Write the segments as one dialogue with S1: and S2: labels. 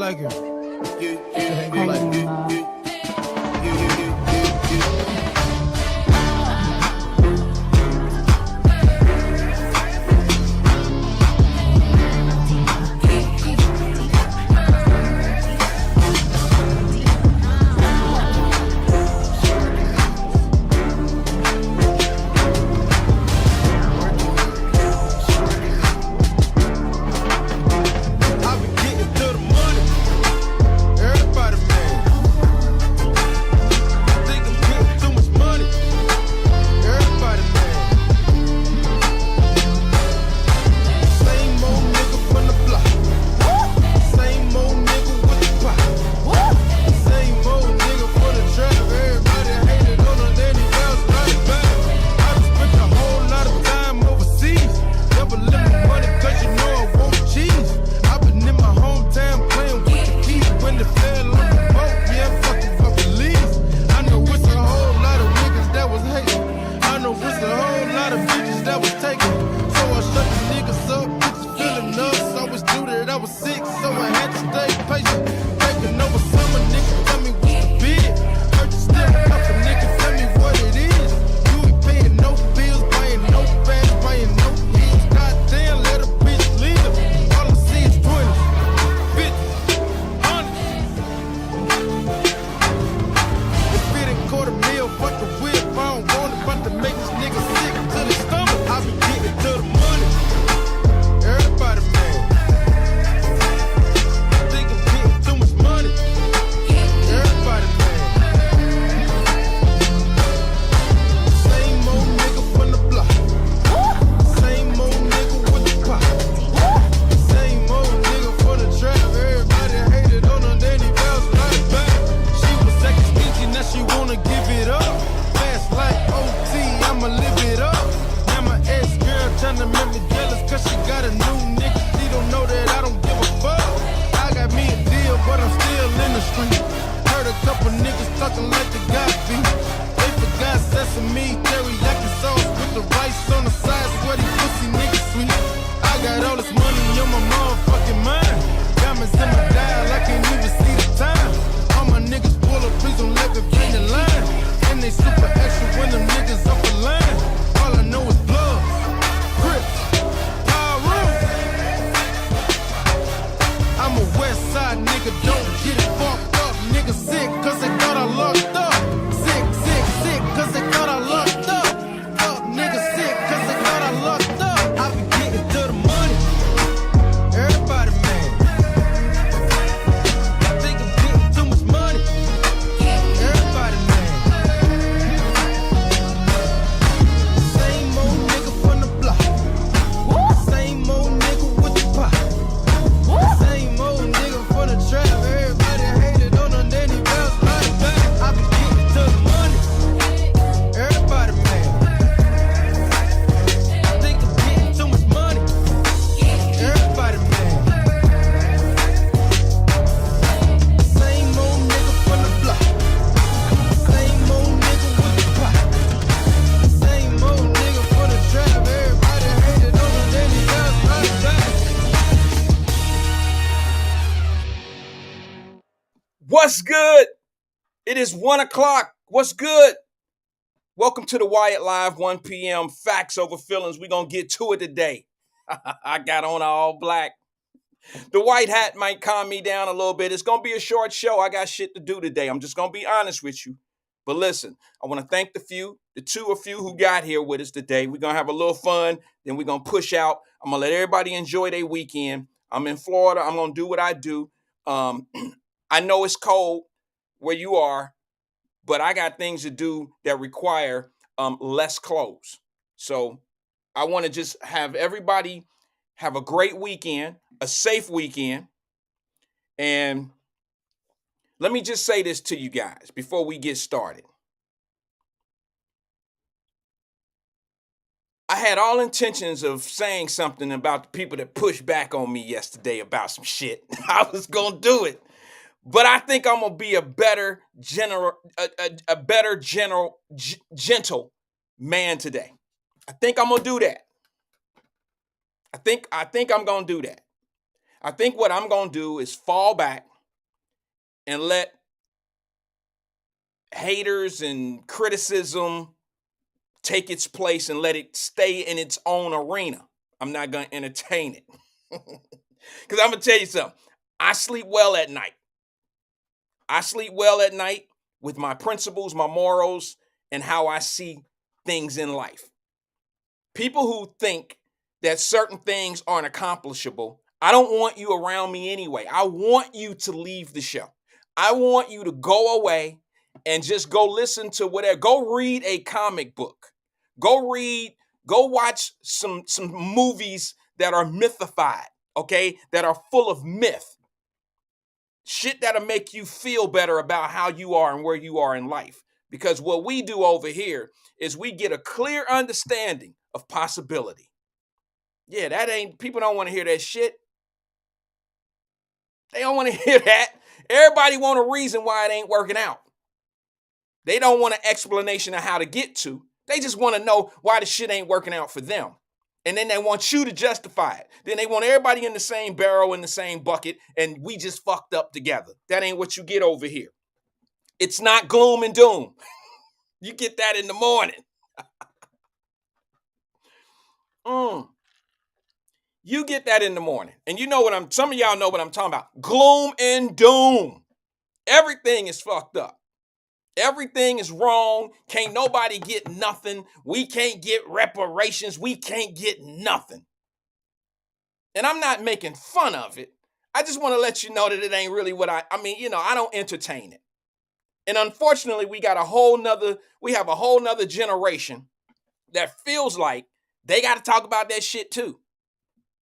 S1: like him. You like him.
S2: What's good? It is 1 o'clock. What's good? Welcome to the Wyatt Live, 1 p.m. Facts over feelings. We're going to get to it today. I got on all black. The white hat might calm me down a little bit. It's going to be a short show. I got shit to do today. I'm just going to be honest with you. But listen, I want to thank the two or few who got here with us today. We're going to have a little fun. Then we're going to push out. I'm going to let everybody enjoy their weekend. I'm in Florida. I'm going to do what I do. I know it's cold where you are, but I got things to do that require less clothes. So I want to just have everybody have a great weekend, a safe weekend. And let me just say this to you guys before we get started. I had all intentions of saying something about the people that pushed back on me yesterday about some shit. I was going to do it. But I think I'm gonna be a better gentle man today. I think I'm gonna do that. I think I'm gonna do that. I think what I'm gonna do is fall back and let haters and criticism take its place and let it stay in its own arena. I'm not going to entertain it. Because I'm going to tell you something. I sleep well at night. I sleep well at night with my principles, my morals, and how I see things in life. People who think that certain things aren't accomplishable, I don't want you around me anyway. I want you to leave the show. I want you to go away and just go listen to whatever. Go read a comic book. Go watch some movies that are mythified, okay? That are full of myth. Shit that'll make you feel better about how you are and where you are in life. Because what we do over here is we get a clear understanding of possibility. Yeah, people don't want to hear that shit. They don't want to hear that. Everybody want a reason why it ain't working out. They don't want an explanation of how to get to. They just want to know why the shit ain't working out for them. And then they want you to justify it. Then they want everybody in the same barrel, in the same bucket, and we just fucked up together. That ain't what you get over here. It's not gloom and doom. You get that in the morning. You get that in the morning. And you know some of y'all know what I'm talking about. Gloom and doom. Everything is fucked up. Everything is wrong. Can't nobody get nothing. We can't get reparations. We can't get nothing. And I'm not making fun of it. I just want to let you know that it ain't really what I don't entertain it. And unfortunately, we have a whole nother generation that feels like they got to talk about that shit too.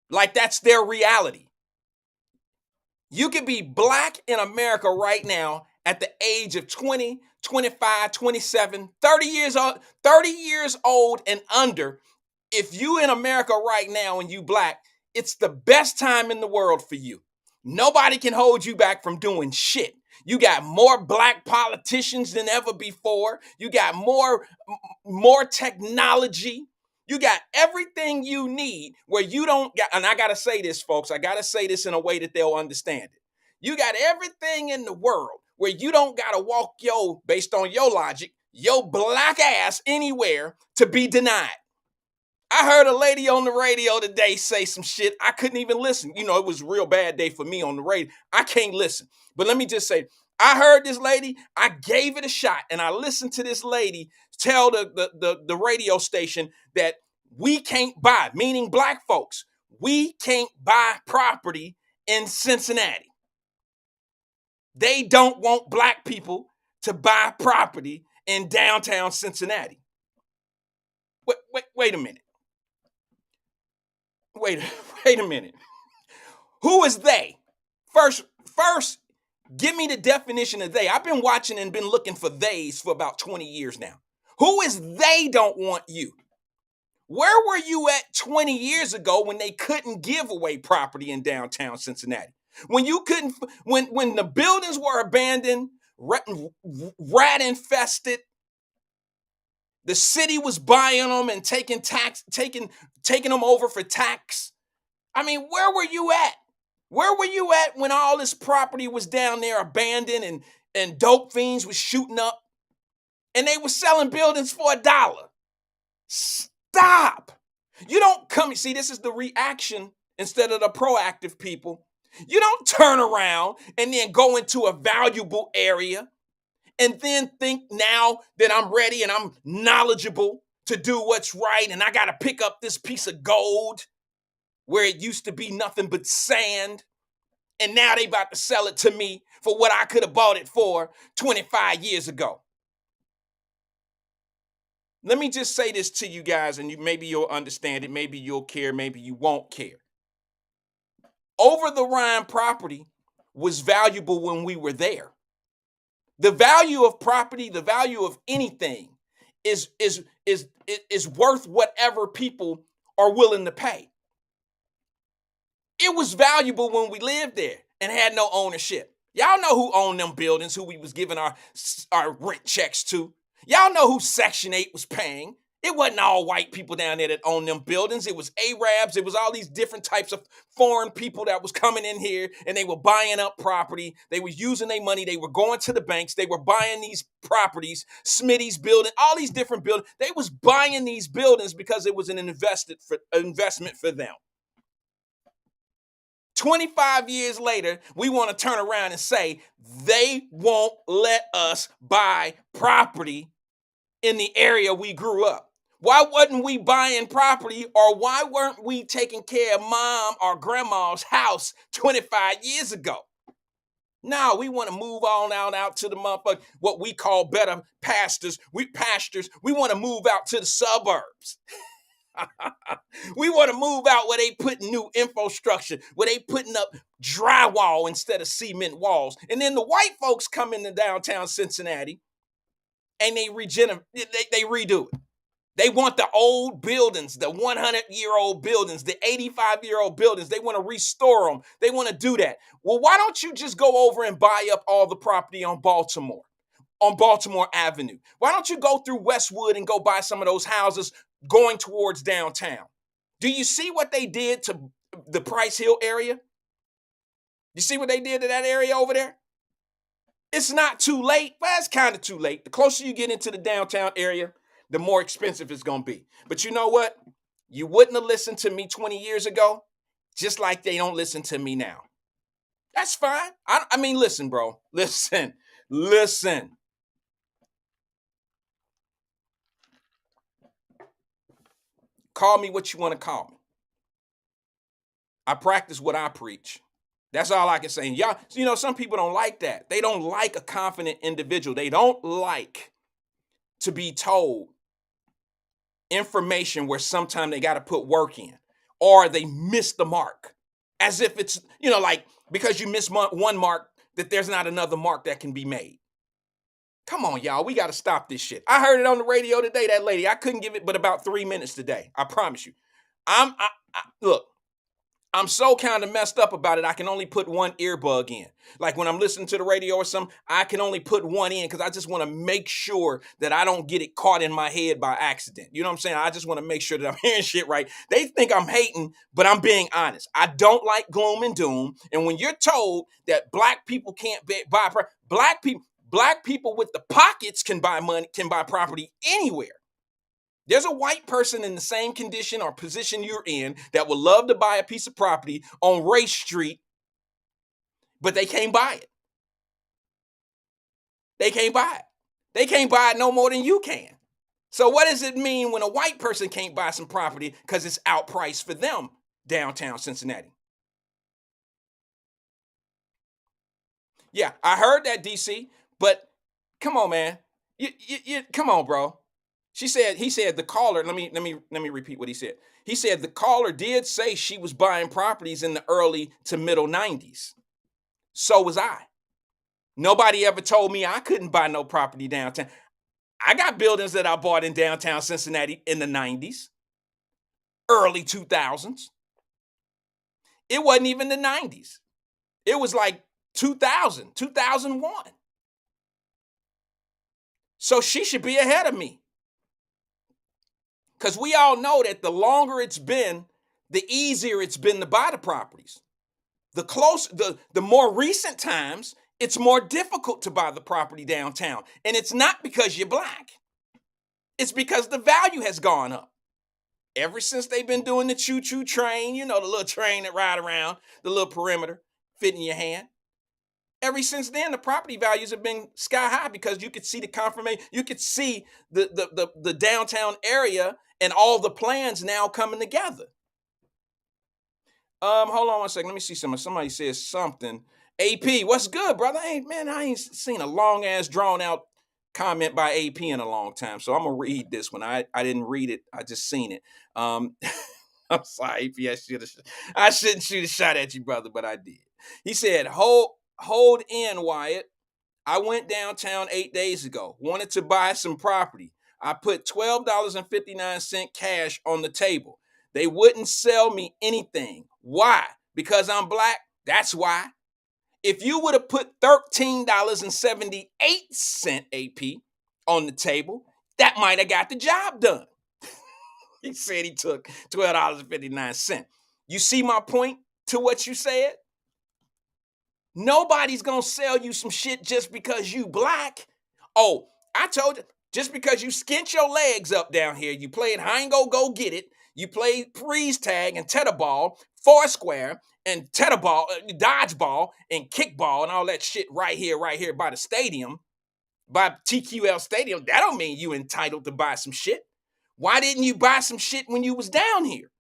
S2: Like that's their reality. You could be black in America right now at the age of 20, 25, 27, 30 years old and under. If you in America right now and you black, it's the best time in the world for you. Nobody can hold you back from doing shit. You got more black politicians than ever before. You got more technology. You got everything you need where you don't got, and I got to say this, folks, I got to say this in a way that they'll understand it. You got everything in the world where you don't got to walk based on your logic, your black ass anywhere to be denied. I heard a lady on the radio today say some shit. I couldn't even listen. You know, it was a real bad day for me on the radio. I can't listen. But let me just say, I heard this lady, I gave it a shot, and I listened to this lady tell the radio station that we can't buy, meaning black folks, we can't buy property in Cincinnati. They don't want black people to buy property in downtown Cincinnati. Wait a minute. Wait a minute. Who is they? First, give me the definition of they. I've been watching and been looking for theys for about 20 years now. Who is they don't want you? Where were you at 20 years ago when they couldn't give away property in downtown Cincinnati? When you couldn't, when the buildings were abandoned, rat infested, the city was buying them and taking them over for tax. I mean, where were you at? Where were you at when all this property was down there abandoned and dope fiends was shooting up and they were selling buildings for $1? Stop. You don't come, see, this is the reaction instead of the proactive people. You don't turn around and then go into a valuable area and then think now that I'm ready and I'm knowledgeable to do what's right and I got to pick up this piece of gold where it used to be nothing but sand, and now they about to sell it to me for what I could have bought it for 25 years ago. Let me just say this to you guys, and maybe you'll understand it, maybe you'll care, maybe you won't care. Over the Rhine property was valuable when we were there. The value of property, the value of anything is worth whatever people are willing to pay. It was valuable when we lived there and had no ownership. Y'all know who owned them buildings, who we was giving our rent checks to. Y'all know who Section 8 was paying. It wasn't all white people down there that owned them buildings. It was Arabs. It was all these different types of foreign people that was coming in here, and they were buying up property. They were using their money. They were going to the banks. They were buying these properties, Smitty's building, all these different buildings. They was buying these buildings because it was an investment for them. 25 years later, we want to turn around and say they won't let us buy property in the area we grew up. Why wasn't we buying property, or why weren't we taking care of mom or grandma's house 25 years ago? Now we want to move on out to the motherfucker, what we call better pastures. We want to move out to the suburbs. We want to move out where they putting new infrastructure, where they putting up drywall instead of cement walls. And then the white folks come into downtown Cincinnati and they redo it. They want the old buildings, the 100-year-old buildings, the 85-year-old buildings. They want to restore them. They want to do that. Well, why don't you just go over and buy up all the property on Baltimore Avenue? Why don't you go through Westwood and go buy some of those houses going towards downtown? Do you see what they did to the Price Hill area? You see what they did to that area over there? It's not too late. Well, it's kind of too late. The closer you get into the downtown area, the more expensive it's going to be. But you know what? You wouldn't have listened to me 20 years ago, just like they don't listen to me now. That's fine. I mean, listen, bro. Listen. Call me what you want to call me. I practice what I preach. That's all I can say. And y'all, some people don't like that. They don't like a confident individual. They don't like to be told information where sometimes they got to put work in, or they miss the mark, as if it's, like because you miss one mark, that there's not another mark that can be made. Come on, y'all. We got to stop this shit. I heard it on the radio today, that lady. I couldn't give it but about 3 minutes today. I promise you. Look, I'm so kind of messed up about it. I can only put one earbud in. Like when I'm listening to the radio or something, I can only put one in because I just want to make sure that I don't get it caught in my head by accident. You know what I'm saying? I just want to make sure that I'm hearing shit right. They think I'm hating, but I'm being honest. I don't like gloom and doom. And when you're told that black people can't buy black people with the pockets can buy property anywhere. There's a white person in the same condition or position you're in that would love to buy a piece of property on Race Street, but they can't buy it. They can't buy it. They can't buy it no more than you can. So what does it mean when a white person can't buy some property because it's outpriced for them downtown Cincinnati? Yeah, I heard that, DC, but come on, man. You come on, bro. He said the caller, let me repeat what he said. He said the caller did say she was buying properties in the early to middle 90s. So was I. Nobody ever told me I couldn't buy no property downtown. I got buildings that I bought in downtown Cincinnati in the 90s, early 2000s. It wasn't even the 90s. It was like 2000, 2001. So she should be ahead of me. Because we all know that the longer it's been, the easier it's been to buy the properties. The more recent times, it's more difficult to buy the property downtown. And it's not because you're black. It's because the value has gone up. Ever since they've been doing the choo-choo train, the little train that ride around, the little perimeter, fit in your hand. Ever since then, the property values have been sky high because you could see the confirmation. You could see the downtown area and all the plans now coming together. Hold on one second. Let me see something. Somebody says something. AP, what's good, brother? I ain't seen a long ass drawn out comment by AP in a long time. So I'm gonna read this one. I didn't read it. I just seen it. I'm sorry, AP. I shouldn't shoot a shot at you, brother, but I did. He said, Hold in, Wyatt. I went downtown 8 days ago. Wanted to buy some property. I put $12.59 cash on the table. They wouldn't sell me anything. Why? Because I'm black? That's why. If you would have put $13.78 AP on the table, that might have got the job done. He said he took $12.59. You see my point to what you said? Nobody's gonna sell you some shit just because you black. Oh, I told you, just because you skint your legs up down here, you played hide go get it, you played freeze tag and tetherball, foursquare and tetherball, dodgeball and kickball and all that shit right here by the stadium, by TQL Stadium. That don't mean you entitled to buy some shit. Why didn't you buy some shit when you was down here?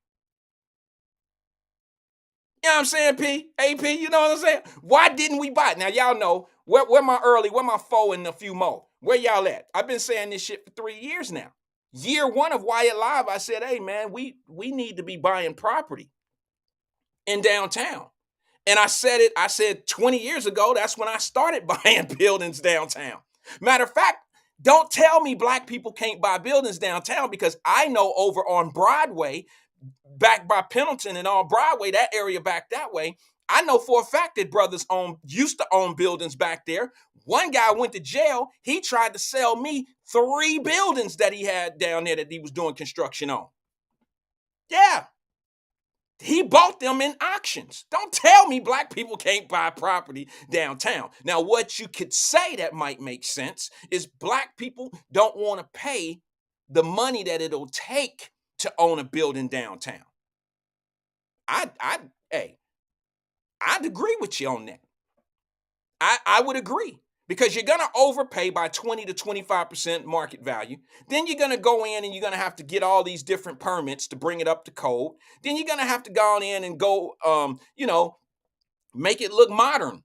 S2: You know what I'm saying, P? AP, you know what I'm saying? Why didn't we buy it? Now, y'all know, where my four and a few more? Where y'all at? I've been saying this shit for 3 years now. Year one of Wyatt Live, I said, hey, man, we need to be buying property in downtown. And I said 20 years ago, that's when I started buying buildings downtown. Matter of fact, don't tell me black people can't buy buildings downtown, because I know over on Broadway, back by Pendleton and on Broadway, that area back that way, I know for a fact that brothers used to own buildings back there. One guy went to jail. He tried to sell me 3 buildings that he had down there that he was doing construction on. Yeah. He bought them in auctions. Don't tell me black people can't buy property downtown. Now, what you could say that might make sense is black people don't want to pay the money that it'll take to own a building downtown. Hey, I'd agree with you on that. I would agree, because you're going to overpay by 20 to 25% market value. Then you're going to go in and you're going to have to get all these different permits to bring it up to code. Then you're going to have to go on in and go, make it look modern.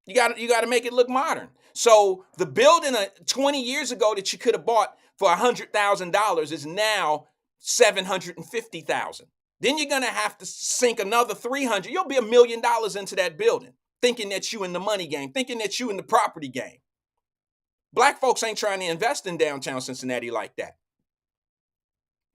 S2: You got to make it look modern. So the building 20 years ago that you could have bought for $100,000 is now $750,000. Then you're going to have to sink another $300,000. You'll be $1 million into that building, thinking that you in the money game, thinking that you in the property game. Black folks ain't trying to invest in downtown Cincinnati like that.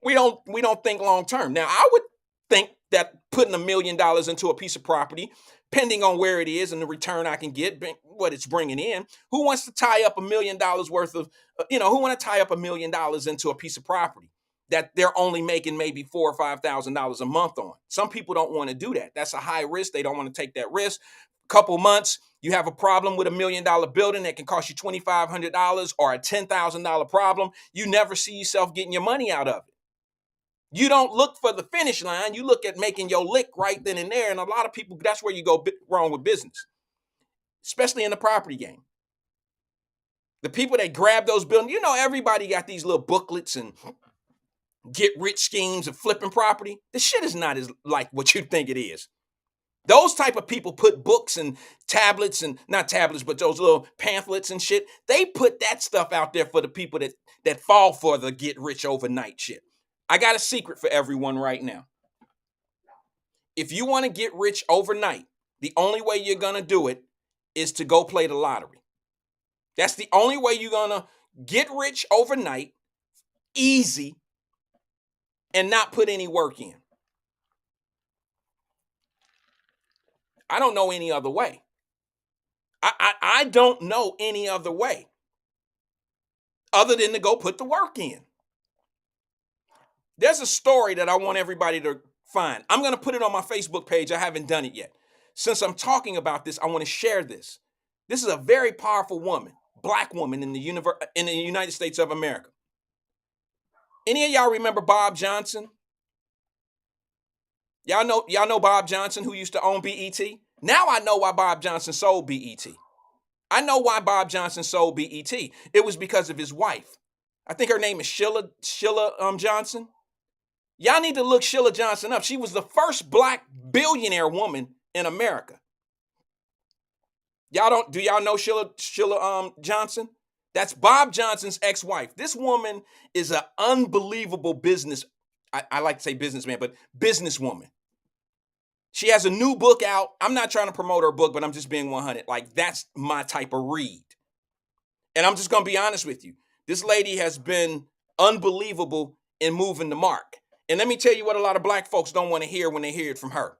S2: We don't think long term. Now, I would think that putting $1 million into a piece of property, pending on where it is and the return I can get, what it's bringing in, who wants to tie up $1 million worth of, who want to tie up $1 million into a piece of property that they're only making maybe $4,000 or $5,000 a month on? Some people don't want to do that. That's a high risk. They don't want to take that risk. Couple months, you have a problem with $1 million building that can cost you $2,500, or a $10,000 problem. You never see yourself getting your money out of it. You don't look for the finish line. You look at making your lick right then and there. And a lot of people, that's where you go wrong with business, especially in the property game. The people that grab those buildings, everybody got these little booklets and get rich schemes of flipping property. The shit is not as like what you think it is. Those type of people put books and tablets, and not tablets, but those little pamphlets and shit. They put that stuff out there for the people that fall for the get rich overnight shit. I got a secret for everyone right now. If you want to get rich overnight, the only way you're going to do it is to go play the lottery. That's the only way you're going to get rich overnight, easy, and not put any work in. I don't know any other way. I don't know any other way other than to go put the work in. There's a story that I want everybody to find. I'm going to put it on my Facebook page. I haven't done it yet. Since I'm talking about this, I want to share this. This is a very powerful woman, black woman in the United States of America. Any of y'all remember Bob Johnson? Y'all know Bob Johnson, who used to own BET? Now I know why Bob Johnson sold BET. I know why Bob Johnson sold BET. It was because of his wife. I think her name is Sheila Johnson. Y'all need to look Sheila Johnson up. She was the first black billionaire woman in America. Do y'all know Sheila Johnson? That's Bob Johnson's ex-wife. This woman is an unbelievable business. I like to say businessman, but businesswoman. She has a new book out. I'm not trying to promote her book, but I'm just being 100. Like, that's my type of read. And I'm just going to be honest with you. This lady has been unbelievable in moving the mark. And let me tell you what a lot of black folks don't want to hear when they hear it from her.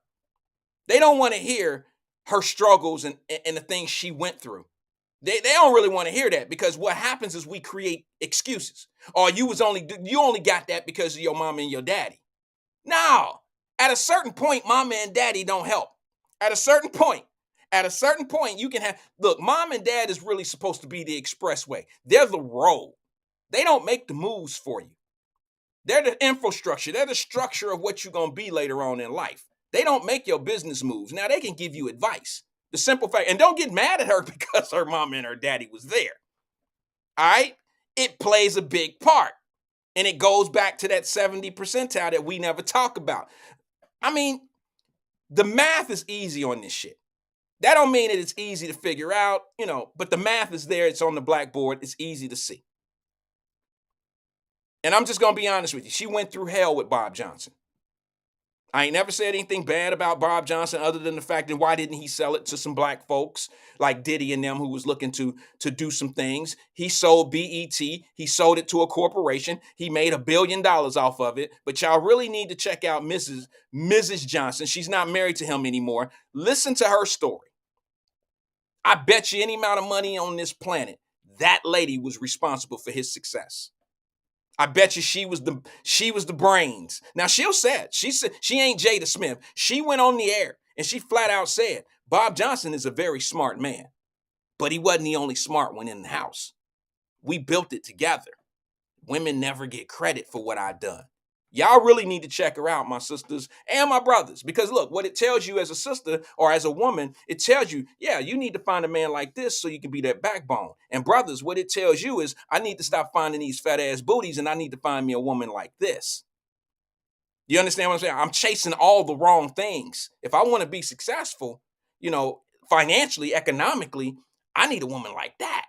S2: They don't want to hear her struggles and the things she went through. They don't really want to hear that, because what happens is we create excuses. Or you only got that because of your mama and your daddy. No. At a certain point, mama and daddy don't help. At a certain point, you can have, look, mom and dad is really supposed to be the expressway. They're the road. They don't make the moves for you. They're the infrastructure. They're the structure of what you're going to be later on in life. They don't make your business moves. Now, they can give you advice. The simple fact, and don't get mad at her because her mom and her daddy was there. All right? It plays a big part. And it goes back to that 70 percentile that we never talk about. I mean, the math is easy on this shit. That don't mean that it's easy to figure out, but the math is there. It's on the blackboard. It's easy to see. And I'm just going to be honest with you. She went through hell with Bob Johnson. I ain't never said anything bad about Bob Johnson other than the fact that why didn't he sell it to some black folks like Diddy and them who was looking to do some things. He sold BET. He sold it to a corporation. He made $1 billion off of it. But y'all really need to check out Mrs. Johnson. She's not married to him anymore. Listen to her story. I bet you any amount of money on this planet, that lady was responsible for his success. I bet you she was the brains. Now she said she ain't Jada Smith. She went on the air and she flat out said, Bob Johnson is a very smart man, but he wasn't the only smart one in the house. We built it together. Women never get credit for what I've done. Y'all really need to check her out, my sisters and my brothers, because look, what it tells you as a sister or as a woman, it tells you, yeah, you need to find a man like this so you can be that backbone. And brothers, what it tells you is I need to stop finding these fat ass booties and I need to find me a woman like this. You understand what I'm saying? I'm chasing all the wrong things. If I want to be successful, financially, economically, I need a woman like that.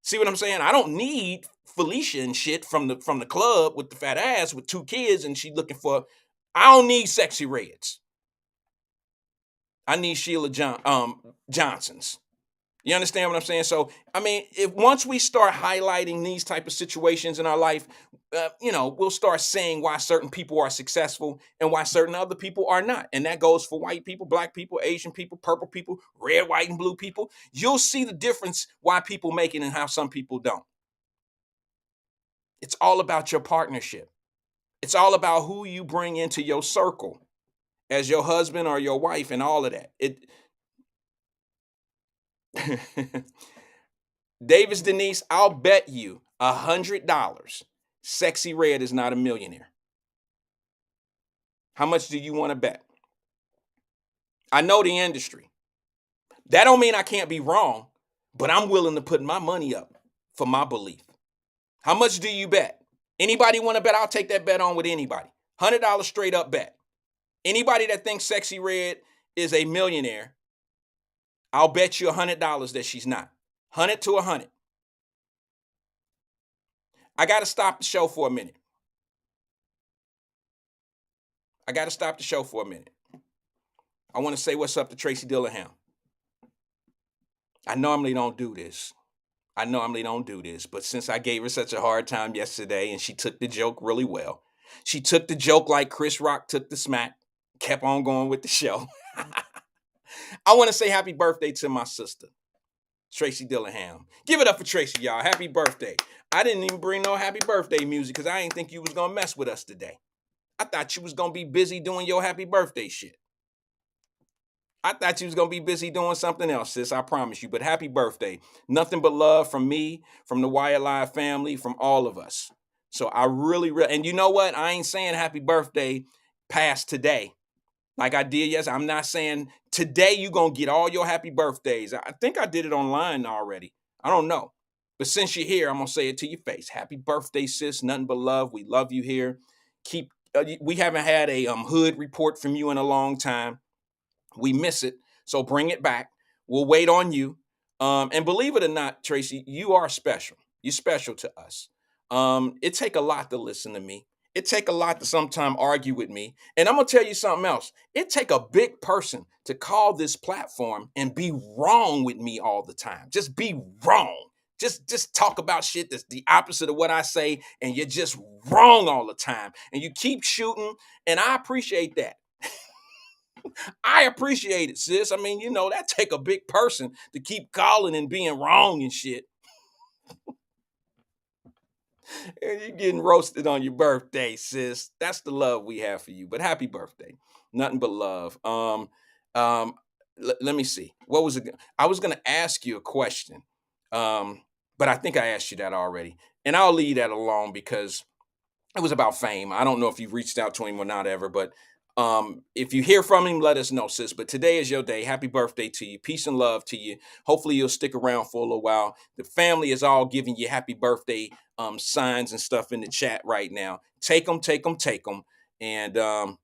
S2: See what I'm saying? I don't need Felicia and shit from the club with the fat ass with 2 kids and she looking for. I don't need sexy reds. I need Sheila Johnsons. You understand what I'm saying? So, I mean, if once we start highlighting these type of situations in our life, we'll start saying why certain people are successful and why certain other people are not. And that goes for white people, black people, Asian people, purple people, red, white, and blue people. You'll see the difference why people make it and how some people don't. It's all about your partnership. It's all about who you bring into your circle as your husband or your wife and all of that. Davis Denise, I'll bet you $100 Sexy Red is not a millionaire. How much do you want to bet? I know the industry. That don't mean I can't be wrong, but I'm willing to put my money up for my belief. How much do you bet? Anybody want to bet? I'll take that bet on with anybody. $100 straight up bet. Anybody that thinks Sexy Red is a millionaire, I'll bet you $100 that she's not. 100 to 100. I got to stop the show for a minute. I want to say what's up to Tracy Dillingham. I normally don't do this, but since I gave her such a hard time yesterday and she took the joke really well, she took the joke like Chris Rock took the smack, kept on going with the show. I want to say happy birthday to my sister, Tracy Dillingham. Give it up for Tracy, y'all. Happy birthday. I didn't even bring no happy birthday music because I didn't think you was going to mess with us today. I thought you was going to be busy doing your happy birthday shit. I thought you was going to be busy doing something else, sis. I promise you. But happy birthday. Nothing but love from me, from the Wyatt Live family, from all of us. So I really, and you know what? I ain't saying happy birthday past today like I did yesterday. I'm not saying today you're going to get all your happy birthdays. I think I did it online already. I don't know. But since you're here, I'm going to say it to your face. Happy birthday, sis. Nothing but love. We love you here. We haven't had a hood report from you in a long time. We miss it. So bring it back. We'll wait on you. And believe it or not, Tracy, you are special. You're special to us. It take a lot to listen to me. It take a lot to sometimes argue with me. And I'm going to tell you something else. It take a big person to call this platform and be wrong with me all the time. Just be wrong. Just talk about shit that's the opposite of what I say, and you're just wrong all the time. And you keep shooting, and I appreciate that. I appreciate it, sis. I mean, that take a big person to keep calling and being wrong and shit. And you're getting roasted on your birthday, sis. That's the love we have for you. But happy birthday. Nothing but love. Um, Let me see. What was it? I was gonna ask you a question. But I think I asked you that already. And I'll leave that alone because it was about fame. I don't know if you reached out to him or not ever, but if you hear from him, let us know, sis. But today is your day. Happy birthday to you. Peace and love to you. Hopefully you'll stick around for a little while. The family is all giving you happy birthday signs and stuff in the chat right now. Take them, take them, take them. And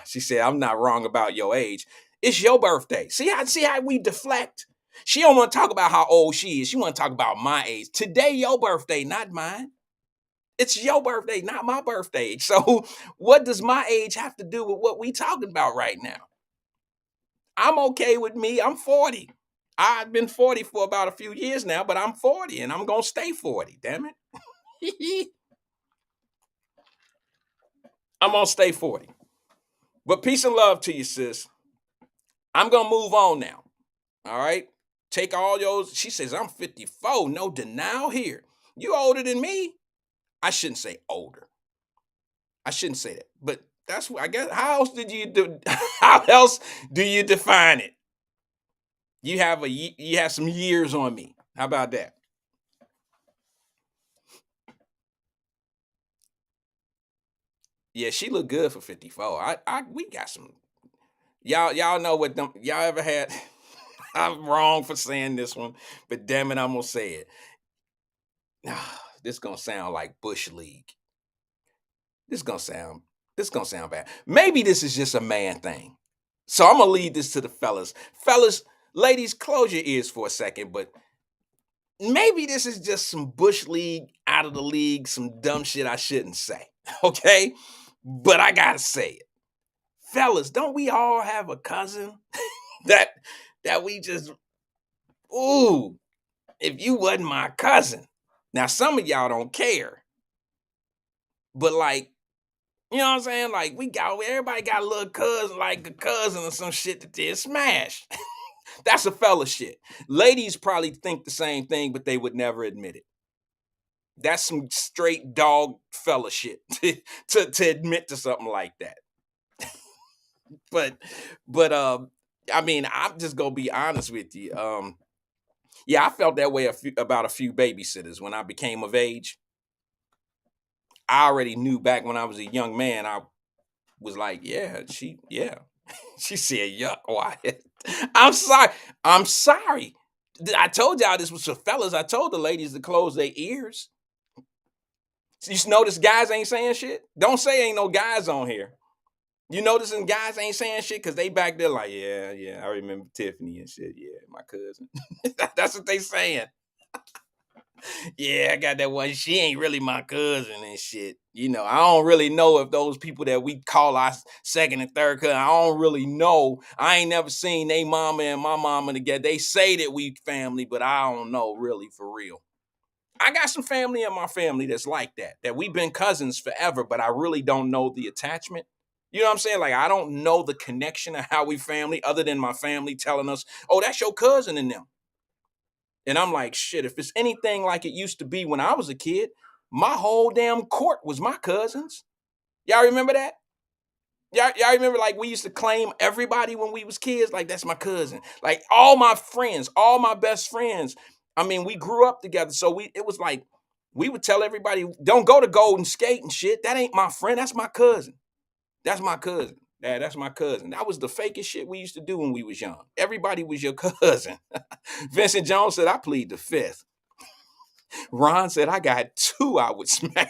S2: she said, I'm not wrong about your age. It's your birthday. See how we deflect? She don't want to talk about how old she is. She want to talk about my age. Today, your birthday, not mine. It's your birthday, not my birthday. So what does my age have to do with what we talking about right now? I'm okay with me. I'm 40. I've been 40 for about a few years now, but I'm 40 and I'm gonna stay 40. Damn it. I'm gonna stay 40. But peace and love to you, sis. I'm gonna move on now. All right. Take all yours. She says, I'm 54. No denial here. You older than me. I shouldn't say older. I shouldn't say that, but that's what I guess. How else did you do? How else do you define it? You have some years on me. How about that? Yeah, she looked good for 54. We got some. Y'all know what them y'all ever had. I'm wrong for saying this one, but damn it, I'm gonna say it. This gonna sound like Bush League. This gonna sound this gonna sound bad. Maybe this is just a man thing. So I'm gonna leave this to the fellas. Fellas, ladies, close your ears for a second, but maybe this is just some Bush League out of the league, some dumb shit I shouldn't say. Okay? But I gotta say it. Fellas, don't we all have a cousin that we just ooh, if you wasn't my cousin. Now some of y'all don't care, but like, you know what I'm saying? Like everybody got a little cousin, like a cousin or some shit that did smash. That's a fella shit. Ladies probably think the same thing, but they would never admit it. That's some straight dog fella shit to admit to something like that. But I mean, I'm just gonna be honest with you. Yeah, I felt that way about a few babysitters when I became of age. I already knew back when I was a young man. I was like, yeah. She said, yuck, Wyatt. I'm sorry. I'm sorry. I told y'all this was for fellas. I told the ladies to close their ears. You notice guys ain't saying shit? Don't say ain't no guys on here. You noticing guys ain't saying shit because they back there like, yeah, I remember Tiffany and shit. Yeah, my cousin. That's what they saying. Yeah, I got that one. She ain't really my cousin and shit. I don't really know if those people that we call our second and third cousin, I don't really know. I ain't never seen they mama and my mama together. They say that we family, but I don't know really for real. I got some family in my family that's like that we've been cousins forever, but I really don't know the attachment. You know what I'm saying? Like, I don't know the connection of how we family other than my family telling us, oh, that's your cousin and them. And I'm like, shit, if it's anything like it used to be when I was a kid, my whole damn court was my cousins. Y'all remember that? Y'all remember like we used to claim everybody when we was kids? Like, that's my cousin. Like all my friends, all my best friends. I mean, we grew up together. So it was like we would tell everybody, don't go to Golden Skate and shit. That ain't my friend. That's my cousin. That's my cousin. Yeah, that's my cousin. That was the fakest shit we used to do when we was young. Everybody was your cousin. Vincent Jones said, I plead the fifth. Ron said, I got two I would smash.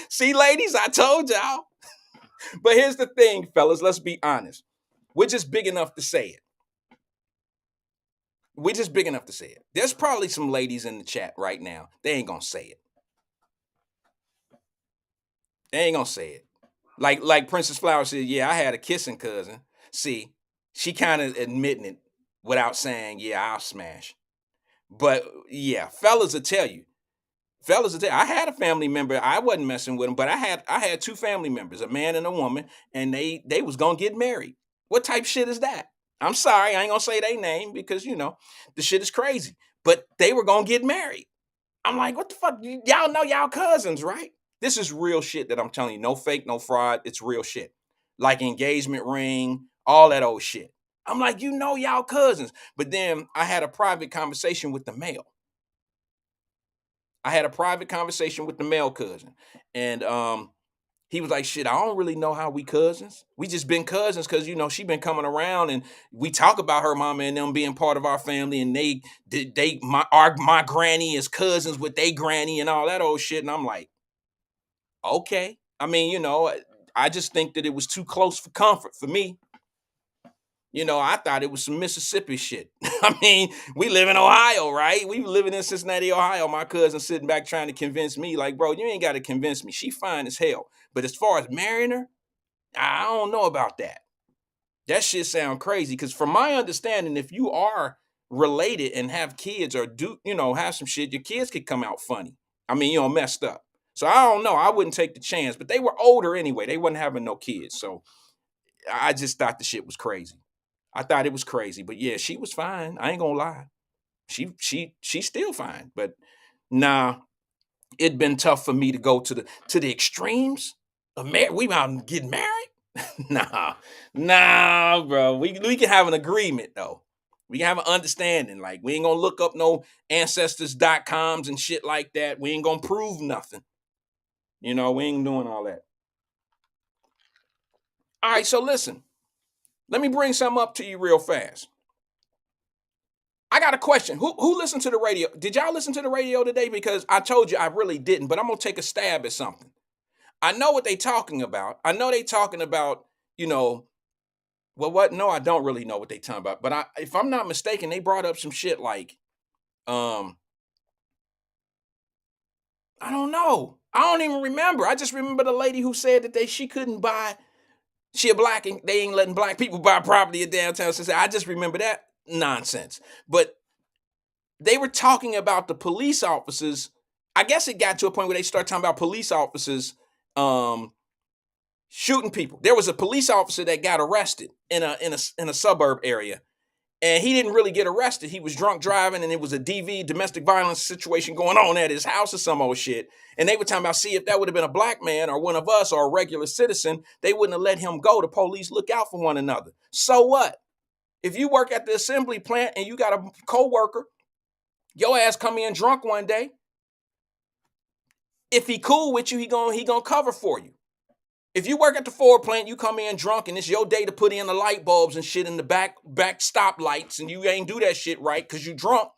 S2: See, ladies, I told y'all. But here's the thing, fellas. Let's be honest. We're just big enough to say it. We're just big enough to say it. There's probably some ladies in the chat right now. They ain't gonna say it. They ain't gonna say it. Like Princess Flower said, yeah, I had a kissing cousin. See, she kind of admitting it without saying, yeah, I'll smash. But yeah, fellas will tell you. I had a family member. I wasn't messing with them, but I had two family members, a man and a woman, and they was gonna get married. What type shit is that? I'm sorry, I ain't gonna say their name because the shit is crazy. But they were gonna get married. I'm like, what the fuck? Y'all know y'all cousins, right? This is real shit that I'm telling you. No fake, no fraud. It's real shit. Like engagement ring, all that old shit. I'm like, y'all cousins. But then I had a private conversation with the male. I had a private conversation with the male cousin. And he was like, shit, I don't really know how we cousins. We just been cousins because, she been coming around and we talk about her mama and them being part of our family. And my granny is cousins with they granny and all that old shit. And I'm like, okay. I mean, I just think that it was too close for comfort for me. I thought it was some Mississippi shit. I mean, we live in Ohio, right? We were living in Cincinnati, Ohio. My cousin sitting back trying to convince me, like, bro, you ain't got to convince me. She fine as hell. But as far as marrying her, I don't know about that. That shit sound crazy. Because from my understanding, if you are related and have kids or have some shit, your kids could come out funny. I mean, messed up. So I don't know. I wouldn't take the chance. But they were older anyway. They wasn't having no kids. So I just thought the shit was crazy. I thought it was crazy. But yeah, she was fine. I ain't gonna lie. She's still fine. But nah, it'd been tough for me to go to the extremes. We about getting married? nah, bro. We can have an agreement though. We can have an understanding. Like we ain't gonna look up no ancestors.coms and shit like that. We ain't gonna prove nothing. We ain't doing all that. All right, so listen. Let me bring something up to you real fast. I got a question. Who listened to the radio? Did y'all listen to the radio today? Because I told you I really didn't, but I'm gonna take a stab at something. I know what they talking about. I know they talking about, well, what? No, I don't really know what they talking about. But if I'm not mistaken, they brought up some shit like, I don't know. I don't even remember. I just remember the lady who said that she couldn't buy. She a black and they ain't letting black people buy property in downtown. So I just remember that nonsense. But they were talking about the police officers. I guess it got to a point where they start talking about police officers shooting people. There was a police officer that got arrested in a suburb area. And he didn't really get arrested. He was drunk driving, and it was a DV, domestic violence situation going on at his house or some old shit. And they were talking about, see, if that would have been a black man or one of us or a regular citizen, they wouldn't have let him go. The police look out for one another. So what? If you work at the assembly plant and you got a co-worker, your ass come in drunk one day. If he cool with you, he gonna cover for you. If you work at the Ford plant, you come in drunk and it's your day to put in the light bulbs and shit in the back stop lights and you ain't do that shit right because you drunk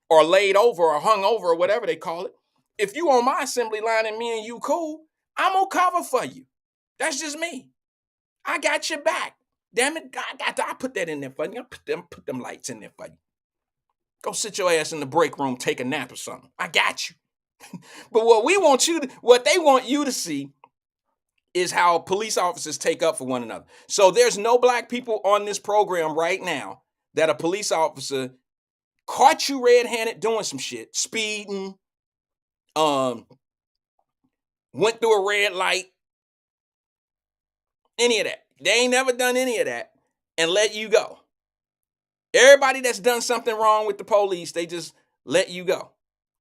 S2: or laid over or hung over or whatever they call it. If you on my assembly line and me and you cool, I'm gonna cover for you. That's just me. I got your back. Damn it, I put that in there for you. I put them lights in there for you. Go sit your ass in the break room, take a nap or something. I got you. But what they want you to see is how police officers take up for one another. So there's no black people on this program right now that a police officer caught you red-handed doing some shit, speeding, went through a red light, any of that. They ain't never done any of that and let you go. Everybody that's done something wrong with the police, they just let you go,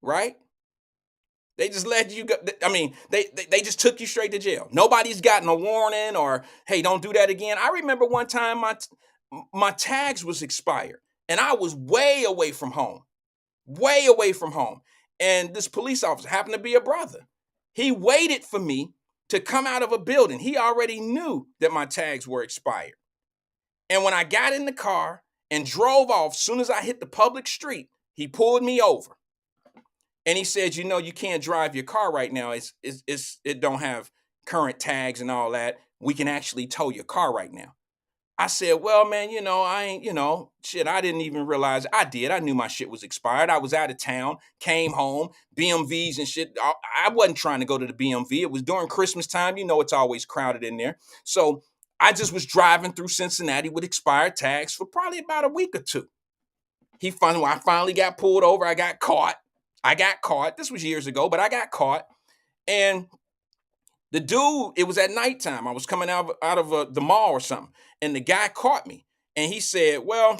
S2: right? They just let you go. I mean, they just took you straight to jail. Nobody's gotten a warning or, hey, don't do that again. I remember one time my tags was expired and I was way away from home. And this police officer happened to be a brother. He waited for me to come out of a building. He already knew that my tags were expired. And when I got in the car and drove off, soon as I hit the public street, he pulled me over. And he said, you can't drive your car right now. It don't have current tags and all that. We can actually tow your car right now. I said, well, man, I ain't, shit, I didn't even realize I did. I knew my shit was expired. I was out of town, came home, BMVs and shit. I wasn't trying to go to the BMV. It was during Christmas time. It's always crowded in there. So I just was driving through Cincinnati with expired tags for probably about a week or two. I finally got pulled over. I got caught. This was years ago, but I got caught. And The dude, it was at nighttime. I was coming out of the mall or something, and the guy caught me, and he said, "Well,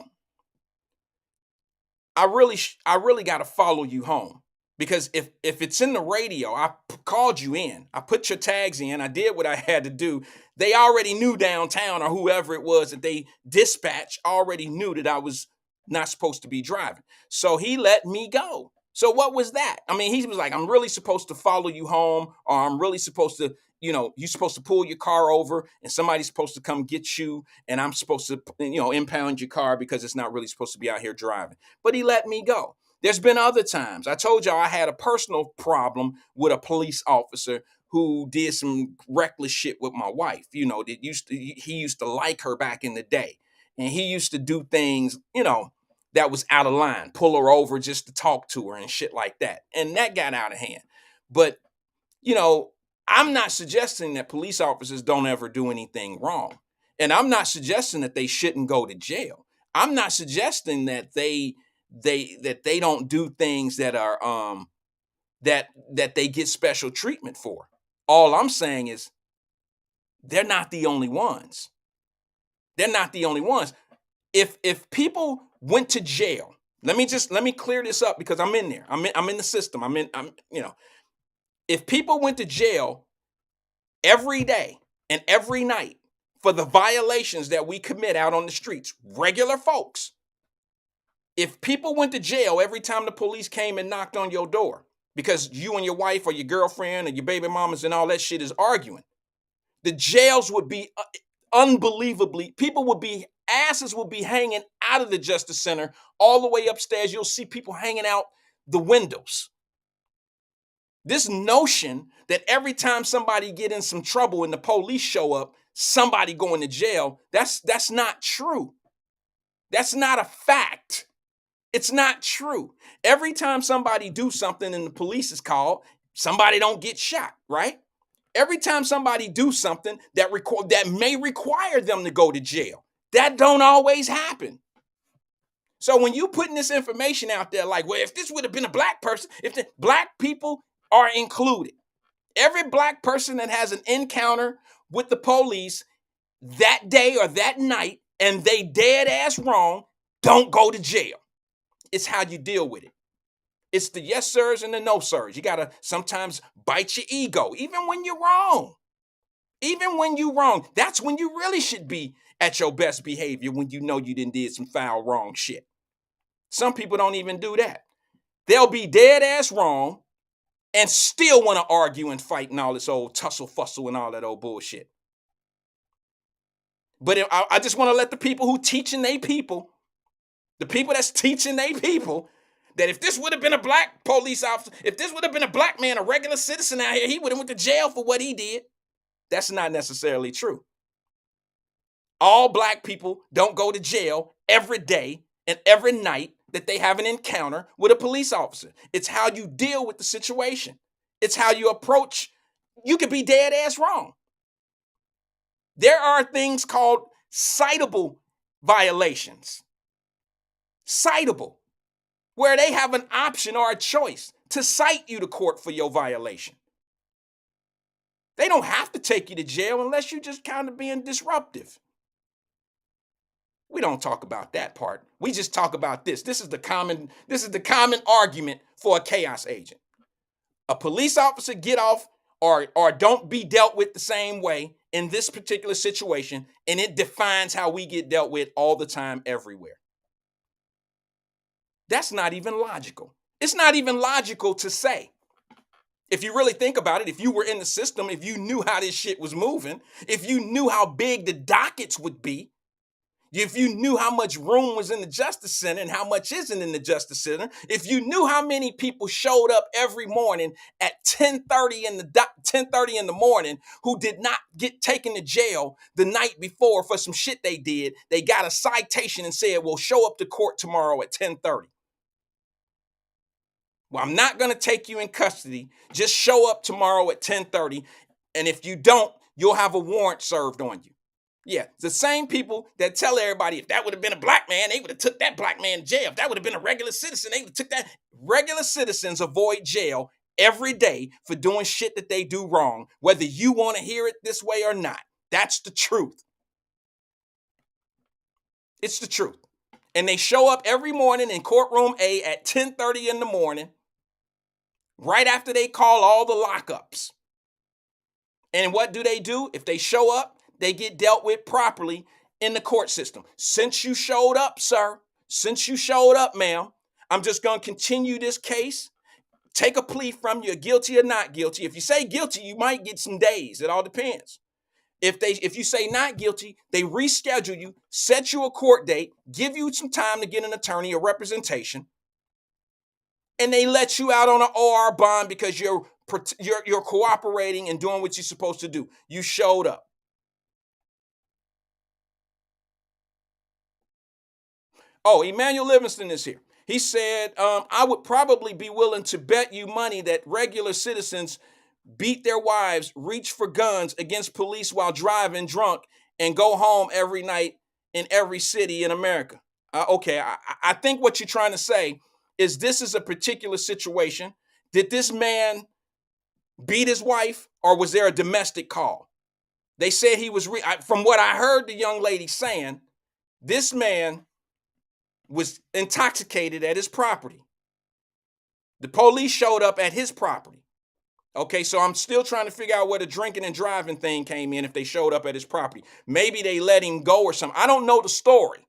S2: I really got to follow you home because if it's in the radio, called you in, I put your tags in, I did what I had to do. They already knew downtown or whoever it was that they dispatched already knew that I was not supposed to be driving. So he let me go. So what was that? I mean, he was like, I'm really supposed to follow you home, or I'm really supposed to, you're supposed to pull your car over and somebody's supposed to come get you, and I'm supposed to, impound your car because it's not really supposed to be out here driving. But he let me go. There's been other times. I told y'all I had a personal problem with a police officer who did some reckless shit with my wife. He used to like her back in the day. And he used to do things, that was out of line, pull her over just to talk to her and shit like that. And that got out of hand. But, you know, I'm not suggesting that police officers don't ever do anything wrong. And I'm not suggesting that they shouldn't go to jail. I'm not suggesting that they don't do things that are that they get special treatment for. All I'm saying is they're not the only ones. They're not the only ones. If people went to jail, let me clear this up because I'm in there. I'm in the system. If people went to jail every day and every night for the violations that we commit out on the streets, regular folks, if people went to jail every time the police came and knocked on your door because you and your wife or your girlfriend or your baby mamas and all that shit is arguing, the jails would be unbelievably, asses would be hanging out of the Justice Center all the way upstairs. You'll see people hanging out the windows. This notion that every time somebody get in some trouble and the police show up, somebody going to jail, that's not true. That's not a fact. It's not true. Every time somebody do something and the police is called, somebody don't get shot, right? Every time somebody do something that may require them to go to jail, that don't always happen. So when you putting this information out there, like, well, if this would have been a black person, if the black people are included, every black person that has an encounter with the police that day or that night, and they dead ass wrong, don't go to jail. It's how you deal with it. It's the yes sirs and the no sirs. You gotta sometimes bite your ego, even when you're wrong. Even when you're wrong, that's when you really should be at your best behavior, when you know you did some foul wrong shit. Some people don't even do that. They'll be dead ass wrong and still want to argue and fight and all this old tussle fussle and all that old bullshit. But I just want to let the people who teaching they people, the people that's teaching they people, that if this would have been a black police officer, if this would have been a black man, a regular citizen out here, he would have went to jail for what he did. That's not necessarily true. All black people don't go to jail every day and every night that they have an encounter with a police officer. It's how you deal with the situation. It's how you approach. You could be dead ass wrong. There are things called citable violations. Citable, where they have an option or a choice to cite you to court for your violation. They don't have to take you to jail unless you're just kind of being disruptive. We don't talk about that part. We just talk about this. This is the common argument for a chaos agent. A police officer get off or don't be dealt with the same way in this particular situation, and it defines how we get dealt with all the time, everywhere. That's not even logical. It's not even logical to say. If you really think about it, if you were in the system, if you knew how this shit was moving, if you knew how big the dockets would be, if you knew how much room was in the Justice Center and how much isn't in the Justice Center, if you knew how many people showed up every morning at 10:30 in the morning who did not get taken to jail the night before for some shit they did, they got a citation and said, well, show up to court tomorrow at 10:30. Well, I'm not going to take you in custody. Just show up tomorrow at 10:30. And if you don't, you'll have a warrant served on you. Yeah, it's the same people that tell everybody if that would have been a black man, they would have took that black man to jail. If that would have been a regular citizen, they would have took that. Regular citizens avoid jail every day for doing shit that they do wrong, whether you want to hear it this way or not. That's the truth. It's the truth. And they show up every morning in courtroom A at 10:30 in the morning, right after they call all the lockups. And what do? If they show up, they get dealt with properly in the court system. Since you showed up, sir, since you showed up, ma'am, I'm just going to continue this case, take a plea from you, guilty or not guilty. If you say guilty, you might get some days. It all depends. If you say not guilty, they reschedule you, set you a court date, give you some time to get an attorney or representation, and they let you out on an OR bond because you're cooperating and doing what you're supposed to do. You showed up. Oh, Emmanuel Livingston is here. He said, I would probably be willing to bet you money that regular citizens beat their wives, reach for guns against police while driving drunk, and go home every night in every city in America. Okay, I think what you're trying to say is this is a particular situation. Did this man beat his wife, or was there a domestic call? They said he was, from what I heard the young lady saying, this man was intoxicated at his property. The police showed up at his property. Okay, so I'm still trying to figure out where the drinking and driving thing came in if they showed up at his property. Maybe they let him go or something. I don't know the story.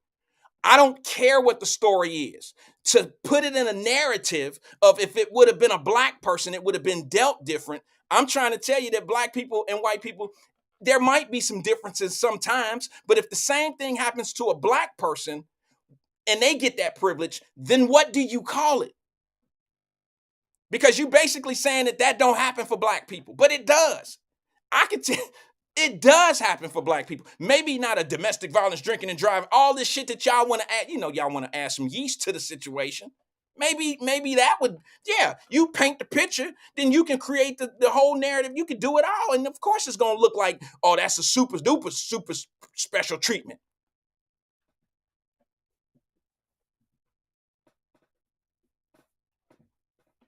S2: I don't care what the story is. To put it in a narrative of if it would have been a black person, it would have been dealt different. I'm trying to tell you that black people and white people, there might be some differences sometimes, but if the same thing happens to a black person and they get that privilege, then what do you call it? Because you're basically saying that don't happen for black people, but it does. I can tell it does happen for black people. Maybe not a domestic violence, drinking and driving, all this shit that y'all want to add, y'all want to add some yeast to the situation. Maybe that would, yeah, you paint the picture, then you can create the whole narrative. You can do it all. And of course it's going to look like, oh, that's a super duper, super special treatment.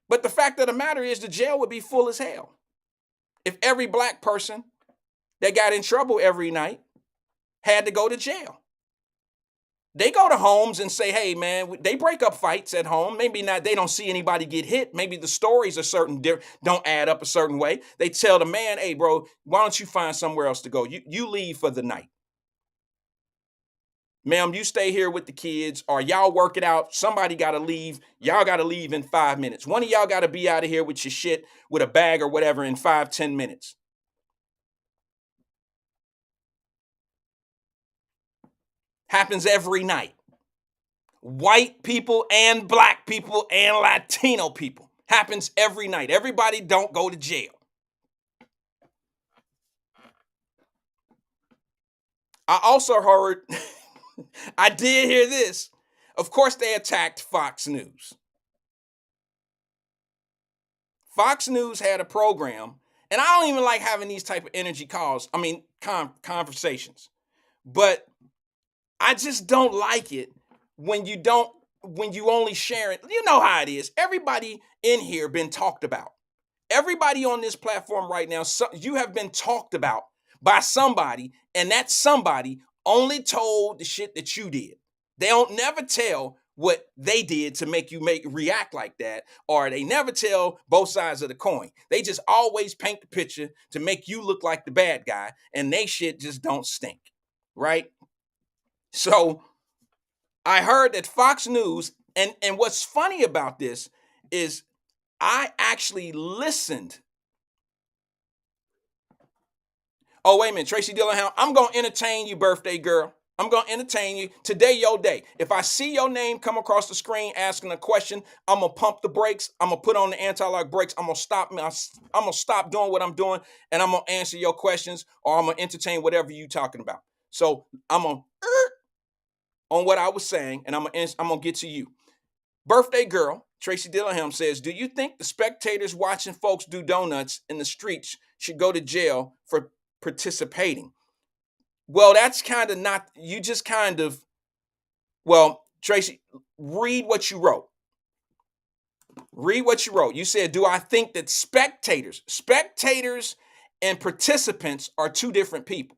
S2: But the fact of the matter is the jail would be full as hell if every black person that got in trouble every night had to go to jail. They go to homes and say, hey, man, they break up fights at home. Maybe not, they don't see anybody get hit. Maybe the stories are don't add up a certain way. They tell the man, hey, bro, why don't you find somewhere else to go? You leave for the night. Ma'am, you stay here with the kids, or y'all work it out. Somebody got to leave. Y'all got to leave in 5 minutes. One of y'all got to be out of here with your shit, with a bag or whatever in 5-10 minutes. Happens every night. White people and black people and Latino people. Happens every night. Everybody don't go to jail. I also heard, I did hear this. Of course, they attacked Fox News. Fox News had a program, and I don't even like having these type of energy calls. I mean, conversations. But I just don't like it when you only share it. You know how it is. Everybody in here been talked about. Everybody on this platform right now, you have been talked about by somebody, and that somebody only told the shit that you did. They don't never tell what they did to make you react like that, or they never tell both sides of the coin. They just always paint the picture to make you look like the bad guy, and they shit just don't stink, right? So I heard that Fox News, and what's funny about this is I actually listened. Oh, wait a minute, Tracy Dillingham, I'm going to entertain you, birthday girl. I'm going to entertain you. Today, your day. If I see your name come across the screen asking a question, I'm going to pump the brakes. I'm going to put on the anti-lock brakes. I'm going to stop. I'm going to stop doing what I'm doing, and I'm going to answer your questions, or I'm going to entertain whatever you're talking about. So I'm going to on what I was saying, and I'm going to get to you. Birthday girl, Tracy Dillingham says, do you think the spectators watching folks do donuts in the streets should go to jail for participating? Well, that's kind of not, you just kind of, well, Tracy, read what you wrote. Read what you wrote. You said, do I think that spectators and participants are two different people?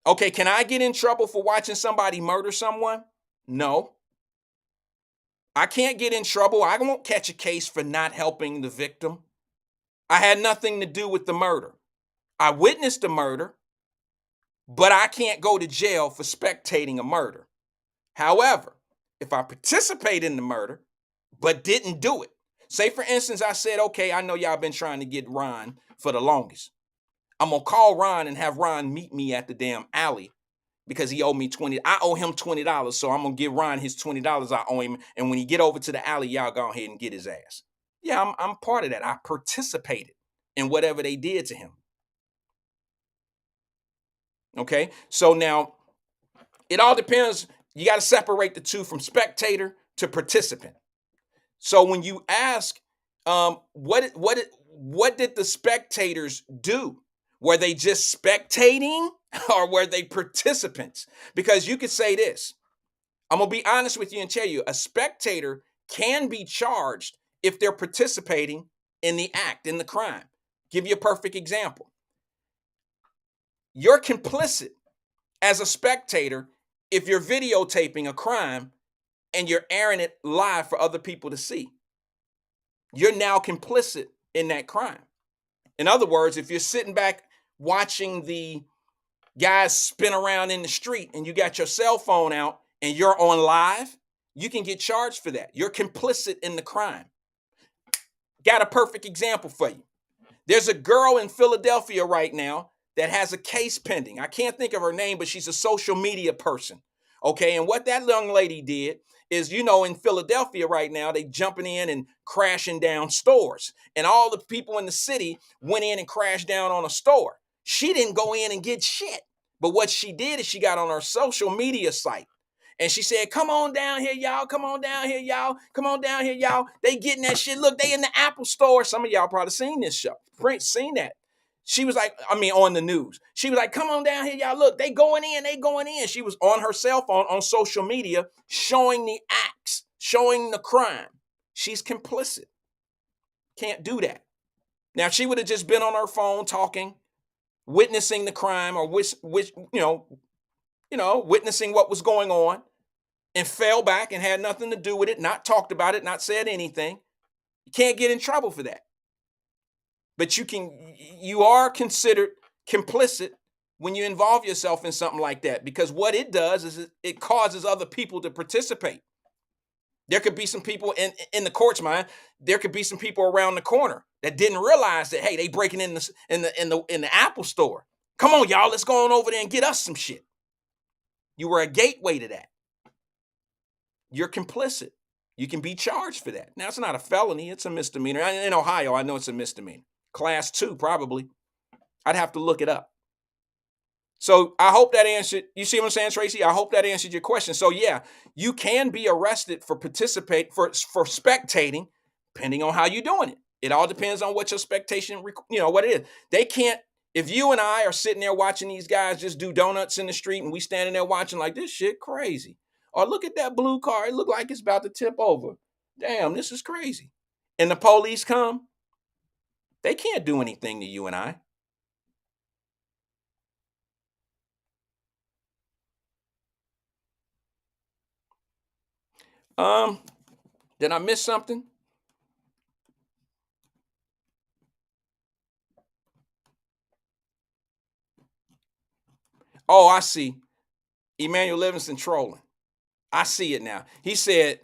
S2: Okay, can I get in trouble for watching somebody murder someone? No. I can't get in trouble. I won't catch a case for not helping the victim. I had nothing to do with the murder. I witnessed the murder, but I can't go to jail for spectating a murder. However, if I participate in the murder, but didn't do it, say for instance, I said, okay, I know y'all been trying to get Ron for the longest. I'm gonna call Ron and have Ron meet me at the damn alley because he owed me $20. I owe him $20, so I'm gonna give Ron his $20 I owe him. And when he get over to the alley, y'all go ahead and get his ass. Yeah, I'm part of that. I participated in whatever they did to him. Okay, so now it all depends. You got to separate the two from spectator to participant. So when you ask, what did the spectators do? Were they just spectating or were they participants? Because you could say this. I'm gonna be honest with you and tell you, a spectator can be charged if they're participating in the act, in the crime. Give you a perfect example. You're complicit as a spectator if you're videotaping a crime and you're airing it live for other people to see. You're now complicit in that crime. In other words, if you're sitting back watching the guys spin around in the street and you got your cell phone out and you're on live, you can get charged for that. You're complicit in the crime. Got a perfect example for you. There's a girl in Philadelphia right now that has a case pending. I can't think of her name, but she's a social media person. Okay, and what that young lady did is, in Philadelphia right now, they jumping in and crashing down stores. And all the people in the city went in and crashed down on a store. She didn't go in and get shit. But what she did is she got on her social media site. And she said, come on down here, y'all. Come on down here, y'all. Come on down here, y'all. They getting that shit. Look, they in the Apple store. Some of y'all probably seen this show. Seen that. She was like, on the news. She was like, come on down here, y'all. Look, they going in. She was on her cell phone on social media showing the acts, showing the crime. She's complicit. Can't do that. Now, if she would have just been on her phone talking, witnessing the crime or witnessing what was going on and fell back and had nothing to do with it, not talked about it, not said anything, you can't get in trouble for that. But you are considered complicit when you involve yourself in something like that, because what it does is it causes other people to participate. There could be some people in the court's mind. There could be some people around the corner that didn't realize that, hey, they breaking in the Apple store. Come on, y'all, let's go on over there and get us some shit. You were a gateway to that. You're complicit. You can be charged for that. Now, it's not a felony. It's a misdemeanor. In Ohio, I know it's a misdemeanor. Class 2, probably. I'd have to look it up. So I hope that answered, you see what I'm saying, Tracy? I hope that answered your question. So yeah, you can be arrested for spectating, depending on how you're doing it. It all depends on what your expectation, what it is. They can't, if you and I are sitting there watching these guys just do donuts in the street and we standing there watching like, this shit crazy. Or look at that blue car. It look like it's about to tip over. Damn, this is crazy. And the police come, they can't do anything to you and I. Did I miss something? Oh, I see. Emmanuel Livingston trolling. I see it now. He said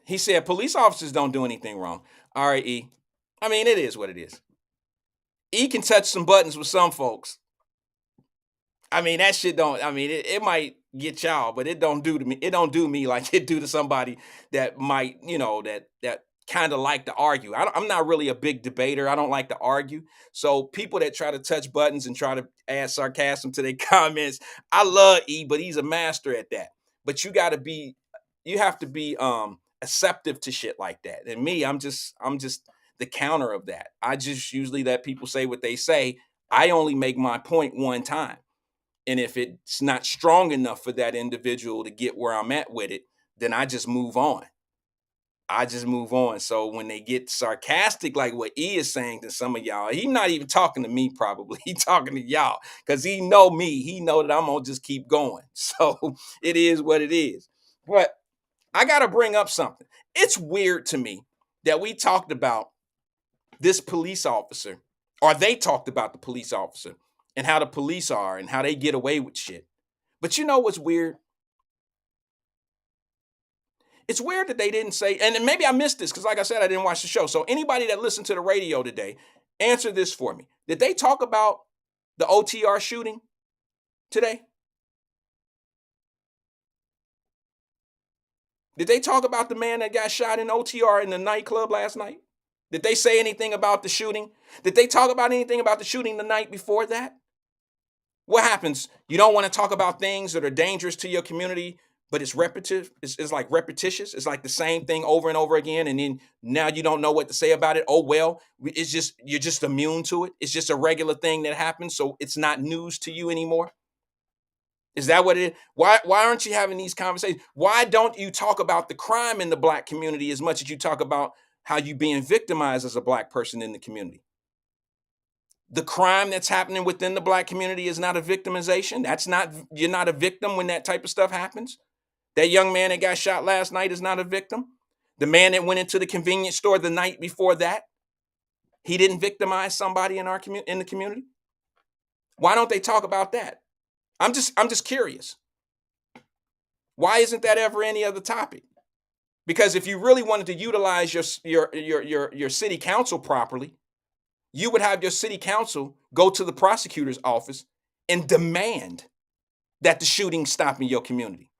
S2: police officers don't do anything wrong. All right, E. I mean, it is what it is. E can touch some buttons with some folks. I mean, that shit don't, it might get y'all, but it don't do to me. It don't do me like it do to somebody that might, that kind of like to argue. I'm not really a big debater. I don't like to argue. So people that try to touch buttons and try to add sarcasm to their comments, I love E, but he's a master at that. But you have to be acceptive to shit like that. And me, I'm just the counter of that. I just usually let people say what they say. I only make my point one time. And if it's not strong enough for that individual to get where I'm at with it, then I just move on. I just move on. So when they get sarcastic, like what E is saying to some of y'all, he not even talking to me probably. He talking to y'all because he know me. He know that I'm gonna just keep going. So it is what it is. But I gotta bring up something. It's weird to me that we talked about this police officer, or they talked about the police officer and how the police are and how they get away with shit. But you know what's weird? It's weird that they didn't say, and maybe I missed this because, like I said, I didn't watch the show. So anybody that listened to the radio today, answer this for me. Did they talk about the OTR shooting today? Did they talk about the man that got shot in OTR in the nightclub last night? Did they say anything about the shooting? Did they talk about anything about the shooting the night before that? What happens? You don't want to talk about things that are dangerous to your community, but it's repetitive. It's like repetitious. It's like the same thing over and over again. And then now you don't know what to say about it. Oh, well, it's just, you're just immune to it. It's just a regular thing that happens. So it's not news to you anymore. Is that what it is? Why aren't you having these conversations? Why don't you talk about the crime in the Black community as much as you talk about how you being victimized as a Black person in the community? The crime that's happening within the Black community is not a victimization. You're not a victim when that type of stuff happens. That young man that got shot last night is not a victim. The man that went into the convenience store the night before that, he didn't victimize somebody in the community. Why don't they talk about that? I'm just curious. Why isn't that ever any other topic? Because if you really wanted to utilize your city council properly, you would have your city council go to the prosecutor's office and demand that the shooting stop in your community.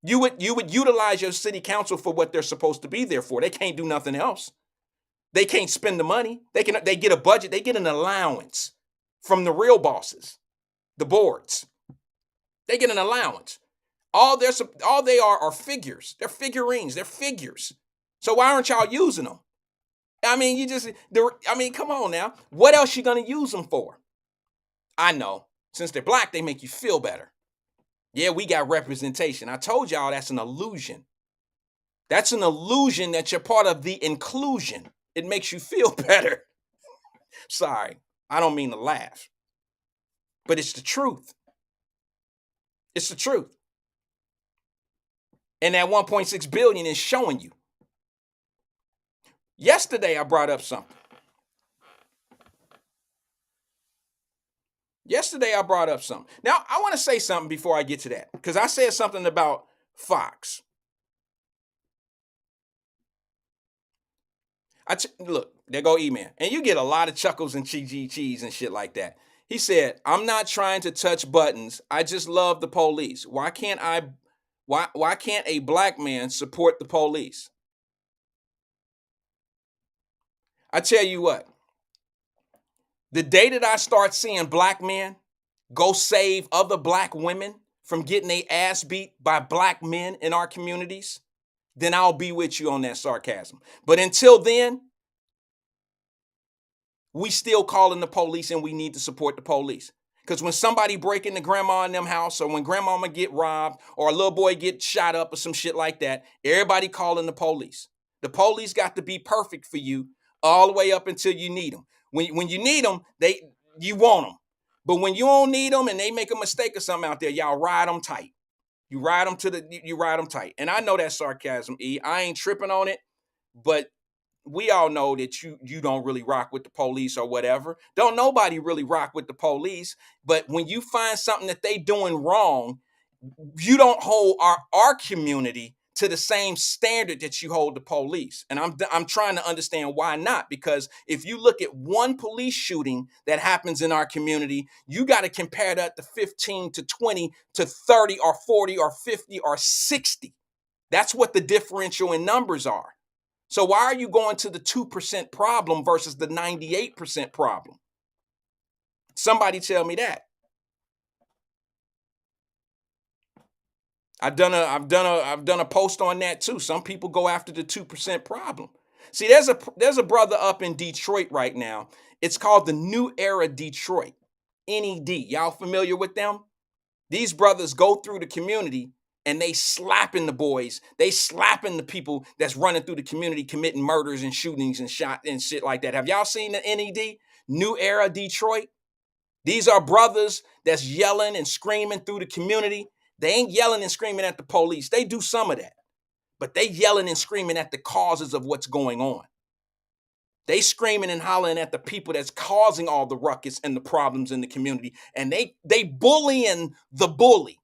S2: You would utilize your city council for what they're supposed to be there for. They can't do nothing else. They can't spend the money. They get a budget. They get an allowance from the real bosses, the boards. They get an allowance. All they are figures. They're figurines. They're figures. So why aren't y'all using them? I mean, come on now. What else you gonna use them for? I know. Since they're Black, they make you feel better. Yeah, we got representation. I told y'all that's an illusion. That's an illusion that you're part of the inclusion. It makes you feel better. Sorry, I don't mean to laugh. But it's the truth. It's the truth. And that 1.6 billion is showing you. Yesterday, I brought up something. Now, I want to say something before I get to that, because I said something about Fox. Look, there go E-Man. And you get a lot of chuckles and cheese and shit like that. He said, I'm not trying to touch buttons. I just love the police. Why can't a Black man support the police? I tell you what, the day that I start seeing Black men go save other Black women from getting their ass beat by Black men in our communities, then I'll be with you on that sarcasm. But until then, we still calling the police, and we need to support the police. Because when somebody break into grandma in them house, or when grandmama get robbed, or a little boy get shot up or some shit like that, everybody calling the police. The police got to be perfect for you all the way up until you need them. When you need them, you want them. But when you don't need them and they make a mistake or something out there, y'all ride them tight. You ride them tight. And I know that's sarcasm, E. I ain't tripping on it, but we all know that you don't really rock with the police or whatever. Don't nobody really rock with the police. But when you find something that they doing wrong, you don't hold our community to the same standard that you hold the police. And I'm trying to understand why not. Because if you look at one police shooting that happens in our community, you got to compare that to 15 to 20 to 30 or 40 or 50 or 60. That's what the differential in numbers are. So why are you going to the 2% problem versus the 98% problem? Somebody tell me that. I've done a post on that too. Some people go after the 2% problem. See, there's a brother up in Detroit right now. It's called the New Era Detroit, NED. Y'all familiar with them? These brothers go through the community and they slapping the boys. They slapping the people that's running through the community committing murders and shootings and shit like that. Have y'all seen the NED? New Era Detroit? These are brothers that's yelling and screaming through the community. They ain't yelling and screaming at the police. They do some of that, but they yelling and screaming at the causes of what's going on. They screaming and hollering at the people that's causing all the ruckus and the problems in the community. And they bullying the bully.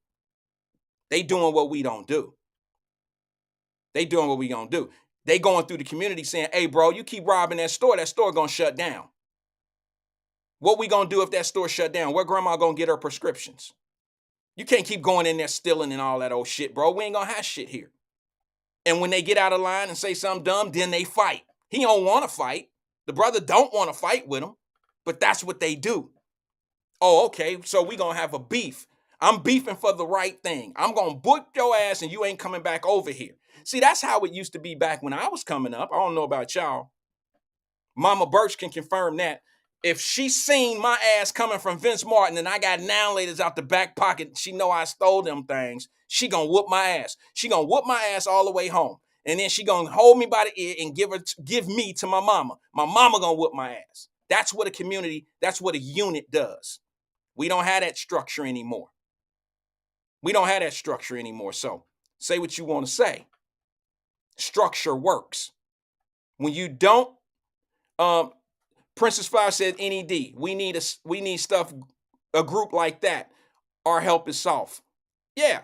S2: They doing what we don't do. They doing what we don't do. They going through the community saying, hey, bro, you keep robbing that store gonna shut down. What we gonna do if that store shut down? Where grandma gonna get her prescriptions? You can't keep going in there stealing and all that old shit, bro. We ain't gonna have shit here. And when they get out of line and say something dumb, then they fight. He don't want to fight. The brother don't want to fight with him, but that's what they do. Oh, okay, so we gonna have a beef. I'm beefing for the right thing. I'm gonna boot your ass and you ain't coming back over here. See, that's how it used to be back when I was coming up. I don't know about y'all. Mama Birch can confirm that. If she seen my ass coming from Vince Martin and I got now ladies out the back pocket, she know I stole them things, she gonna whoop my ass. She gonna whoop my ass all the way home. And then she gonna hold me by the ear and give me to my mama. My mama gonna whoop my ass. That's what a community, that's what a unit does. We don't have that structure anymore. We don't have that structure anymore. So say what you want to say. Structure works. When you don't, Princess Flower said NED. We need stuff, a group like that. Our help is soft. Yeah.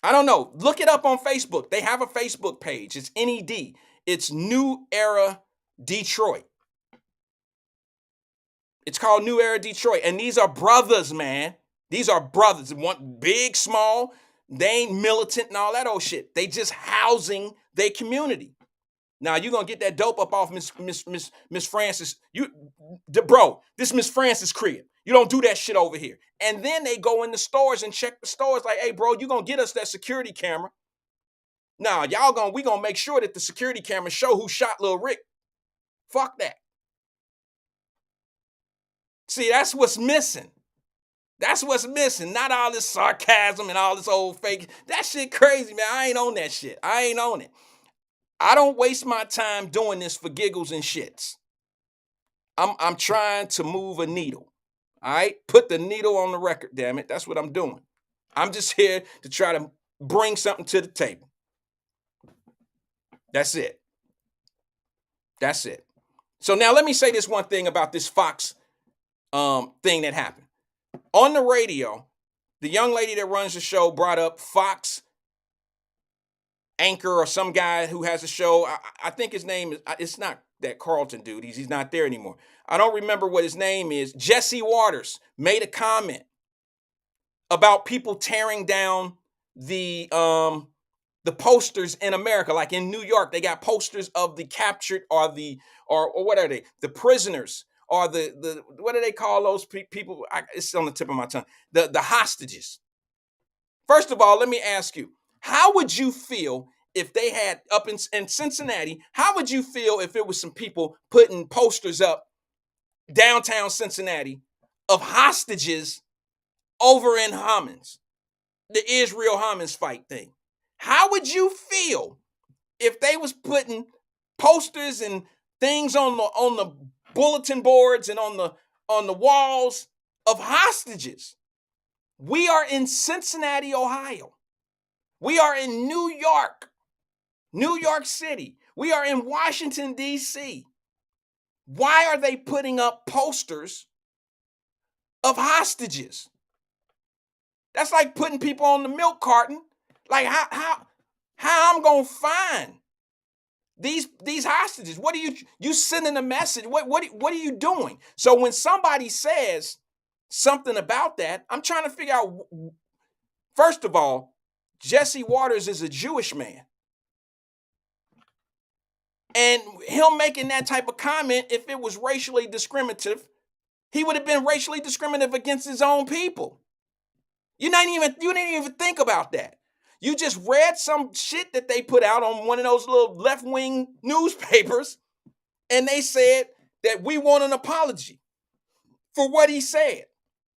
S2: I don't know. Look it up on Facebook. They have a Facebook page. It's NED. It's New Era Detroit. It's called New Era Detroit. And these are brothers, man. These are brothers. One big, small. They ain't militant and all that old shit. They just housing their community. Now you're gonna get that dope up off Miss Francis. Bro, this Miss Francis crib. You don't do that shit over here. And then they go in the stores and check the stores like, hey, bro, you gonna get us that security camera. Now, we gonna make sure that the security camera show who shot Lil Rick. Fuck that. See, that's what's missing. That's what's missing. Not all this sarcasm and all this old fake. That shit crazy, man. I ain't on that shit. I ain't on it. I don't waste my time doing this for giggles and shits. I'm trying to move a needle. All right? Put the needle on the record, damn it. That's what I'm doing. I'm just here to try to bring something to the table. That's it. That's it. So now let me say this one thing about this Fox thing that happened. On the radio, the young lady that runs the show brought up Fox anchor or some guy who has a show. I think his name is, it's not that Carlton dude. He's not there anymore. I don't remember what his name is. Jesse Waters made a comment about people tearing down the posters in America. Like in New York, they got posters of the captured or what are they? The prisoners or the what do they call those people? It's on the tip of my tongue. The hostages. First of all, let me ask you, how would you feel if they had up in Cincinnati? How would you feel if it was some people putting posters up downtown Cincinnati of hostages over in Hammons, the Israel-Hammons fight thing? How would you feel if they was putting posters and things on the bulletin boards and on the walls of hostages? We are in Cincinnati, Ohio. We are in New York City. We are in Washington, D.C. Why are they putting up posters of hostages? That's like putting people on the milk carton. Like how I'm gonna find these hostages? What are you sending a message? What are you doing? So when somebody says something about that, I'm trying to figure out. First of all, Jesse Waters is a Jewish man. And him making that type of comment, if it was racially discriminative, he would have been racially discriminative against his own people. You didn't even think about that. You just read some shit that they put out on one of those little left-wing newspapers, and they said that we want an apology for what he said.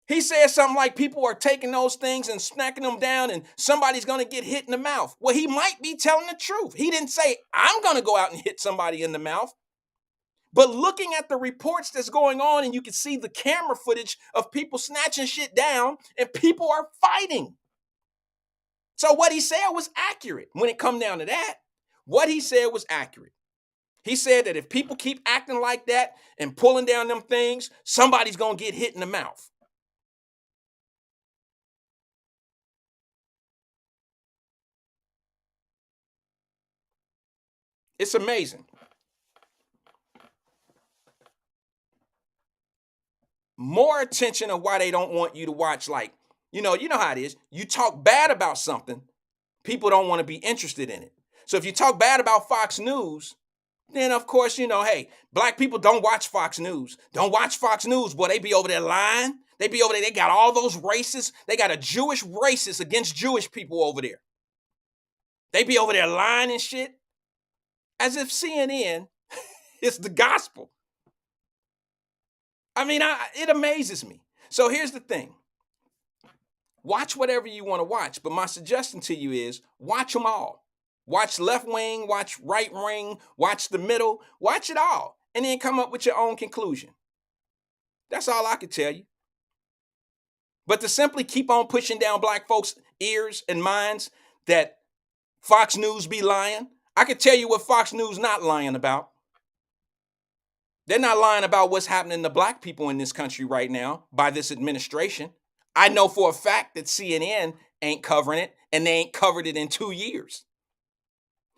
S2: He said something like people are taking those things and smacking them down and somebody's going to get hit in the mouth. Well, he might be telling the truth. He didn't say, I'm going to go out and hit somebody in the mouth. But looking at the reports that's going on, and you can see the camera footage of people snatching shit down and people are fighting. So what he said was accurate when it come down to that. What he said was accurate. He said that if people keep acting like that and pulling down them things, somebody's going to get hit in the mouth. It's amazing. More attention of why they don't want you to watch, like, you know how it is. You talk bad about something, people don't want to be interested in it. So if you talk bad about Fox News, then of course, hey, black people don't watch Fox News. Don't watch Fox News. Boy, they be over there lying. They be over there. They got all those racists. They got a Jewish racist against Jewish people over there. They be over there lying and shit. As if CNN is the gospel. I mean, it amazes me. So here's the thing. Watch whatever you want to watch, but my suggestion to you is watch them all. Watch left wing, watch right wing, watch the middle, watch it all, and then come up with your own conclusion. That's all I can tell you. But to simply keep on pushing down black folks' ears and minds that Fox News be lying, I can tell you what Fox News not lying about. They're not lying about what's happening to black people in this country right now by this administration. I know for a fact that CNN ain't covering it, and they ain't covered it in 2 years.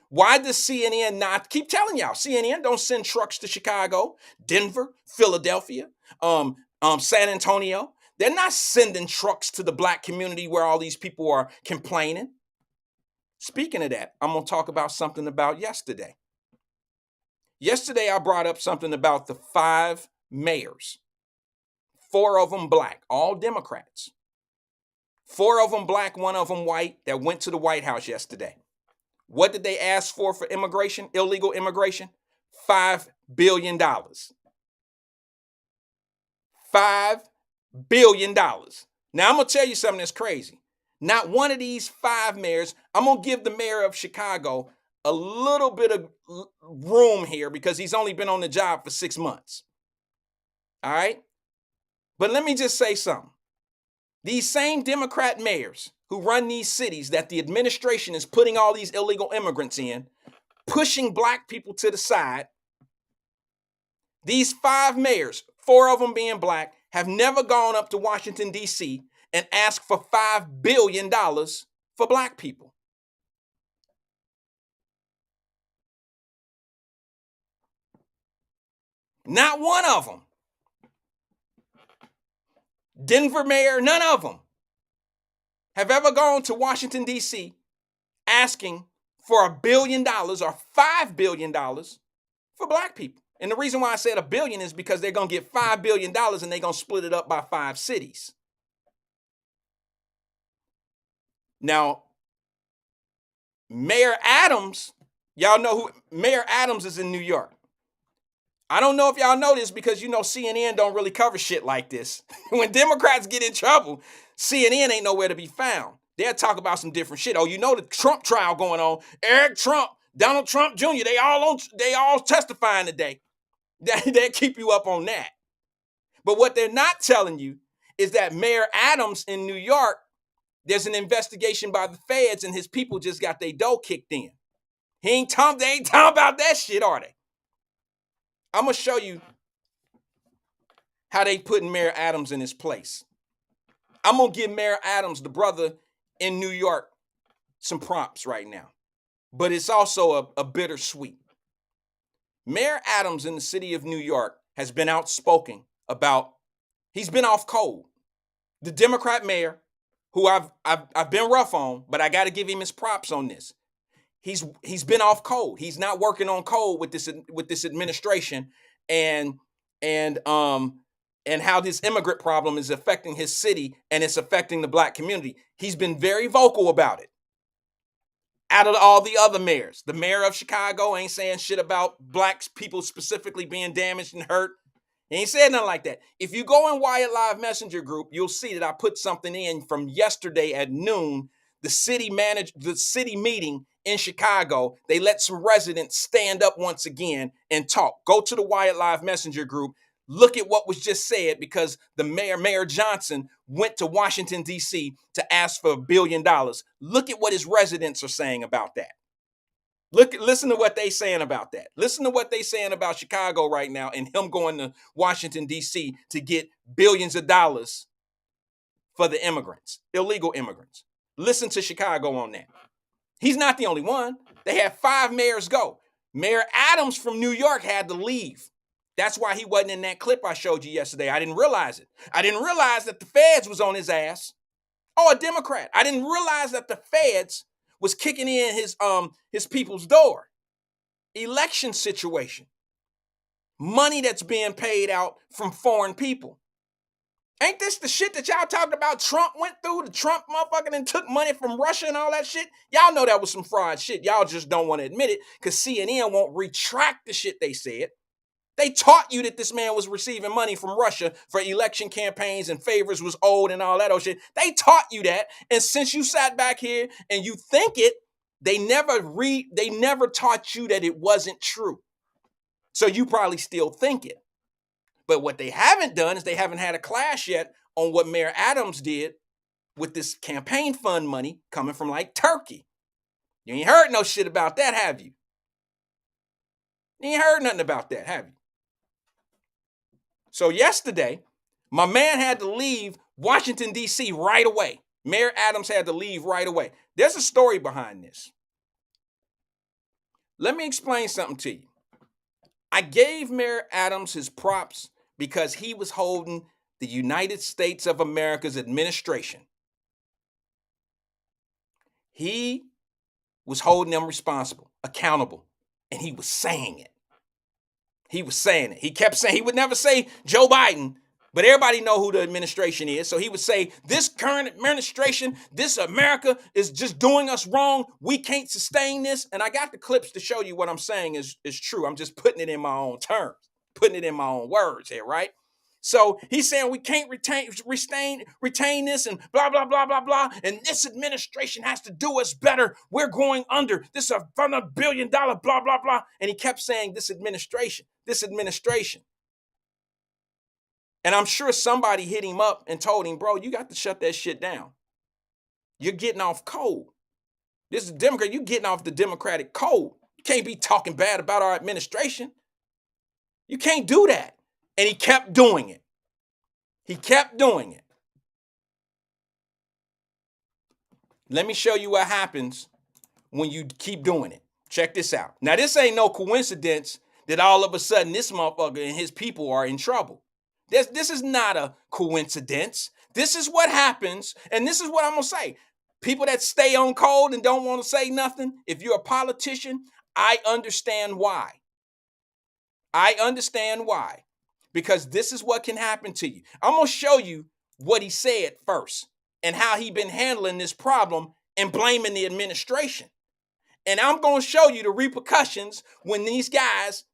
S2: Why does CNN not keep telling y'all? CNN don't send trucks to Chicago, Denver, Philadelphia, San Antonio. They're not sending trucks to the black community where all these people are complaining. Speaking of that, I'm going to talk about something about yesterday. Yesterday, I brought up something about the 5 mayors. 4 of them black, all Democrats. 4 of them black, 1 of them white, that went to the White House yesterday. What did they ask for immigration, illegal immigration? $5 billion. $5 billion. Now, I'm going to tell you something that's crazy. Not one of these 5 mayors, I'm going to give the mayor of Chicago a little bit of room here because he's only been on the job for 6 months. All right? But let me just say something. These same Democrat mayors who run these cities that the administration is putting all these illegal immigrants in, pushing black people to the side, these 5 mayors, 4 of them being black, have never gone up to Washington, D.C. and asked for $5 billion for black people. Not one of them. Denver mayor, none of them have ever gone to Washington, D.C. asking for $1 billion or $5 billion for black people. And the reason why I said $1 billion is because they're going to get $5 billion and they're going to split it up by 5 cities. Now, Mayor Adams, y'all know who Mayor Adams is in New York. I don't know if y'all know this because CNN don't really cover shit like this. When Democrats get in trouble, CNN ain't nowhere to be found. They'll talk about some different shit. Oh, the Trump trial going on. Eric Trump, Donald Trump Jr., they all testifying today. They'll keep you up on that. But what they're not telling you is that Mayor Adams in New York, there's an investigation by the feds and his people just got their dough kicked in. They ain't talking about that shit, are they? I'm going to show you how they putting Mayor Adams in his place. I'm going to give Mayor Adams, the brother in New York, some prompts right now. But it's also a bittersweet. Mayor Adams in the city of New York has been outspoken about, he's been off code. The Democrat mayor, who I've been rough on, but I got to give him his props on this. He's been off code. He's not working on code with this administration and how this immigrant problem is affecting his city and it's affecting the black community. He's been very vocal about it. Out of all the other mayors, the mayor of Chicago ain't saying shit about black people specifically being damaged and hurt. He ain't said nothing like that. If you go in Wyatt Live Messenger group, you'll see that I put something in from yesterday at noon. The city meeting in Chicago, they let some residents stand up once again and talk. Go to the Wyatt Live Messenger group. Look at what was just said, because the Mayor Johnson went to Washington, D.C. to ask for $1 billion. Look at what his residents are saying about that. Listen to what they saying about that. Listen to what they saying about Chicago right now and him going to Washington, D.C. to get billions of dollars for the immigrants, illegal immigrants. Listen to Chicago on that. He's not the only one. They had 5 mayors go. Mayor Adams from New York had to leave. That's why he wasn't in that clip I showed you yesterday. I didn't realize it. I didn't realize that the feds was on his ass. Oh, a Democrat. I didn't realize that the feds was kicking in his people's door. Election situation. Money that's being paid out from foreign people. Ain't this the shit that y'all talked about Trump went through? The Trump motherfucker and took money from Russia and all that shit? Y'all know that was some fraud shit. Y'all just don't want to admit it because CNN won't retract the shit they said. They taught you that this man was receiving money from Russia for election campaigns and favors was owed and all that old shit. They taught you that. And since you sat back here and you think it, they never taught you that it wasn't true. So you probably still think it. But what they haven't done is they haven't had a clash yet on what Mayor Adams did with this campaign fund money coming from like Turkey. You ain't heard no shit about that, have you? You ain't heard nothing about that, have you? So yesterday, my man had to leave Washington, D.C. right away. Mayor Adams had to leave right away. There's a story behind this. Let me explain something to you. I gave Mayor Adams his props because he was holding the United States of America's administration. He was holding them responsible, accountable, and he was saying it. He was saying it. He kept saying, he would never say Joe Biden, but everybody know who the administration is. So he would say, this current administration, this America is just doing us wrong. We can't sustain this. And I got the clips to show you what I'm saying is true. I'm just putting it in my own terms, putting it in my own words here, right? So he's saying we can't retain this and blah, blah, blah, blah, blah. And this administration has to do us better. We're going under. This is a $1 billion, blah, blah, blah. And he kept saying this administration. And I'm sure somebody hit him up and told him, bro, you got to shut that shit down. You're getting off code. This is Democrat. You're getting off the Democratic code. You can't be talking bad about our administration. You can't do that. And he kept doing it. Let me show you what happens when you keep doing it. Check this out. Now, this ain't no coincidence that all of a sudden this motherfucker and his people are in trouble. This is not a coincidence. This is what happens, and this is what I'm going to say. People that stay on code and don't want to say nothing, if you're a politician, I understand why. Because this is what can happen to you. I'm going to show you what he said first and how he been handling this problem and blaming the administration. And I'm going to show you the repercussions when these guys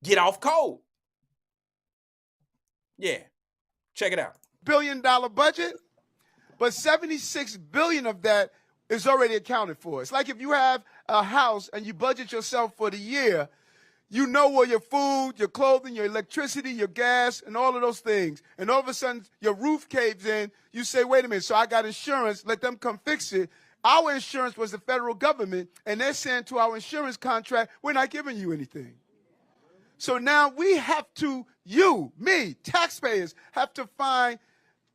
S2: get off code. Yeah, check it out.
S3: $1 billion budget, but 76 billion of that is already accounted for. It's like if you have a house and you budget yourself for the year, you know where your food, your clothing, your electricity, your gas, and all of those things. And all of a sudden, your roof caves in. You say, wait a minute, so I got insurance. Let them come fix it. Our insurance was the federal government, and they're saying to our insurance contract, we're not giving you anything. So now we have to, me, taxpayers, have to find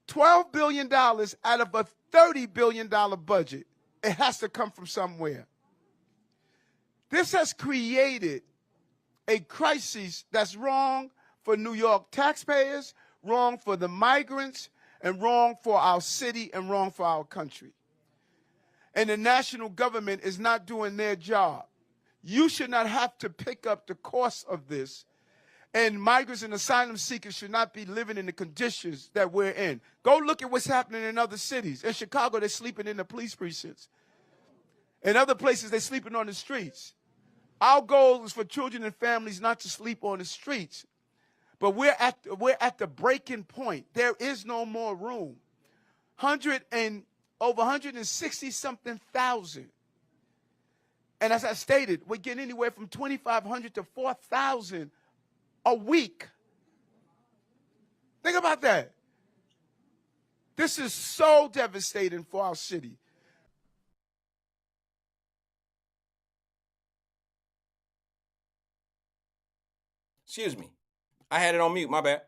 S3: $12 billion out of a $30 billion budget. It has to come from somewhere. This has created a crisis that's wrong for New York taxpayers, wrong for the migrants, and wrong for our city and wrong for our country. And the national government is not doing their job. You should not have to pick up the cost of this. And migrants and asylum seekers should not be living in the conditions that we're in. Go look at what's happening in other cities. In Chicago, they're sleeping in the police precincts. In other places, they're sleeping on the streets. Our goal is for children and families not to sleep on the streets. But we're at the breaking point. There is no more room. Over 160 something thousand. And as I stated, we're getting anywhere from 2,500 to 4,000 a week. Think about that. This is so devastating for our city.
S2: Excuse me. I had it on mute, my bad.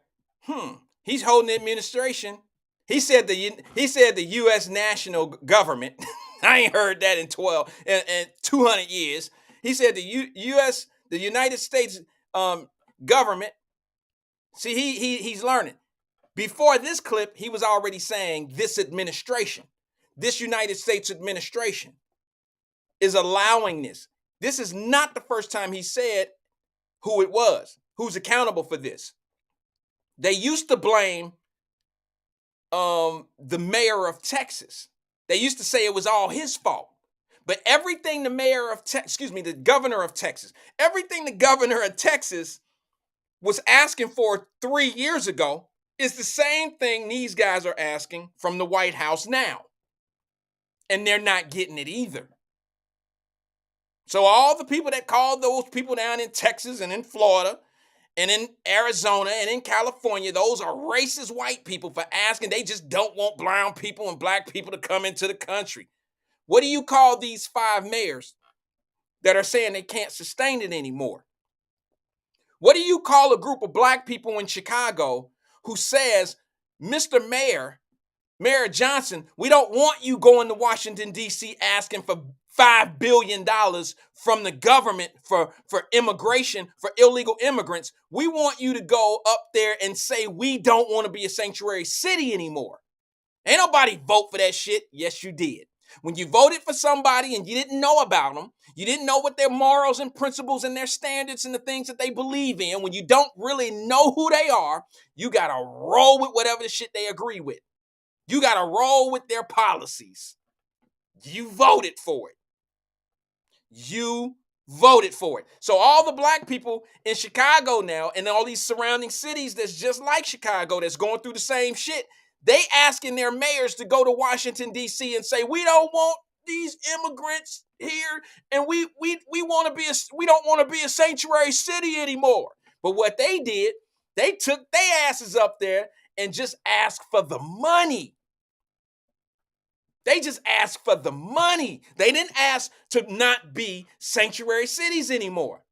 S2: He's holding the administration. He said the U.S. national government. I ain't heard that in 200 years. He said the United States government. See, he's learning. Before this clip, he was already saying this administration, this United States administration is allowing this. This is not the first time he said who it was, who's accountable for this. They used to blame the mayor of Texas. They used to say it was all his fault. But everything the governor of Texas, everything the governor of Texas was asking for 3 years ago is the same thing these guys are asking from the White House now. And they're not getting it either. So all the people that called those people down in Texas and in Florida and in Arizona and in California, those are racist white people for asking. They just don't want brown people and black people to come into the country. What do you call these 5 mayors that are saying they can't sustain it anymore? What do you call a group of black people in Chicago who says, Mr. Mayor Johnson, we don't want you going to Washington, D.C. asking for $5 billion from the government for immigration, for illegal immigrants. We want you to go up there and say we don't want to be a sanctuary city anymore. Ain't nobody vote for that shit. Yes, you did. When you voted for somebody and you didn't know about them, you didn't know what their morals and principles and their standards and the things that they believe in, when you don't really know who they are, you got to roll with whatever the shit they agree with. You got to roll with their policies. You voted for it. You voted for it. So all the black people in Chicago now and all these surrounding cities that's just like Chicago that's going through the same shit, they asking their mayors to go to Washington, D.C. and say, we don't want these immigrants here and we don't want to be a sanctuary city anymore. But what they did, they took their asses up there and just asked for the money. They just asked for the money. They didn't ask to not be sanctuary cities anymore.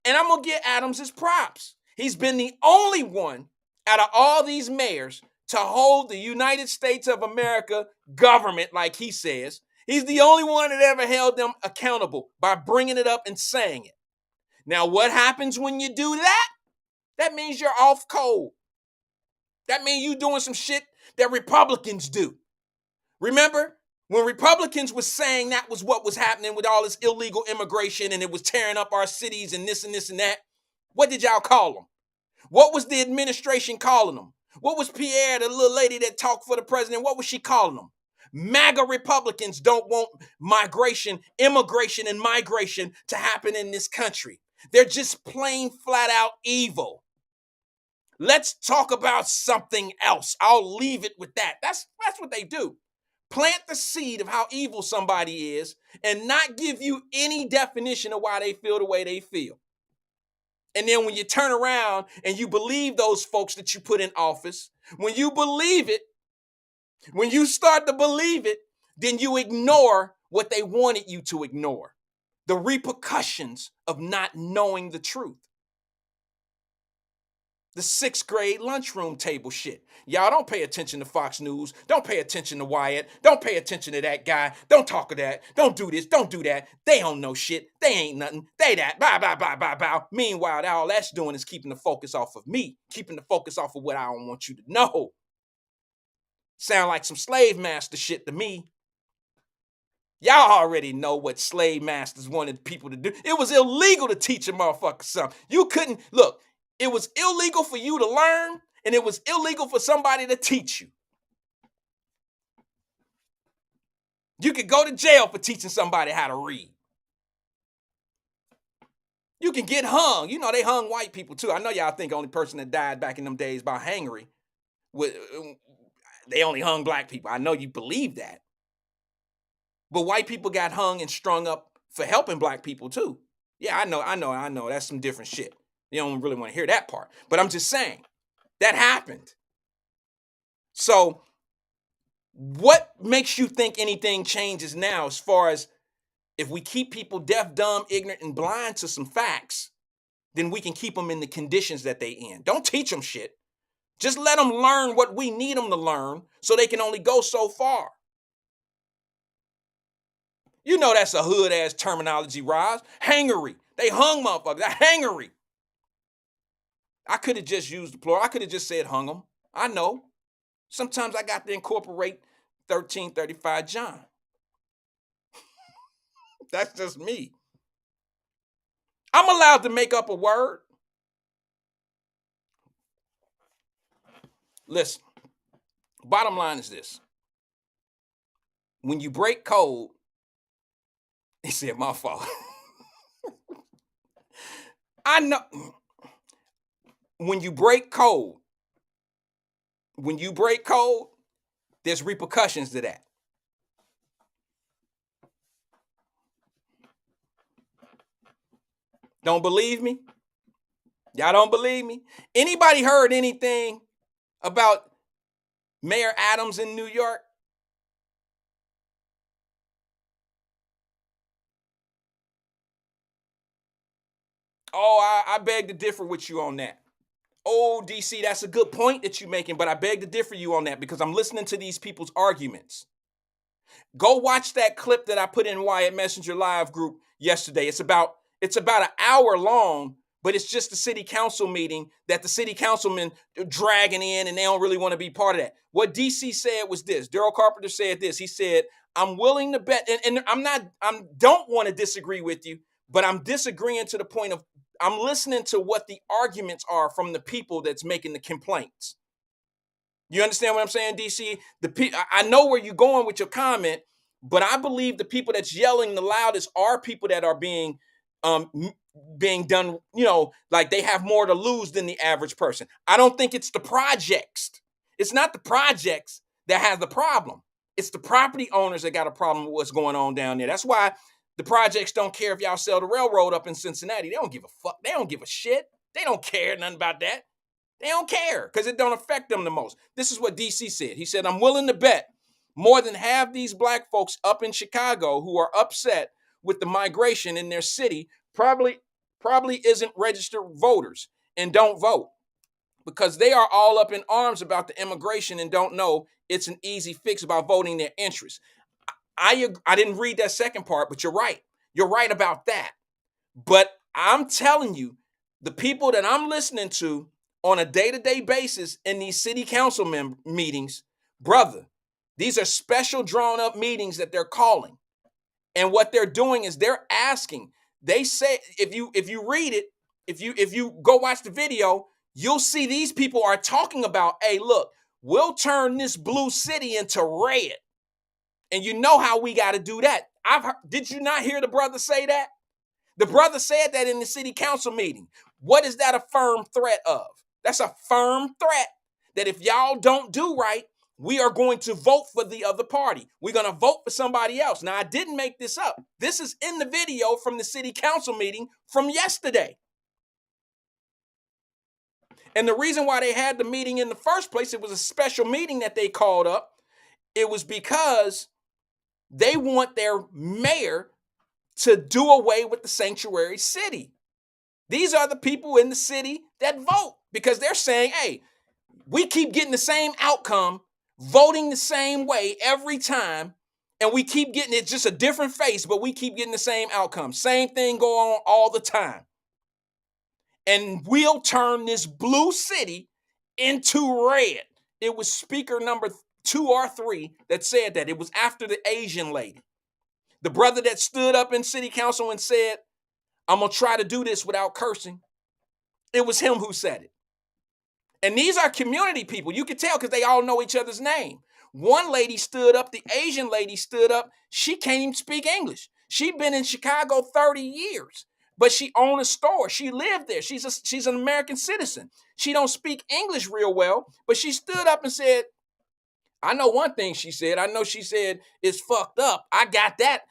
S2: And I'm going to give Adams his props. He's been the only one out of all these mayors to hold the United States of America government, like he says. He's the only one that ever held them accountable by bringing it up and saying it. Now, what happens when you do that? That means you're off code. That means you're doing some shit that Republicans do. Remember when Republicans was saying that was what was happening with all this illegal immigration and it was tearing up our cities and this and this and that? What did y'all call them? What was the administration calling them? What was Pierre, the little lady that talked for the president, what was she calling them? MAGA Republicans don't want immigration and migration to happen in this country. They're just plain flat out evil. Let's talk about something else. I'll leave it with that. That's what they do. Plant the seed of how evil somebody is and not give you any definition of why they feel the way they feel. And then when you turn around and you believe those folks that you put in office, when you believe it, when you start to believe it, then you ignore what they wanted you to ignore. The repercussions of not knowing the truth. The 6th grade lunchroom table shit. Y'all don't pay attention to Fox News. Don't pay attention to Wyatt. Don't pay attention to that guy. Don't talk of that. Don't do this. Don't do that. They don't know shit. They ain't nothing. They that. Bow, bow, bow, bow, bow. Meanwhile, all that's doing is keeping the focus off of me. Keeping the focus off of what I don't want you to know. Sound like some slave master shit to me. Y'all already know what slave masters wanted people to do. It was illegal to teach a motherfucker something. You couldn't, look, it was illegal for you to learn, and it was illegal for somebody to teach you. You could go to jail for teaching somebody how to read. You can get hung. You know, they hung white people too. I know y'all think the only person that died back in them days by hangry, they only hung black people. I know you believe that. But white people got hung and strung up for helping black people too. Yeah, I know. That's some different shit. You don't really want to hear that part. But I'm just saying, that happened. So what makes you think anything changes now as far as if we keep people deaf, dumb, ignorant, and blind to some facts, then we can keep them in the conditions that they in. Don't teach them shit. Just let them learn what we need them to learn so they can only go so far. You know that's a hood-ass terminology, Roz. Hangery. They hung motherfuckers. That hangery. I could have just used the plural. I could have just said hung them. I know. Sometimes I got to incorporate 1335 John. That's just me. I'm allowed to make up a word. Listen, bottom line is this. When you break code, he said, my fault. I know. When you break code, there's repercussions to that. Don't believe me? Y'all don't believe me? Anybody heard anything about Mayor Adams in New York? Oh, I beg to differ with you on that. Oh, DC, that's a good point that you're making, but I beg to differ you on that because I'm listening to these people's arguments. Go watch that clip that I put in Wyatt Messenger Live group yesterday. It's about an hour long, but it's just the city council meeting that the city councilmen dragging in, and they don't really want to be part of that. What DC said was this. Daryl Carpenter said this. He said, I'm willing to bet, and I don't want to disagree with you, but I'm disagreeing to the point of I'm listening to what the arguments are from the people that's making the complaints. You understand what I'm saying, DC? I know where you're going with your comment, but I believe the people that's yelling the loudest are people that are being done, like they have more to lose than the average person. I don't think it's the projects. It's not the projects that have the problem. It's the property owners that got a problem with what's going on down there. That's why the projects don't care if y'all sell the railroad up in Cincinnati. They don't give a fuck. They don't give a shit. They don't care nothing about that. They don't care because it don't affect them the most. This is what DC said. He said, I'm willing to bet more than half these black folks up in Chicago who are upset with the migration in their city probably isn't registered voters and don't vote because they are all up in arms about the immigration and don't know it's an easy fix about voting their interests. I didn't read that second part, but you're right. You're right about that. But I'm telling you, the people that I'm listening to on a day-to-day basis in these city council meetings, brother, these are special drawn-up meetings that they're calling. And what they're doing is they're asking. They say, if you read it, if you go watch the video, you'll see these people are talking about, hey, look, we'll turn this blue city into red. And you know how we got to do that. Did you not hear the brother say that? The brother said that in the city council meeting. What is that a firm threat of? That's a firm threat that if y'all don't do right, we are going to vote for the other party. We're going to vote for somebody else. Now, I didn't make this up. This is in the video from the city council meeting from yesterday. And the reason why they had the meeting in the first place, it was a special meeting that they called up. It was because they want their mayor to do away with the sanctuary city. These are the people in the city that vote because they're saying, hey, we keep getting the same outcome, voting the same way every time, and we keep getting it just a different face, but we keep getting the same outcome. Same thing go on all the time. And we'll turn this blue city into red. It was speaker number 2 or 3 that said that. It was after the Asian lady. The brother that stood up in city council and said, I'm going to try to do this without cursing. It was him who said it. And these are community people. You can tell because they all know each other's name. One lady stood up, the Asian lady stood up. She can't even speak English. She'd been in Chicago 30 years. but she owned a store. She lived there. She's an American citizen. She don't speak English real well, but she stood up and said, I know one thing she said. I know she said, it's fucked up. I got that.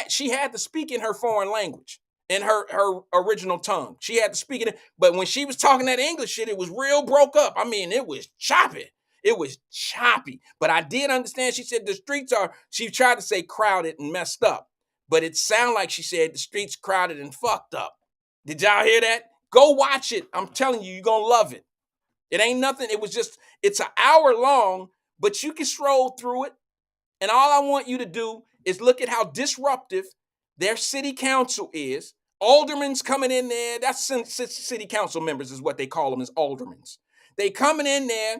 S2: She had to speak in her foreign language, in her original tongue. She had to speak it. But when she was talking that English shit, it was real broke up. I mean, it was choppy. It was choppy. But I did understand. She said the streets are, she tried to say crowded and messed up. But it sounded like she said the streets crowded and fucked up. Did y'all hear that? Go watch it. I'm telling you, you're going to love it. It ain't nothing. It's an hour long, but you can stroll through it. And all I want you to do is look at how disruptive their city council is. Aldermen's coming in there. That's city council members is what they call them, is aldermans. They coming in there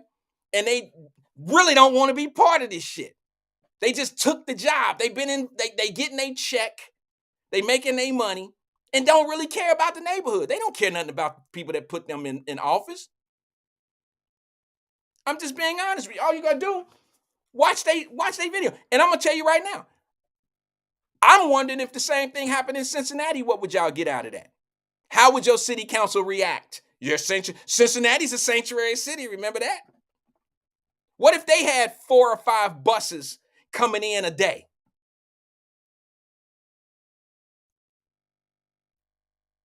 S2: and they really don't want to be part of this shit. They just took the job. They getting their check. They making their money and don't really care about the neighborhood. They don't care nothing about the people that put them in office. I'm just being honest with you. All you gotta do, watch they video. And I'm gonna tell you right now, I'm wondering if the same thing happened in Cincinnati, what would y'all get out of that? How would your city council react? Cincinnati's a sanctuary city, remember that? What if they had 4 or 5 buses coming in a day?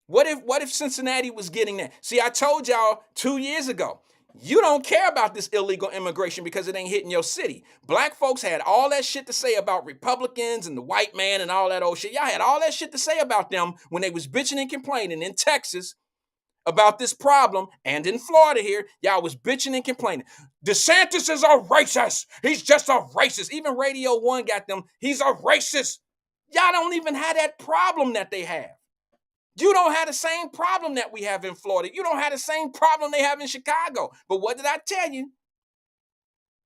S2: What if Cincinnati was getting that? See, I told y'all 2 years ago, you don't care about this illegal immigration because it ain't hitting your city. Black folks had all that shit to say about Republicans and the white man and all that old shit. Y'all had all that shit to say about them when they was bitching and complaining in Texas about this problem, and in Florida here, y'all was bitching and complaining. DeSantis is a racist. He's just a racist. Even Radio 1 got them. He's a racist. Y'all don't even have that problem that they have. You don't have the same problem that we have in Florida. You don't have the same problem they have in Chicago. But what did I tell you?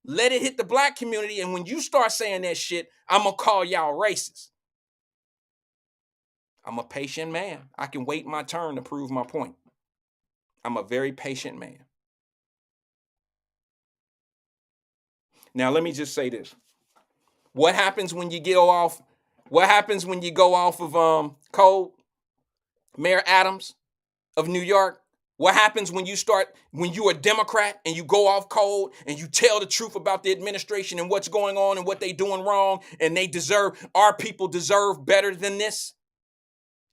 S2: Let it hit the black community, and when you start saying that shit, I'm going to call y'all racist. I'm a patient man. I can wait my turn to prove my point. I'm a very patient man. Now, let me just say this. What happens when you go off of code? Mayor Adams of New York. What happens when you're a Democrat and you go off code and you tell the truth about the administration and what's going on and what they're doing wrong, and our people deserve better than this?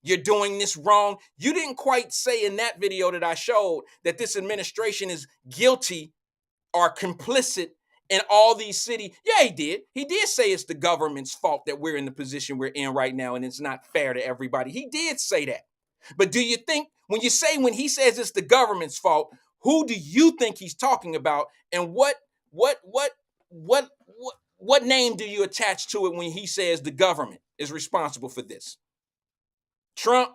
S2: You're doing this wrong. You didn't quite say in that video that I showed that this administration is guilty or complicit in all these cities. Yeah, he did. He did say it's the government's fault that we're in the position we're in right now and it's not fair to everybody. He did say that. But do you think when he says it's the government's fault, who do you think he's talking about, and what name do you attach to it when he says the government is responsible for this? Trump?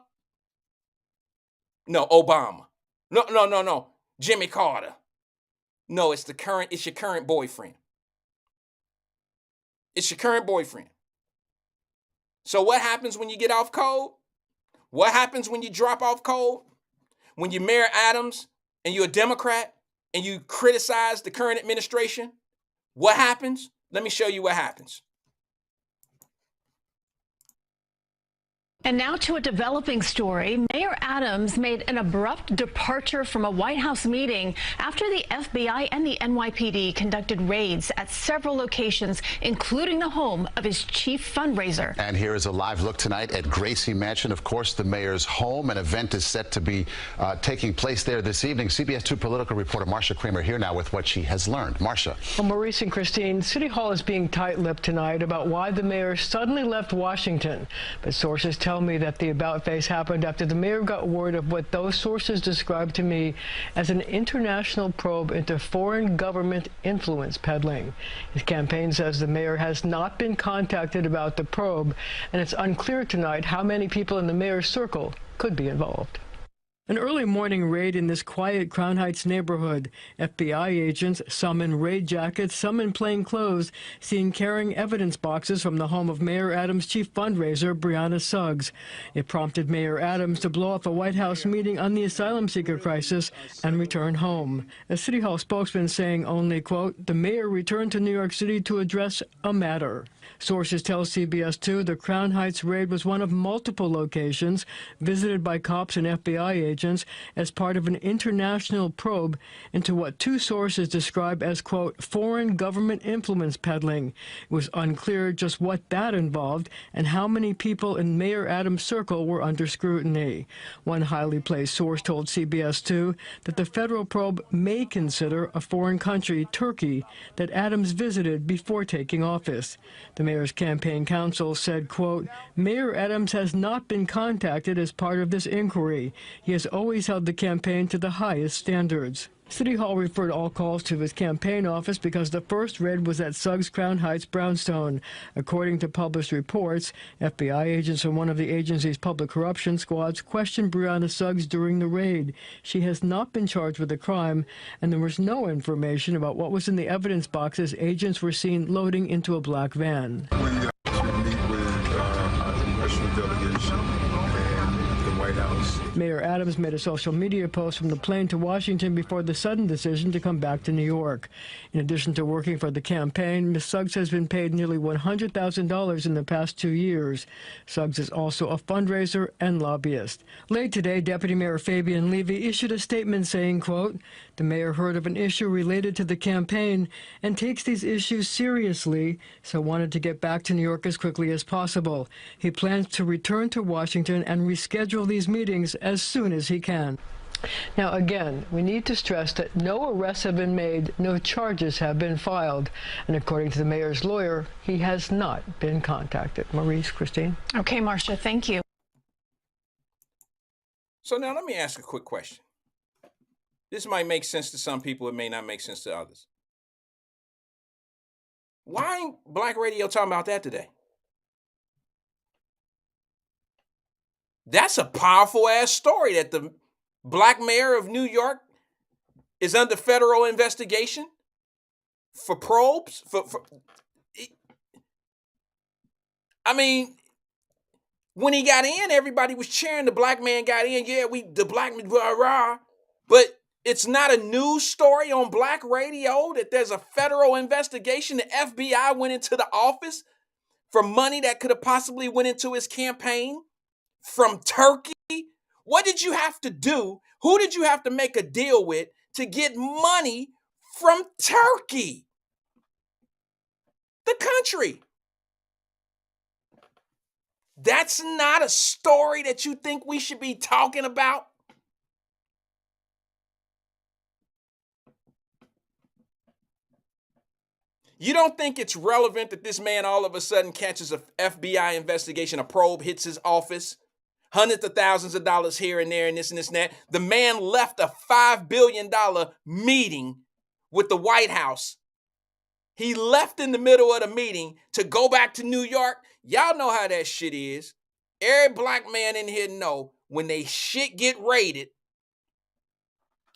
S2: No, Obama. No. Jimmy Carter. No, it's your current boyfriend. It's your current boyfriend. So what happens when you get off code? What happens when you drop off code? When you're Mayor Adams and you're a Democrat and you criticize the current administration, what happens? Let me show you what happens.
S4: And now to a developing story. Mayor Adams made an abrupt departure from a White House meeting after the FBI and the NYPD conducted raids at several locations, including the home of his chief fundraiser.
S5: And here is a live look tonight at Gracie Mansion, of course, the mayor's home. An event is set to be taking place there this evening. CBS 2 political reporter Marcia Kramer here now with what she has learned. Marcia.
S6: Well, Maurice and Christine, City Hall is being tight-lipped tonight about why the mayor suddenly left Washington. But sources tell me that the about-face happened after the mayor got word of what those sources described to me as an international probe into foreign government influence peddling. His campaign says the mayor has not been contacted about the probe, and it's unclear tonight how many people in the mayor's circle could be involved. An early morning raid in this quiet Crown Heights neighborhood. FBI agents, some in raid jackets, some in plain clothes, seen carrying evidence boxes from the home of Mayor Adams' chief fundraiser, Brianna Suggs. It prompted Mayor Adams to blow off a White House meeting on the asylum seeker crisis and return home. A City Hall spokesman saying only, quote, the mayor returned to New York City to address a matter. Sources tell CBS 2 the Crown Heights raid was one of multiple locations visited by cops and FBI agents as part of an international probe into what two sources describe as, quote, foreign government influence peddling. It was unclear just what that involved and how many people in Mayor Adams' circle were under scrutiny. One highly placed source told CBS 2 that the federal probe may consider a foreign country, Turkey, that Adams visited before taking office. The mayor's campaign counsel said, quote, Mayor Adams has not been contacted as part of this inquiry. He has always held the campaign to the highest standards. City Hall referred all calls to his campaign office because the first raid was at Suggs Crown Heights brownstone. According to published reports, FBI agents from one of the agency's public corruption squads questioned Breonna Suggs during the raid. She has not been charged with the crime, and there was no information about what was in the evidence boxes agents were seen loading into a black van.
S7: We meet with our congressional delegation and the White House.
S6: Mayor Adams made a social media post from the plane to Washington before the sudden decision to come back to New York. In addition to working for the campaign, Ms. Suggs has been paid nearly $100,000 in the past 2 years. Suggs is also a fundraiser and lobbyist. Late today, Deputy Mayor Fabian Levy issued a statement saying, quote, the mayor heard of an issue related to the campaign and takes these issues seriously, so wanted to get back to New York as quickly as possible. He plans to return to Washington and reschedule these meetings as soon as he can.
S8: Now, again, we need to stress that no arrests have been made, no charges have been filed. And according to the mayor's lawyer, he has not been contacted. Maurice, Christine?
S4: Okay, Marcia, thank you.
S2: So now let me ask a quick question. This might make sense to some people. It may not make sense to others. Why ain't Black radio talking about that today? That's a powerful ass story that the black mayor of New York is under federal investigation for probes. I mean, when he got in, everybody was cheering. The black man got in. Yeah, the black man, rah, rah. But it's not a news story on black radio that there's a federal investigation. The FBI went into the office for money that could have possibly went into his campaign from Turkey. What did you have to do? Who did you have to make a deal with to get money from Turkey? The country. That's not a story that you think we should be talking about. You don't think it's relevant that this man all of a sudden catches a FBI investigation, a probe hits his office, hundreds of thousands of dollars here and there and this and this and that. The man left a $5 billion meeting with the White House. He left in the middle of the meeting to go back to New York. Y'all know how that shit is. Every black man in here know when they shit get raided,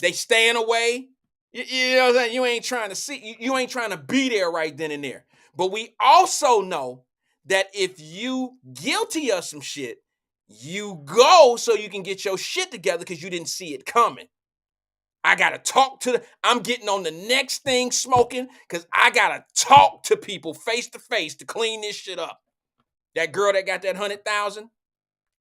S2: they staying away. You know what I'm saying? You ain't trying to see, you ain't trying to be there right then and there. But we also know that if you guilty of some shit, you go so you can get your shit together because you didn't see it coming. I got to talk to I'm getting on the next thing smoking because I got to talk to people face to face to clean this shit up. That girl that got that 100,000,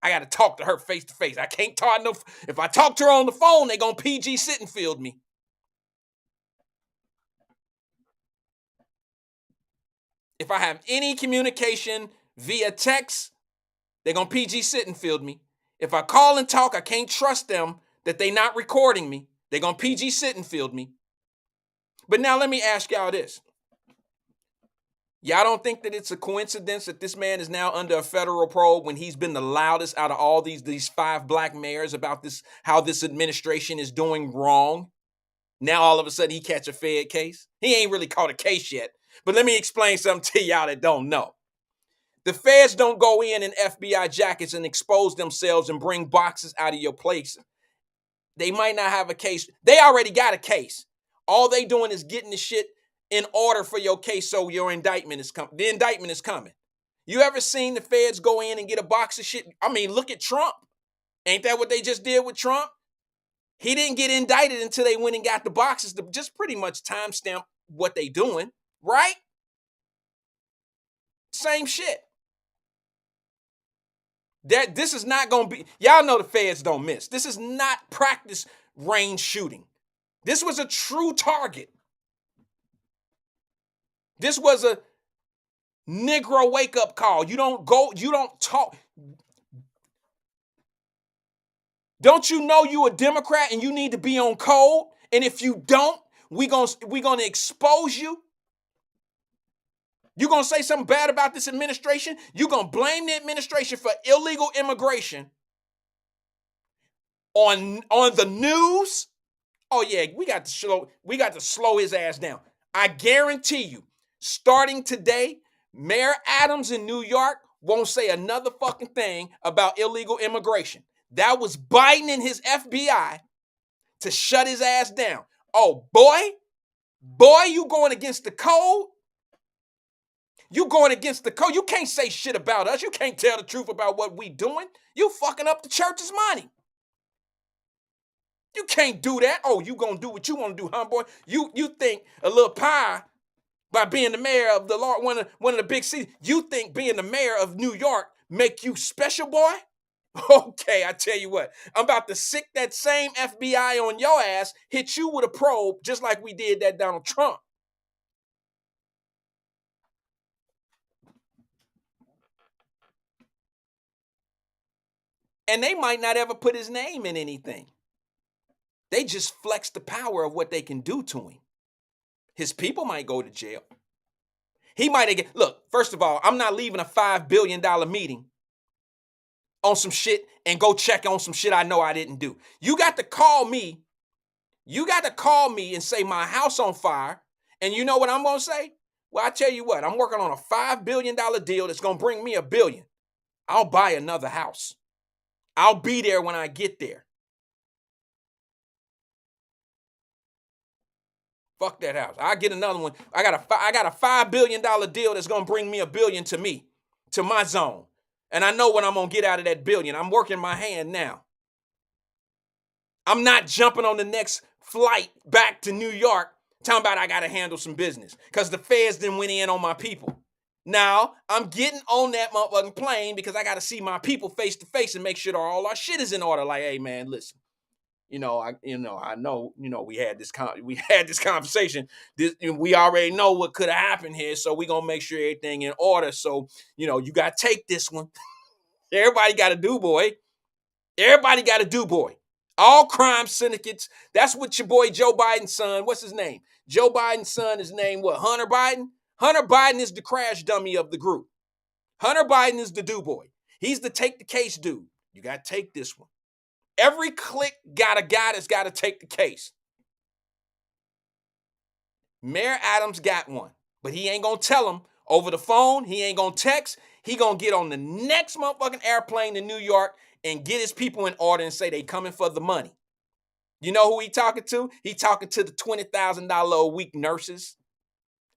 S2: I got to talk to her face to face. I can't talk no, if I talk to her on the phone, they going to PG Sittenfield me. If I have any communication via text, they're going to PG Sittenfield me. If I call and talk, I can't trust them that they're not recording me. They're going to PG Sittenfield me. But now let me ask y'all this. Y'all don't think that it's a coincidence that this man is now under a federal probe when he's been the loudest out of all these 5 black mayors about this, how this administration is doing wrong? Now all of a sudden he catch a Fed case. He ain't really caught a case yet. But let me explain something to y'all that don't know. The feds don't go in FBI jackets and expose themselves and bring boxes out of your place. They might not have a case. They already got a case. All they doing is getting the shit in order for your case so your indictment is coming. The indictment is coming. You ever seen the feds go in and get a box of shit? I mean, look at Trump. Ain't that what they just did with Trump? He didn't get indicted until they went and got the boxes to just pretty much timestamp what they doing, right? Same shit. This is not going to be, y'all know the feds don't miss. This is not practice range shooting. This was a true target. This was a Negro wake-up call. You don't talk. Don't you know you a Democrat and you need to be on code? And if you don't, we gonna expose you. You gonna say something bad about this administration? You gonna blame the administration for illegal immigration on the news? Oh yeah, we got to slow his ass down. I guarantee you, starting today, Mayor Adams in New York won't say another fucking thing about illegal immigration. That was Biden and his FBI to shut his ass down. Oh boy, you going against the code? You going against the code? You can't say shit about us. You can't tell the truth about what we doing. You fucking up the church's money. You can't do that. Oh, you gonna do what you want to do, homeboy? You think a little pie by being the mayor of the one of the big cities? You think being the mayor of New York make you special, boy? Okay, I tell you what, I'm about to sick that same FBI on your ass, hit you with a probe, just like we did that Donald Trump. And they might not ever put his name in anything. They just flex the power of what they can do to him. His people might go to jail. He might get, look, first of all, I'm not leaving a $5 billion meeting on some shit and go check on some shit I know I didn't do. You got to call me. You got to call me and say my house on fire. And you know what I'm going to say? Well, I tell you what, I'm working on a $5 billion deal that's going to bring me $1 billion. I'll buy another house. I'll be there when I get there. Fuck that house. I'll get another one. I got a $5 billion deal that's going to bring me $1 billion to me, to my zone. And I know what I'm going to get out of that $1 billion. I'm working my hand now. I'm not jumping on the next flight back to New York talking about I got to handle some business because the feds done went in on my people. Now, I'm getting on that motherfucking plane because I got to see my people face to face and make sure that all our shit is in order. Like, hey, man, listen. I know, we had this conversation. We already know what could have happened here, so we're gonna make sure everything in order. So, you gotta take this one. Everybody got to do, boy. Everybody got to do, boy. All crime syndicates. That's what your boy Joe Biden's son. What's his name? Joe Biden's son is named what? Hunter Biden. Hunter Biden is the crash dummy of the group. Hunter Biden is the do boy. He's the take the case dude. You gotta take this one. Every clique got a guy that's got to take the case. Mayor Adams got one, but he ain't going to tell him over the phone. He ain't going to text. He going to get on the next motherfucking airplane to New York and get his people in order and say they coming for the money. You know who he talking to? He talking to the $20,000 a week nurses.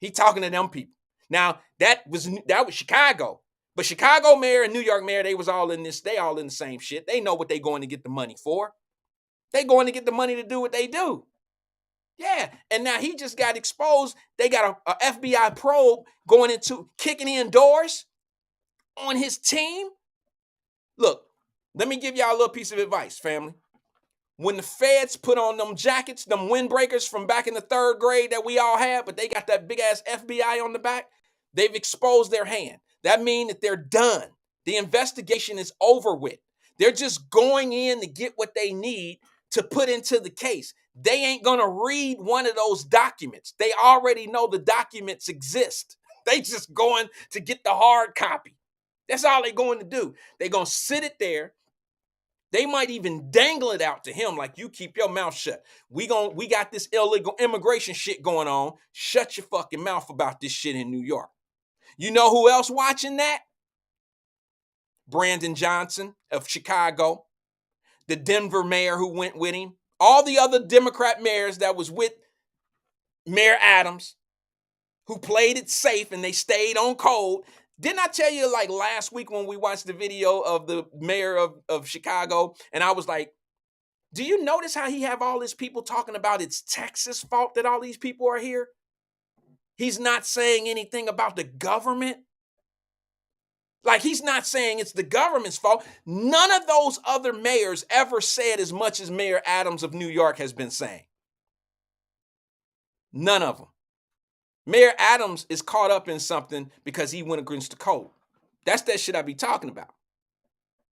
S2: He talking to them people. Now, that was Chicago. But Chicago mayor and New York mayor, they all in the same shit. They know what they going to get the money for. They going to get the money to do what they do. Yeah, and now he just got exposed. They got a FBI probe going into kicking in doors on his team. Look, let me give y'all a little piece of advice, family. When the feds put on them jackets, them windbreakers from back in the 3rd grade that we all had, but they got that big-ass FBI on the back, they've exposed their hand. That means that they're done. The investigation is over with. They're just going in to get what they need to put into the case. They ain't going to read one of those documents. They already know the documents exist. They just going to get the hard copy. That's all they're going to do. They're going to sit it there. They might even dangle it out to him like, you keep your mouth shut. We got this illegal immigration shit going on. Shut your fucking mouth about this shit in New York. You know who else watching that? Brandon Johnson of Chicago, the Denver mayor who went with him, all the other Democrat mayors that was with Mayor Adams who played it safe and they stayed on code. Didn't I tell you like last week when we watched the video of the mayor of Chicago and I was like, do you notice how he have all his people talking about it's Texas' fault that all these people are here? He's not saying anything about the government. Like, he's not saying it's the government's fault. None of those other mayors ever said as much as Mayor Adams of New York has been saying. None of them. Mayor Adams is caught up in something because he went against the code. That's that shit I be talking about.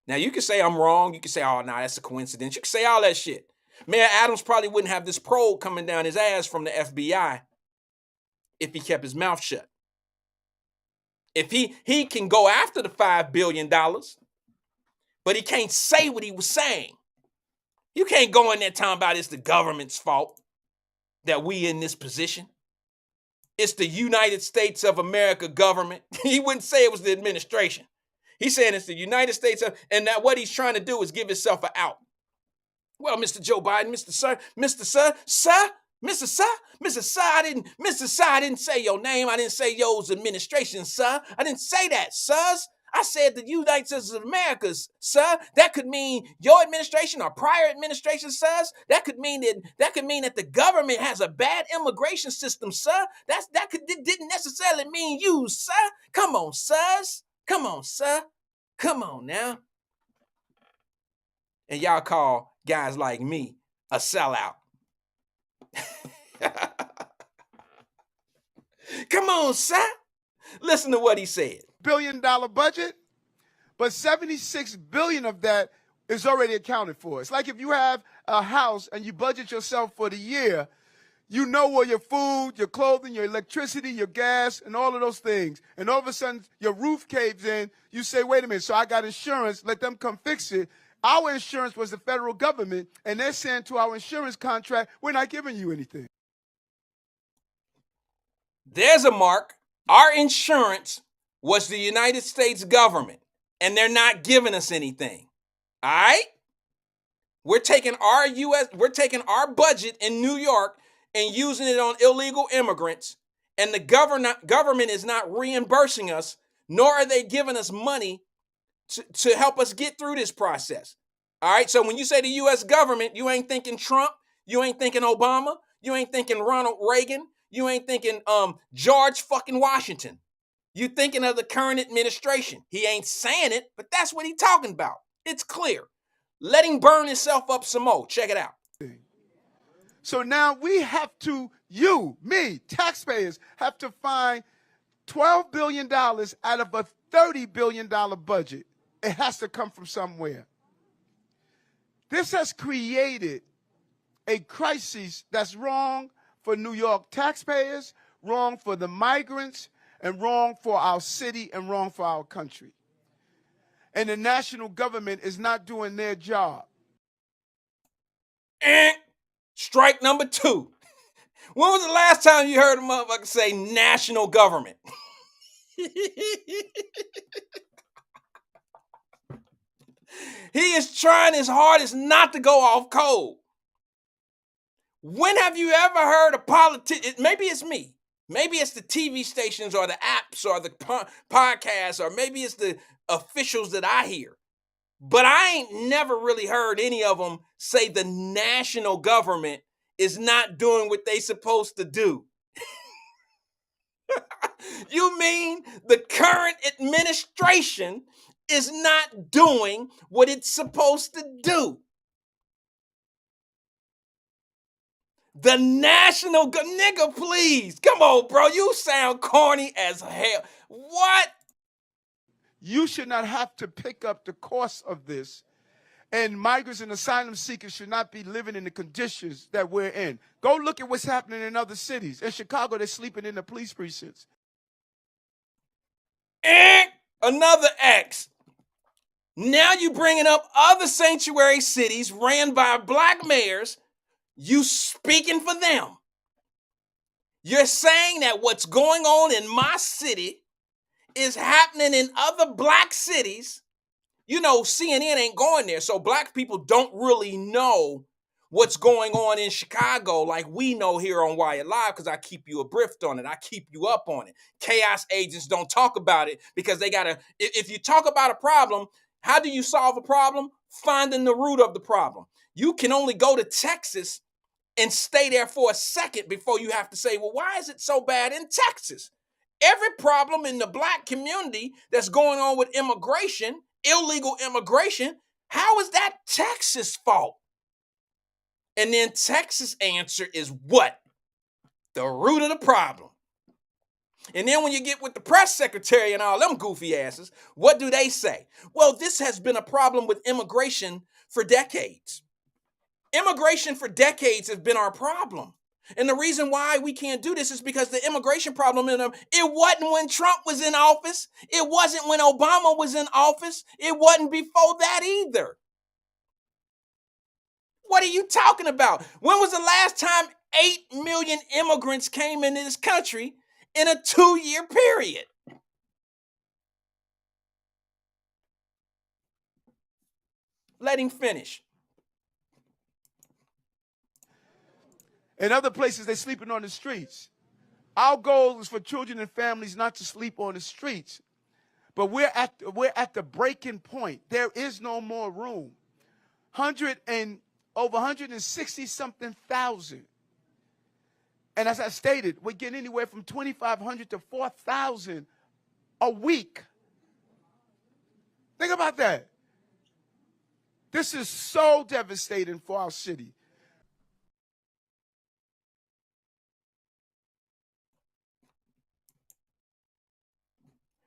S2: Now, you can say I'm wrong. You can say, oh, nah, that's a coincidence. You can say all that shit. Mayor Adams probably wouldn't have this probe coming down his ass from the FBI if he kept his mouth shut. If he can go after the $5 billion, but he can't say what he was saying. You can't go in there talking about it's the government's fault that we in this position. It's the United States of America government. He wouldn't say it was the administration. He's saying it's the United States of, and that what he's trying to do is give himself an out. Well, Mr. Joe Biden, Mr. Sir, Mr. Sir, Sir, Mr. Sir, Mr. Sir, I didn't say your name. I didn't say yours administration, sir. I didn't say that, sirs. I said the United States of America, sir. That could mean your administration or prior administration, sirs. That could mean that the government has a bad immigration system, sir. Didn't necessarily mean you, sir. Come on, sirs. Come on, sir. Come on now. And y'all call guys like me a sellout. Come on, sir. Listen to what he said.
S3: $1 billion budget, but 76 billion of that is already accounted for. It's like if you have a house and you budget yourself for the year, you know where your food, your clothing, your electricity, your gas, and all of those things. And all of a sudden, your roof caves in. You say, wait a minute, so I got insurance. Let them come fix it. Our insurance was the federal government, and they're saying to our insurance contract, we're not giving you anything.
S2: There's a mark. Our insurance was the United States government, and they're not giving us anything. All right? We're taking our budget in New York and using it on illegal immigrants, and the government is not reimbursing us, nor are they giving us money to help us get through this process. All right? So when you say the U.S. government, you ain't thinking Trump, you ain't thinking Obama, you ain't thinking Ronald Reagan, you ain't thinking George fucking Washington. You thinking of the current administration. He ain't saying it, but that's what he's talking about. It's clear. Let him burn himself up some more. Check it out.
S3: So now we have to, you, me, taxpayers, have to find $12 billion out of a $30 billion budget. It has to come from somewhere. This has created a crisis that's wrong for New York taxpayers, wrong for the migrants, and wrong for our city and wrong for our country. And the national government is not doing their job.
S2: Strike number 2. When was the last time you heard a motherfucker say national government? He is trying his hardest not to go off code. When have you ever heard a politician? Maybe it's me. Maybe it's the TV stations or the apps or the podcasts, or maybe it's the officials that I hear. But I ain't never really heard any of them say the national government is not doing what they supposed to do. You mean the current administration is not doing what it's supposed to do? The national nigga, please. Come on, bro. You sound corny as hell. What?
S3: You should not have to pick up the cost of this. And migrants and asylum seekers should not be living in the conditions that we're in. Go look at what's happening in other cities. In Chicago, they're sleeping in the police precincts.
S2: Another X. Now you bringing up other sanctuary cities ran by black mayors. You speaking for them. You're saying that what's going on in my city is happening in other black cities. You know, CNN ain't going there, so black people don't really know what's going on in Chicago like we know here on Wyatt Live, because I keep you abreast on it. I keep you up on it. Chaos agents don't talk about it because they gotta, if you talk about a problem, how do you solve a problem? Finding the root of the problem. You can only go to Texas and stay there for a second before you have to say, well, why is it so bad in Texas? Every problem in the black community that's going on with immigration, illegal immigration, how is that Texas' fault? And then Texas' answer is what? The root of the problem. And then when you get with the press secretary and all them goofy asses, what do they say? Well, this has been a problem with immigration for decades. Immigration for decades has been our problem. And the reason why we can't do this is because the immigration problem it wasn't when Trump was in office. It wasn't when Obama was in office. It wasn't before that either. What are you talking about? When was the last time 8 million immigrants came into this country in a 2-year period? Let him finish.
S3: In other places, they're sleeping on the streets. Our goal is for children and families not to sleep on the streets. But we're at the breaking point. There is no more room. Over 160-something thousand. And as I stated, we're getting anywhere from 2,500 to 4,000 a week. Think about that. This is so devastating for our city.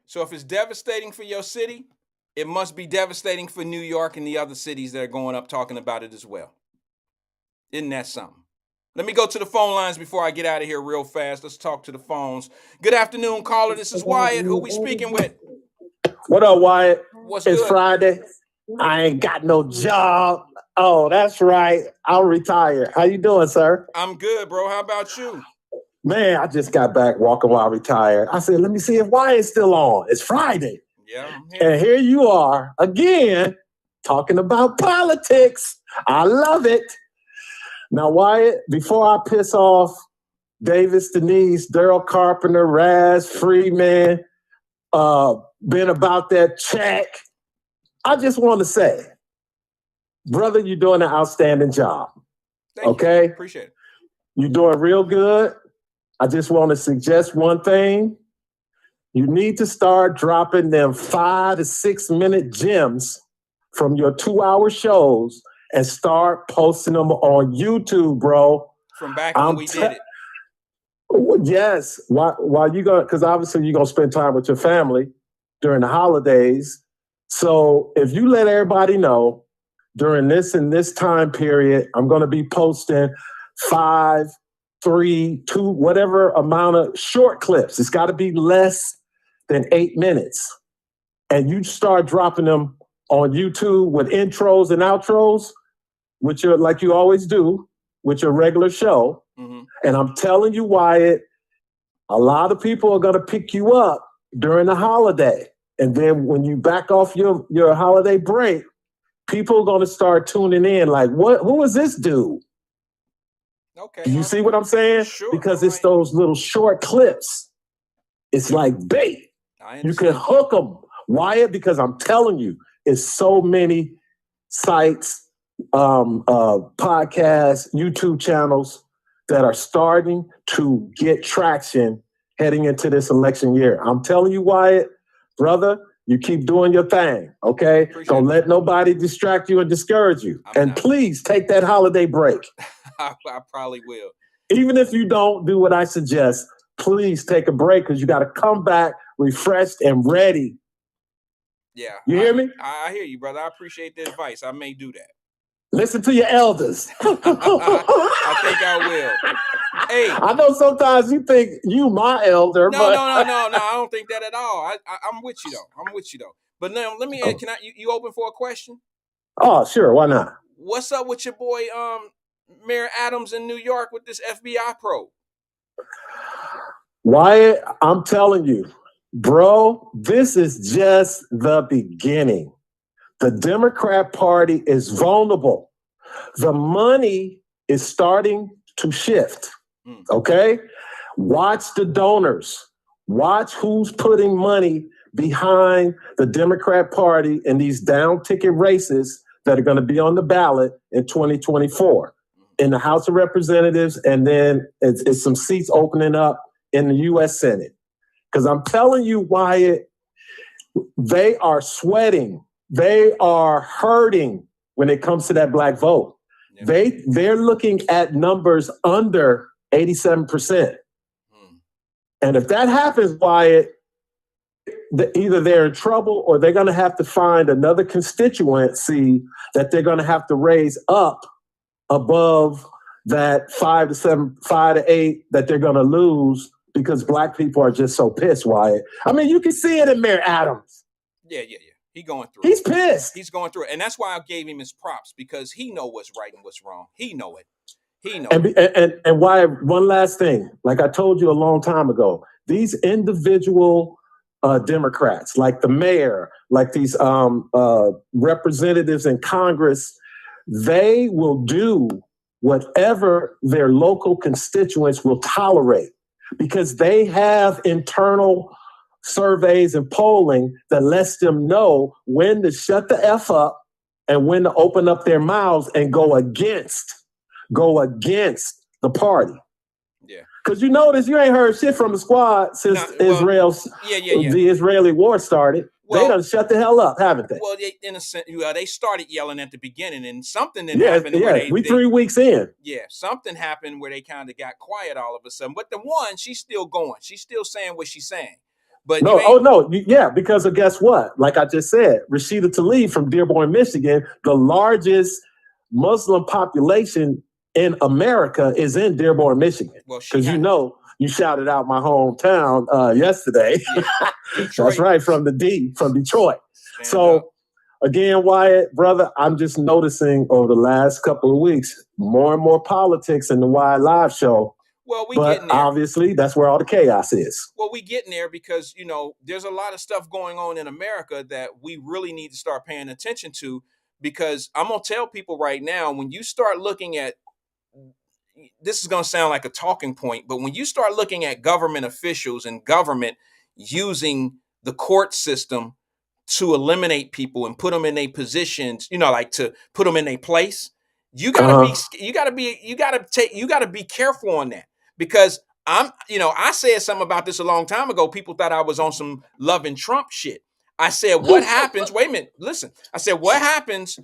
S2: So if it's devastating for your city, it must be devastating for New York and the other cities that are going up talking about it as well. Isn't that something? Let me go to the phone lines before I get out of here real fast. Let's talk to the phones. Good afternoon, caller. This is Wyatt. Who we speaking with?
S9: What up, Wyatt?
S2: What's
S9: It's
S2: good?
S9: Friday. I ain't got no job. Oh, that's right. I'll retire. How you doing, sir?
S2: I'm good, bro. How about you?
S9: Man, I just got back walking while retired. I said, let me see if Wyatt's still on. It's Friday.
S2: Yeah, I'm here.
S9: And here you are again talking about politics. I love it. Now, Wyatt, before I piss off Davis Denise, Daryl Carpenter, Raz, Freeman, been about that check, I just want to say, brother, you're doing an outstanding job.
S2: Thank you. Appreciate it.
S9: You're doing real good. I just want to suggest one thing. You need to start dropping them 5 to 6 minute gems from your 2-hour shows and start posting them on YouTube, bro.
S2: From back when we did it.
S9: Yes. While you go, because obviously you're going to spend time with your family during the holidays. So if you let everybody know during this and this time period, I'm going to be posting 5, 3, 2, whatever amount of short clips. It's got to be less than 8 minutes. And you start dropping them on YouTube with intros and outros, which are like you always do with your regular show.
S2: Mm-hmm.
S9: And I'm telling you, Wyatt, a lot of people are going to pick you up during the holiday. And then when you back off your holiday break, people are going to start tuning in like, who is this dude?
S2: Okay.
S9: Do you see what I'm saying?
S2: Sure.
S9: Because it's those little short clips. It's like bait. You can hook them, Wyatt, because I'm telling you, it's so many sites, podcasts, YouTube channels that are starting to get traction heading into this election year. I'm telling you, Wyatt, brother, you keep doing your thing, okay? Don't let nobody distract you and discourage you. And please take that holiday break.
S2: I probably will.
S9: Even if you don't do what I suggest, please take a break because you got to come back refreshed and ready.
S2: Yeah.
S9: You hear me?
S2: I hear you, brother. I appreciate the advice. I may do that.
S9: Listen to your elders.
S2: I think I will. Hey,
S9: I know sometimes you think you my elder,
S2: no,
S9: but
S2: no. I don't think that at all. I'm with you though. But now let me add. Can you open for a question?
S9: Oh, sure. Why not?
S2: What's up with your boy, Mayor Adams in New York with this FBI probe?
S9: Wyatt, I'm telling you, bro, this is just the beginning. The Democrat Party is vulnerable. The money is starting to shift. Okay? Watch the donors. Watch who's putting money behind the Democrat Party in these down ticket races that are going to be on the ballot in 2024 in the House of Representatives, and then it's some seats opening up in the U.S. Senate. Because I'm telling you, Wyatt, they are sweating. They are hurting when it comes to that black vote. Yeah. They're looking at numbers under 87%. And if that happens, Wyatt, either they're in trouble or they're going to have to find another constituency that they're going to have to raise up above that 5 to 8 that they're going to lose because black people are just so pissed, Wyatt. I mean, you can see it in Mayor Adams.
S2: Yeah. He's going through
S9: He's pissed.
S2: He's going through it. And that's why I gave him his props, because he know what's right and what's wrong. He know it.
S9: And why, one last thing, like I told you a long time ago, these individual Democrats, like the mayor, like these representatives in Congress, they will do whatever their local constituents will tolerate because they have internal surveys and polling that lets them know when to shut the F up and when to open up their mouths and go against the party. Yeah. Because you notice you ain't heard shit from the squad since the Israeli war started. Well, they done shut the hell up, haven't they?
S2: Well, in a sense, they started yelling at the beginning, and something that happened.
S9: Yeah, we 3 weeks in.
S2: Yeah, something happened where they kind of got quiet all of a sudden. But the one, she's still going. She's still saying what she's saying. But
S9: because of guess what? Like I just said, Rashida Tlaib from Dearborn, Michigan, the largest Muslim population in America is in Dearborn, Michigan. Because you shouted out my hometown yesterday. Yeah. That's right, from Detroit. So again, Wyatt, brother, I'm just noticing over the last couple of weeks, more and more politics in the Wyatt Live show.
S2: Well, getting there.
S9: Obviously, that's where all the chaos is.
S2: Well, we getting there because, there's a lot of stuff going on in America that we really need to start paying attention to, because I'm going to tell people right now, when you start looking at, this is going to sound like a talking point, but when you start looking at government officials and government using the court system to eliminate people and put them in their positions, like to put them in their place, you gotta be careful on that. Because I said something about this a long time ago. People thought I was on some loving Trump shit. I said, what happens? Wait a minute, listen. I said, what happens?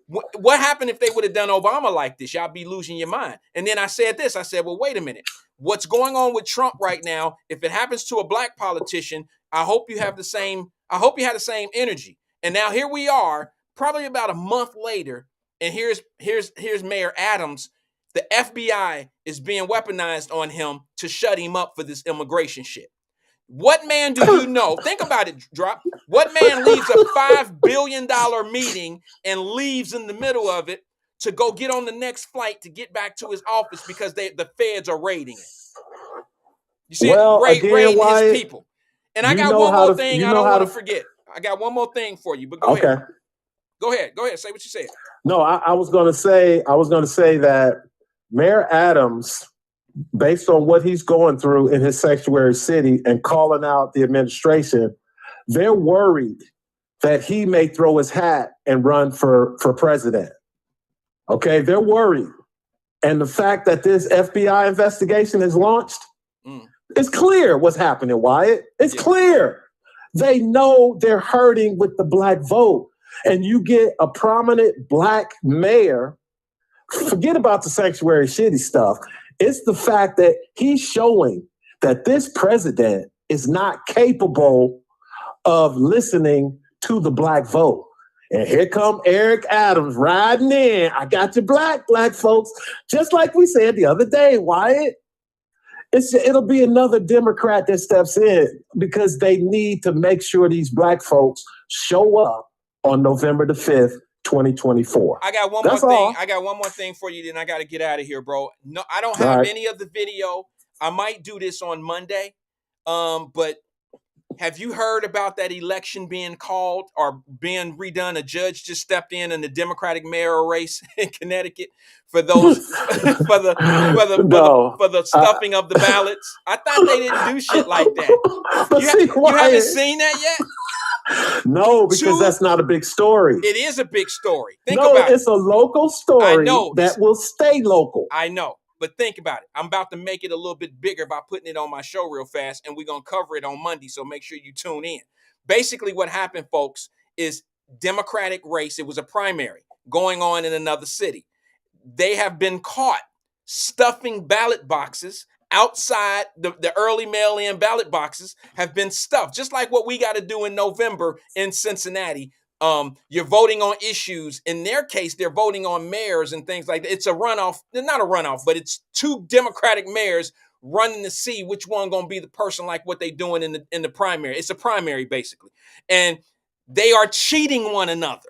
S2: What happened if they would have done Obama like this? Y'all be losing your mind. And then I said this. I said, well, wait a minute. What's going on with Trump right now? If it happens to a black politician, I hope you have the same. I hope you have the same energy. And now here we are, probably about a month later, and here's Mayor Adams. The FBI is being weaponized on him to shut him up for this immigration shit. What man do you know? Think about it, Drop. What man leaves a $5 billion meeting and leaves in the middle of it to go get on the next flight to get back to his office because the feds are raiding it? You see, raiding his people. And I got one more thing I don't want to forget. I got one more thing for you, but go ahead. Go ahead. Say what you said.
S9: No, I was going to say that Mayor Adams, based on what he's going through in his sanctuary city and calling out the administration, they're worried that he may throw his hat and run for president. Okay, they're worried. And the fact that this FBI investigation is launched, it's clear what's happening, Wyatt. It's clear. They know they're hurting with the black vote. And you get a prominent black mayor, forget about the sanctuary shitty stuff. It's the fact that he's showing that this president is not capable of listening to the black vote. And here come Eric Adams riding in. I got your black folks. Just like we said the other day, Wyatt. It'll be another Democrat that steps in because they need to make sure these black folks show up on November the 5th, 2024.
S2: I got one more thing. I got one more thing for you, then I got to get out of here, bro. No, I don't have any of the video. I might do this on Monday. But have you heard about that election being called or being redone? A judge just stepped in the Democratic mayoral race in Connecticut for those for the stuffing of the ballots. I thought they didn't do shit like that. You haven't seen that yet?
S9: No, because that's not a big story.
S2: It is a big story. Think about it.
S9: It's a local story that will stay local.
S2: I know. But think about it. I'm about to make it a little bit bigger by putting it on my show real fast, and we're going to cover it on Monday, so make sure you tune in. Basically, what happened, folks, is Democratic race. It was a primary going on in another city. They have been caught stuffing ballot boxes outside. The early mail-in ballot boxes have been stuffed, just like what we got to do in November in Cincinnati. You're voting on issues. In their case, they're voting on mayors and things like that. It's a runoff. Not a runoff, but it's two Democratic mayors running to see which one going to be the person, like what they doing in the primary. It's a primary, basically. And they are cheating one another.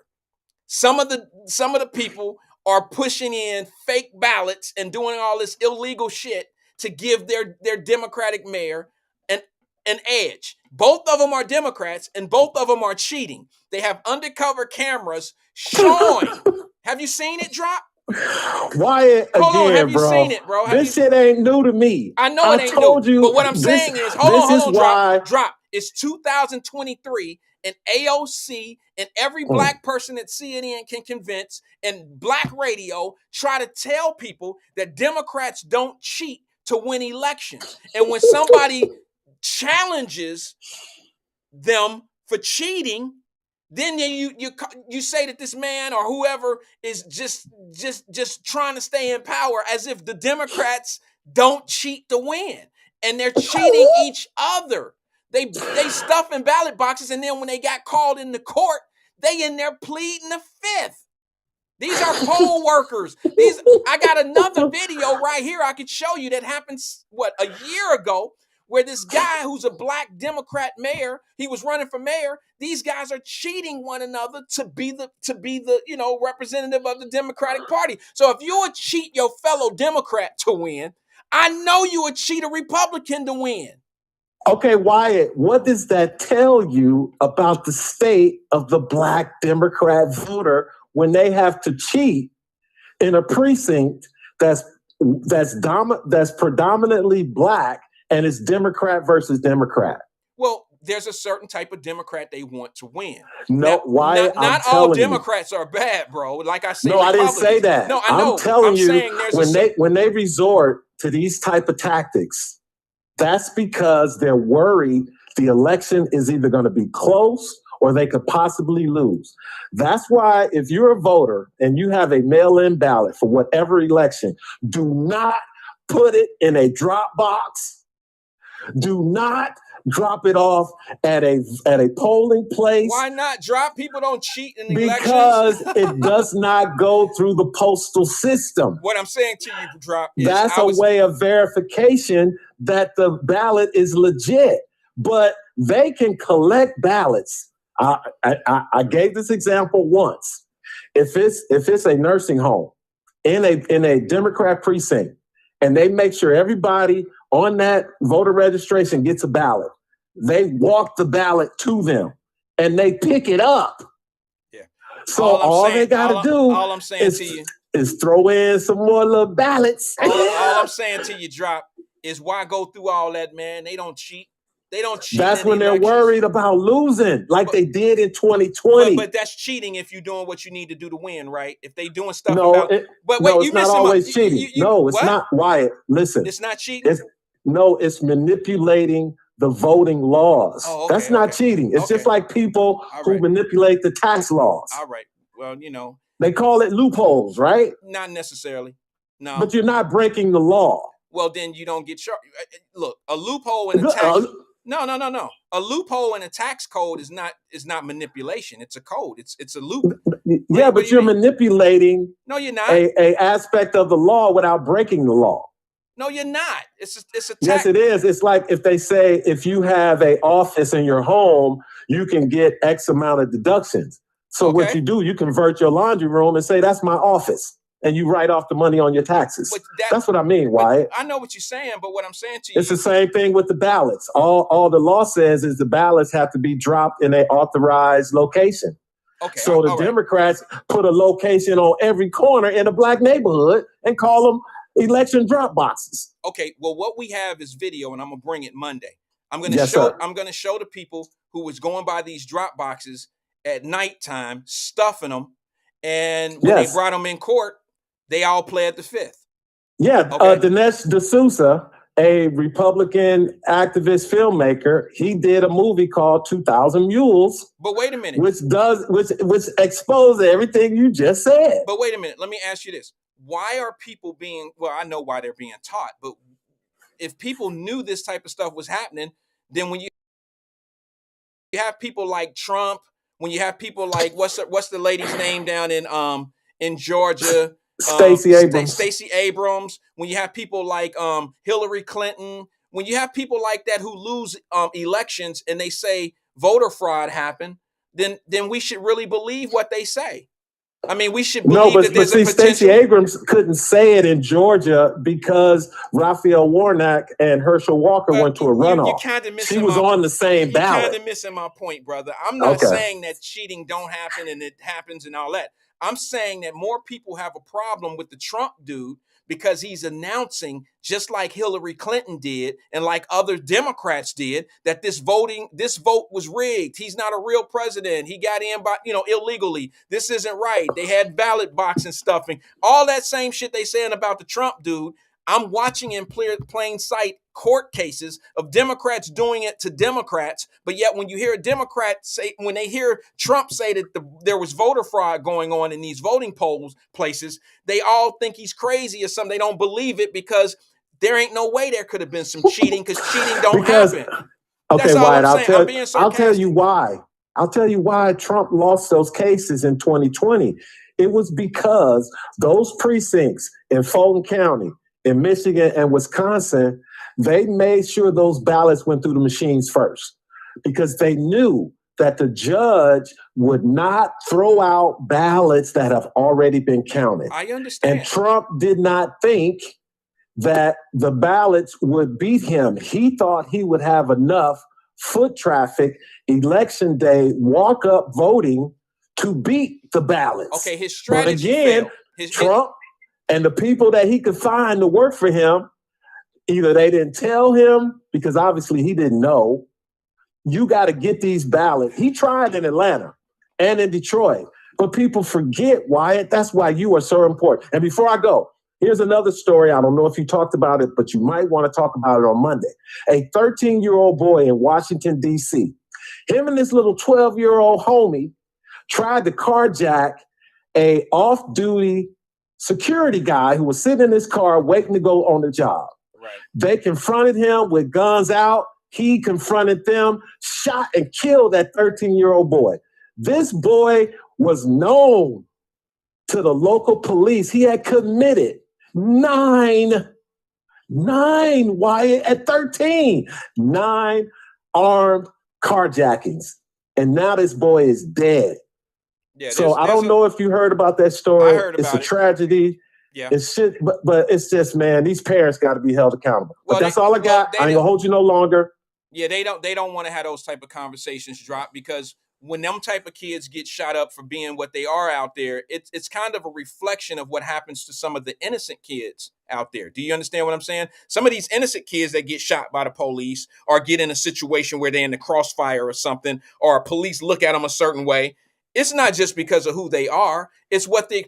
S2: Some of the people are pushing in fake ballots and doing all this illegal shit to give their Democratic mayor an edge. Both of them are Democrats and both of them are cheating. They have undercover cameras showing. Have you seen it drop?
S9: Wyatt,
S2: Hold on,
S9: again,
S2: have you
S9: bro.
S2: seen it, bro?
S9: This shit ain't new to me.
S2: I know it ain't
S9: told
S2: new,
S9: you,
S2: but what I'm saying is, hold on, drop. It's 2023, and AOC and every black person that CNN can convince and black radio try to tell people that Democrats don't cheat to win elections. And when somebody challenges them for cheating, then you say that this man or whoever is just trying to stay in power, as if the Democrats don't cheat to win, and they're cheating each other. They stuff in ballot boxes, and then when they got called into court, they in there pleading the fifth. These are poll workers. I got another video right here I could show you that happened, a year ago, where this guy who's a black Democrat mayor, he was running for mayor. These guys are cheating one another to be the representative of the Democratic Party. So if you would cheat your fellow Democrat to win, I know you would cheat a Republican to win.
S9: Okay, Wyatt, what does that tell you about the state of the black Democrat voter when they have to cheat in a precinct that's predominantly black and it's Democrat versus Democrat?
S2: Well, there's a certain type of Democrat they want to win.
S9: No, Wyatt,
S2: not all Democrats are bad, bro. Like I said,
S9: no, I didn't say that.
S2: No, I know.
S9: I'm telling you,
S2: saying
S9: when they resort to these type of tactics, that's because they're worried the election is either going to be close or they could possibly lose. That's why if you're a voter and you have a mail-in ballot for whatever election, do not put it in a drop box. Do not drop it off at a polling place.
S2: Why not drop? People don't cheat in elections.
S9: Because it does not go through the postal system.
S2: What I'm saying to you, drop, is
S9: that's a way of verification that the ballot is legit. But they can collect ballots. I gave this example once. If it's a nursing home in a Democrat precinct, and they make sure everybody on that voter registration gets a ballot, they walk the ballot to them and they pick it up.
S2: Yeah.
S9: So all they got to do
S2: all I'm saying to you
S9: is throw in some more little ballots.
S2: All I'm saying to you, drop, is why go through all that, man? They don't cheat. They don't cheat.
S9: That's when they're worried about losing, like they did in 2020.
S2: But that's cheating if you're doing what you need to do to win, right? If they doing stuff
S9: it's not always cheating. No, it's not. Wyatt, listen.
S2: It's not cheating?
S9: It's manipulating the voting laws.
S2: Oh, okay,
S9: that's not cheating. It's just like people who manipulate the tax laws.
S2: All right. Well,
S9: they call it loopholes, right?
S2: Not necessarily. No.
S9: But you're not breaking the law.
S2: Well, then you don't get charged. Look, a loophole in a tax. No. A loophole in a tax code is not manipulation. It's a code. It's a loop.
S9: Yeah, but you're manipulating.
S2: No, you're not.
S9: A aspect of the law without breaking the law.
S2: No, you're not. It's a tax.
S9: Yes, it is. It's like if they say if you have an office in your home, you can get X amount of deductions. So what you do, you convert your laundry room and say that's my office. And you write off the money on your taxes. That's what I mean, Wyatt.
S2: I know what you're saying, but what I'm saying to you...
S9: It's the same thing with the ballots. All the law says is the ballots have to be dropped in an authorized location.
S2: Okay.
S9: So the Democrats put a location on every corner in a black neighborhood and call them election drop boxes.
S2: Okay, well, what we have is video, and I'm going to bring it Monday. I'm going to show the people who was going by these drop boxes at nighttime, stuffing them, and when they brought them in court, they all pled the fifth.
S9: Yeah,
S2: Okay.
S9: Dinesh D'Souza, a Republican activist filmmaker, he did a movie called 2000 Mules,
S2: But wait a minute.
S9: which exposes everything you just said.
S2: But wait a minute. Let me ask you this. Why are people being, well, I know why they're being taught, but if people knew this type of stuff was happening, then when you have people like Trump, when you have people like what's the lady's name down in Georgia,
S9: Stacey Abrams.
S2: Stacey Abrams, when you have people like Hillary Clinton, when you have people like that who lose elections and they say voter fraud happened, then we should really believe what they say. I mean, we should believe that there's a potential.
S9: Stacey Abrams couldn't say it in Georgia because Raphael Warnock and Herschel Walker went to a runoff.
S2: You kind of missing
S9: she was on the same ballot.
S2: You're kind of missing my point, brother. I'm not saying that cheating don't happen and it happens and all that. I'm saying that more people have a problem with the Trump dude because he's announcing, just like Hillary Clinton did and like other Democrats did, that this vote was rigged. He's not a real president. He got in by, illegally. This isn't right. They had ballot boxing stuffing. All that same shit they saying about the Trump dude. I'm watching in plain sight court cases of Democrats doing it to Democrats, but yet when you hear a Democrat say, when they hear Trump say that there was voter fraud going on in these voting polls places, they all think he's crazy or something. They don't believe it because there ain't no way there could have been some cheating because cheating don't happen.
S9: Okay, Wyatt, I'll tell you why.
S2: I'll tell you
S9: why Trump lost those cases in 2020. It was because those precincts in Fulton County, in Michigan and Wisconsin, they made sure those ballots went through the machines first because they knew that the judge would not throw out ballots that have already been counted.
S2: I understand.
S9: And Trump did not think that the ballots would beat him. He thought he would have enough foot traffic, election day, walk up voting to beat the ballots.
S2: Okay, his strategy
S9: but again,
S2: failed.
S9: Trump and the people that he could find to work for him, either they didn't tell him because obviously he didn't know. You got to get these ballots. He tried in Atlanta and in Detroit, but people forget, Wyatt. That's why you are so important. And before I go, here's another story. I don't know if you talked about it, but you might want to talk about it on Monday. A 13-year-old boy in Washington, D.C., him and this little 12-year-old homie tried to carjack a off-duty security guy who was sitting in his car waiting to go on the job.
S2: Right.
S9: They confronted him with guns out. He confronted them, shot and killed that 13-year-old boy. This boy was known to the local police. He had committed nine, Wyatt, at 13, 9 armed carjackings. And now this boy is dead.
S2: Yeah,
S9: so I don't know if you heard about that story.
S2: I heard about it.
S9: It's a tragedy.
S2: Yeah.
S9: It's shit, but it's just, man, these parents got to be held accountable. But that's all I got. I ain't gonna hold you no longer.
S2: Yeah, they don't want to have those type of conversations drop because when them type of kids get shot up for being what they are out there, it's kind of a reflection of what happens to some of the innocent kids out there. Do you understand what I'm saying? Some of these innocent kids that get shot by the police or get in a situation where they're in the crossfire or something, or police look at them a certain way. It's not just because of who they are. It's what the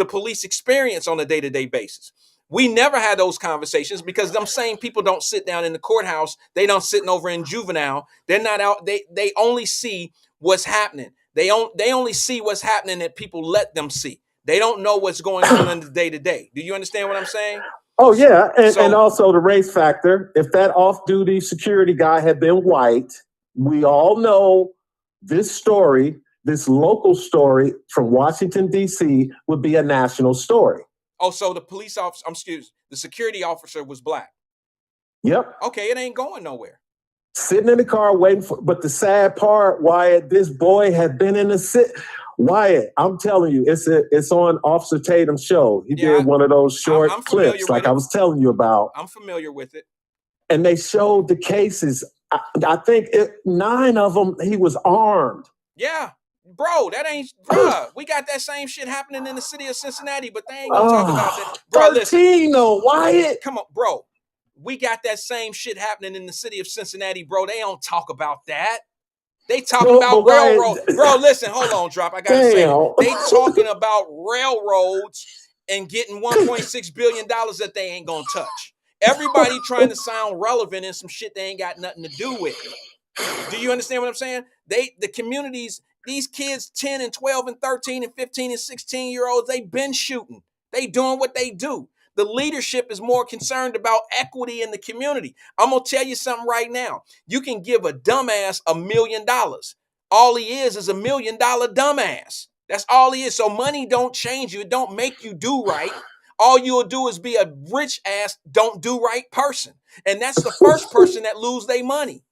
S2: police experience on a day-to-day basis. We never had those conversations because them same people don't sit down in the courthouse. They don't sitting over in juvenile. They're not out. They only see what's happening. They only see what's happening that people let them see. They don't know what's going on in the day-to-day. Do you understand what I'm saying?
S9: Oh, yeah. And also the race factor. If that off-duty security guy had been white, we all know this story, this local story from Washington, D.C. would be a national story.
S2: Oh, so the police officer, the security officer was black.
S9: Yep.
S2: Okay, it ain't going nowhere.
S9: Sitting in the car waiting for, but the sad part, Wyatt, this boy had been in the city. Wyatt, I'm telling you, it's on Officer Tatum's show. He did one of those short clips like I was telling you about.
S2: I'm familiar with it.
S9: And they showed the cases. I think 9 of them, he was armed.
S2: Yeah. Bro, we got that same shit happening in the city of Cincinnati, but they ain't gonna talk about that. Bro,
S9: 13 though, Wyatt.
S2: Come on, bro. We got that same shit happening in the city of Cincinnati, bro. They don't talk about that. They talking about railroads. Bro, listen, hold on, Drop. I gotta say it. They talking about railroads and getting $1.6 billion that they ain't gonna touch. Everybody trying to sound relevant in some shit they ain't got nothing to do with. Do you understand what I'm saying? The communities, these kids 10 and 12 and 13 and 15 and 16-year-olds, they been shooting. They doing what they do. The leadership is more concerned about equity in the community. I'm going to tell you something right now. You can give a dumbass $1 million. All he is $1 million dumbass. That's all he is. So money don't change you. It don't make you do right. All you'll do is be a rich ass don't do right person. And that's the first person that lose their money.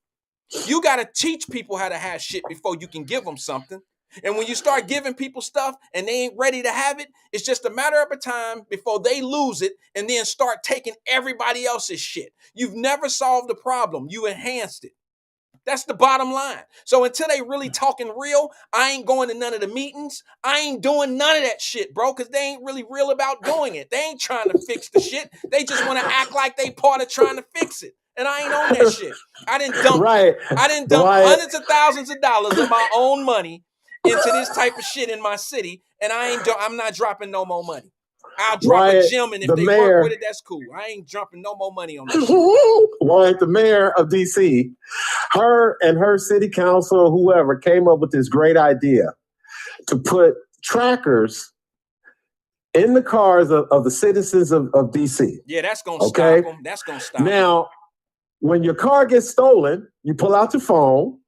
S2: You got to teach people how to have shit before you can give them something. And when you start giving people stuff and they ain't ready to have it, it's just a matter of a time before they lose it and then start taking everybody else's shit. You've never solved the problem. You enhanced it. That's the bottom line. So until they really talking real, I ain't going to none of the meetings. I ain't doing none of that shit, bro, because they ain't really real about doing it. They ain't trying to fix the shit. They just want to act like they part of trying to fix it. And I ain't on that shit. I didn't dump
S9: Wyatt.
S2: hundreds of thousands of dollars of my own money into this type of shit in my city, and I'm not dropping no more money. I'll drop
S9: Wyatt,
S2: a gem, and if
S9: the
S2: they
S9: mayor,
S2: work with it, that's cool. I ain't dropping no more money on that shit.
S9: Wyatt, the mayor of D.C., her and her city council or whoever came up with this great idea to put trackers in the cars of the citizens of D.C.
S2: Yeah, that's going to stop them. That's going to stop them.
S9: Now, when your car gets stolen, you pull out your phone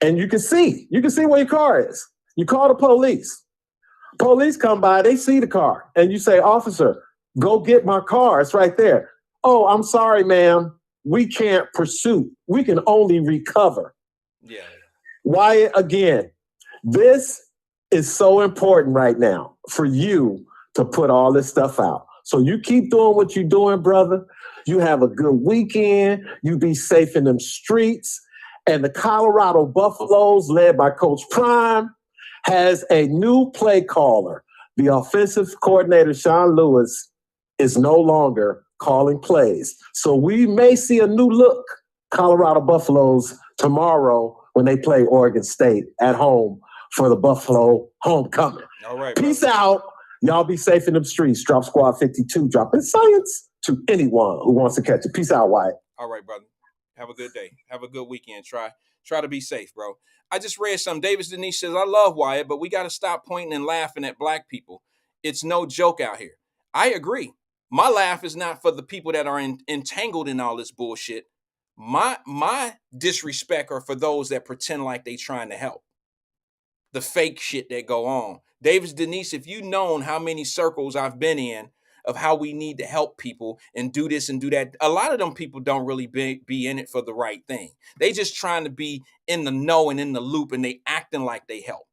S9: and you can see where your car is. You call the police. Police come by, they see the car, and you say, officer, go get my car. It's right there. Oh, I'm sorry, ma'am. We can't pursue. We can only recover.
S2: Yeah.
S9: Wyatt, again, this is so important right now for you to put all this stuff out. So you keep doing what you're doing, brother. You have a good weekend. You be safe in them streets. And the Colorado Buffaloes, led by Coach Prime, has a new play caller. The offensive coordinator, Sean Lewis, is no longer calling plays. So we may see a new look Colorado Buffaloes tomorrow when they play Oregon State at home for the Buffalo homecoming.
S2: All right,
S9: peace out. Y'all be safe in them streets. Drop Squad 52, dropping science to anyone who wants to catch it. Peace out, Wyatt.
S2: All right, brother. Have a good day. Have a good weekend. Try to be safe, bro. I just read something. Davis Denise says, I love Wyatt, but we got to stop pointing and laughing at black people. It's no joke out here. I agree. My laugh is not for the people that are entangled in all this bullshit. My disrespect are for those that pretend like they trying to help. The fake shit that go on. Davis Denise, if you known how many circles I've been in of how we need to help people and do this and do that. A lot of them people don't really be in it for the right thing. They just trying to be in the know and in the loop, and they acting like they help.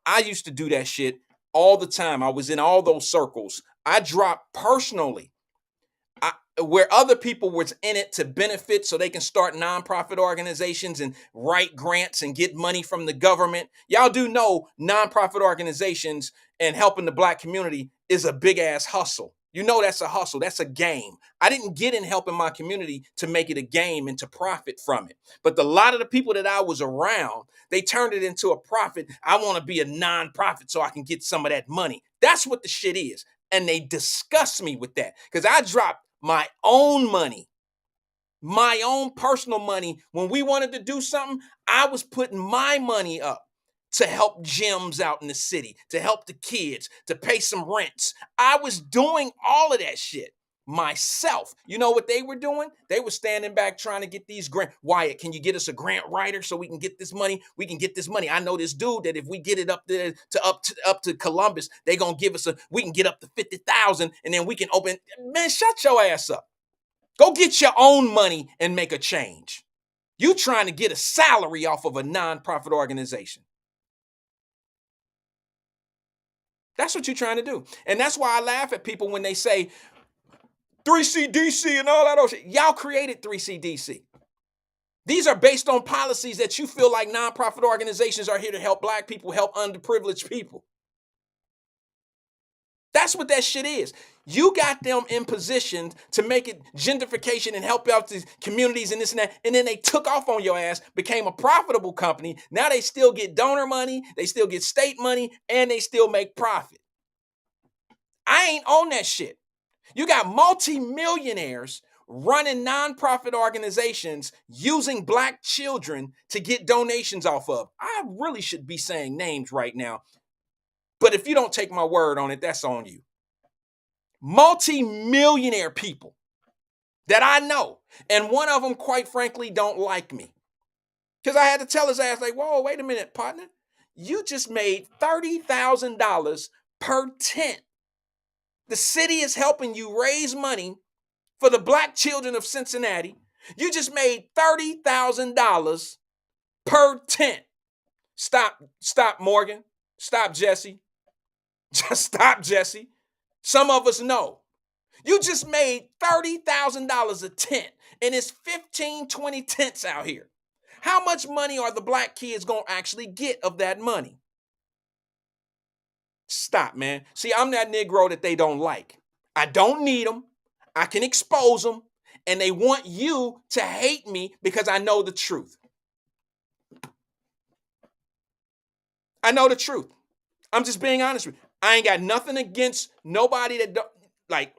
S2: I used to do that shit all the time. I was in all those circles. I dropped personally where other people was in it to benefit so they can start nonprofit organizations and write grants and get money from the government. Y'all do know nonprofit organizations and helping the black community is a big ass hustle. You know that's a hustle. That's a game. I didn't get in helping my community to make it a game and to profit from it. But a lot of the people that I was around, they turned it into a profit. I want to be a nonprofit so I can get some of that money. That's what the shit is. And they disgust me with that because I dropped my own money, my own personal money. When we wanted to do something, I was putting my money up to help gyms out in the city, to help the kids, to pay some rents. I was doing all of that shit myself. You know what they were doing? They were standing back trying to get these grants. Wyatt, can you get us a grant writer so we can get this money? We can get this money. I know this dude that if we get it up there up to Columbus, they gonna give us we can get up to 50,000 and then we can open. Man, shut your ass up. Go get your own money and make a change. You trying to get a salary off of a nonprofit organization. That's what you're trying to do. And that's why I laugh at people when they say 3CDC and all that other shit. Y'all created 3CDC. These are based on policies that you feel like nonprofit organizations are here to help black people, help underprivileged people. That's what that shit is. You got them in position to make it gentrification and help out these communities and this and that. And then they took off on your ass, became a profitable company. Now they still get donor money, they still get state money, and they still make profit. I ain't on that shit. You got multi-millionaires running nonprofit organizations using black children to get donations off of. I really should be saying names right now, but if you don't take my word on it, that's on you. Multi-millionaire people that I know, and one of them, quite frankly, don't like me. Because I had to tell his ass, like, whoa, wait a minute, partner. You just made $30,000 per tent. The city is helping you raise money for the black children of Cincinnati. You just made $30,000 per tent. Stop, Morgan. Stop, Jesse. Just stop, Jesse. Some of us know. You just made $30,000 a tent, and it's 15, 20 tents out here. How much money are the black kids going to actually get of that money? Stop, man. See, I'm that Negro that they don't like. I don't need them. I can expose them, and they want you to hate me because I know the truth. I know the truth. I'm just being honest with you. I ain't got nothing against nobody that don't, like,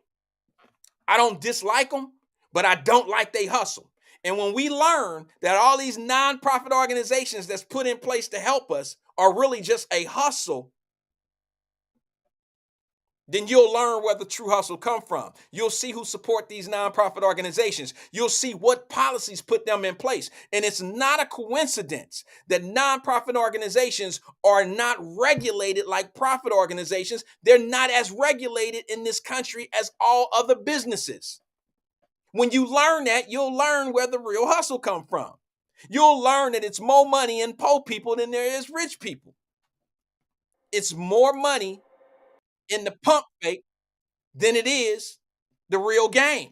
S2: I don't dislike them, but I don't like they hustle. And when we learn that all these nonprofit organizations that's put in place to help us are really just a hustle, then you'll learn where the true hustle come from. You'll see who support these nonprofit organizations. You'll see what policies put them in place. And it's not a coincidence that nonprofit organizations are not regulated like profit organizations. They're not as regulated in this country as all other businesses. When you learn that, you'll learn where the real hustle come from. You'll learn that it's more money in poor people than there is rich people. It's more money in the pump fake than it is the real game.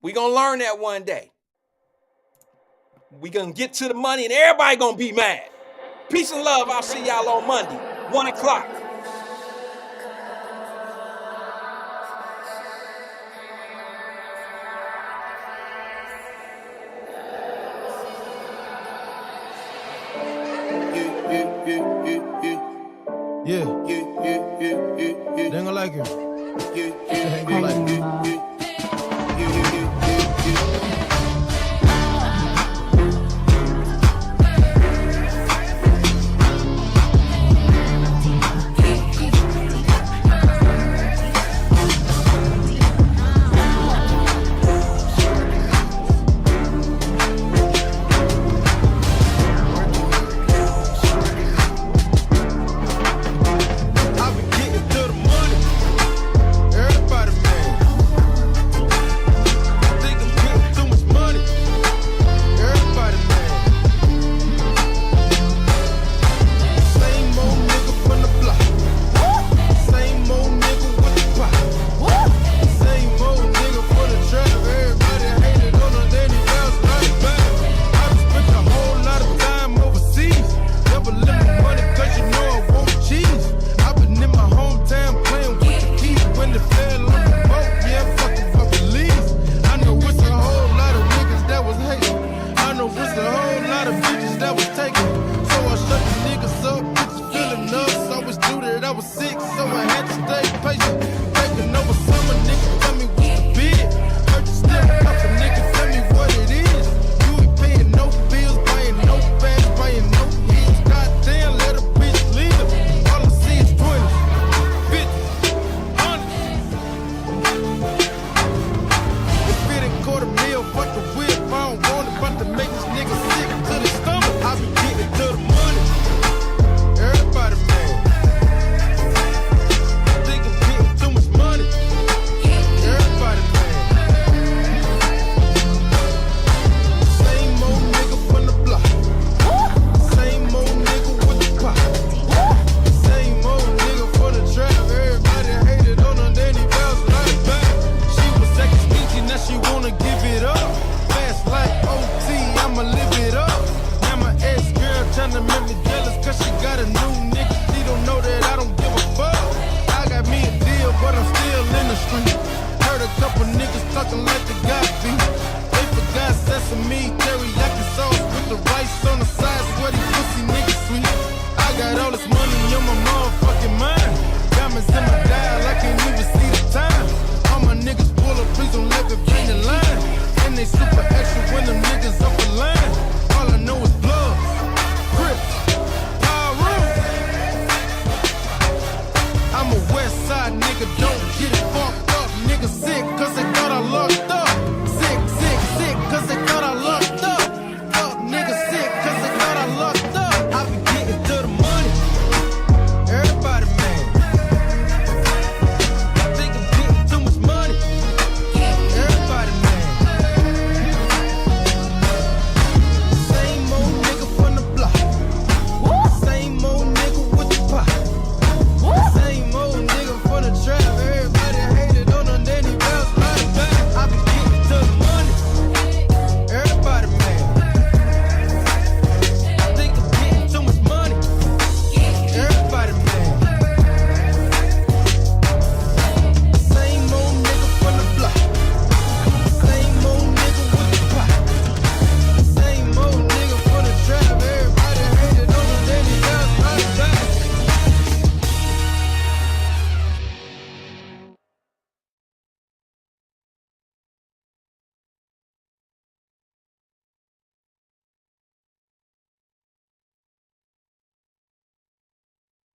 S2: We're going to learn that one day. We're going to get to the money and everybody going to be mad. Peace and love. I'll see y'all on Monday, 1 o'clock.
S10: Yeah. They ain't gonna like him. They ain't gonna like him.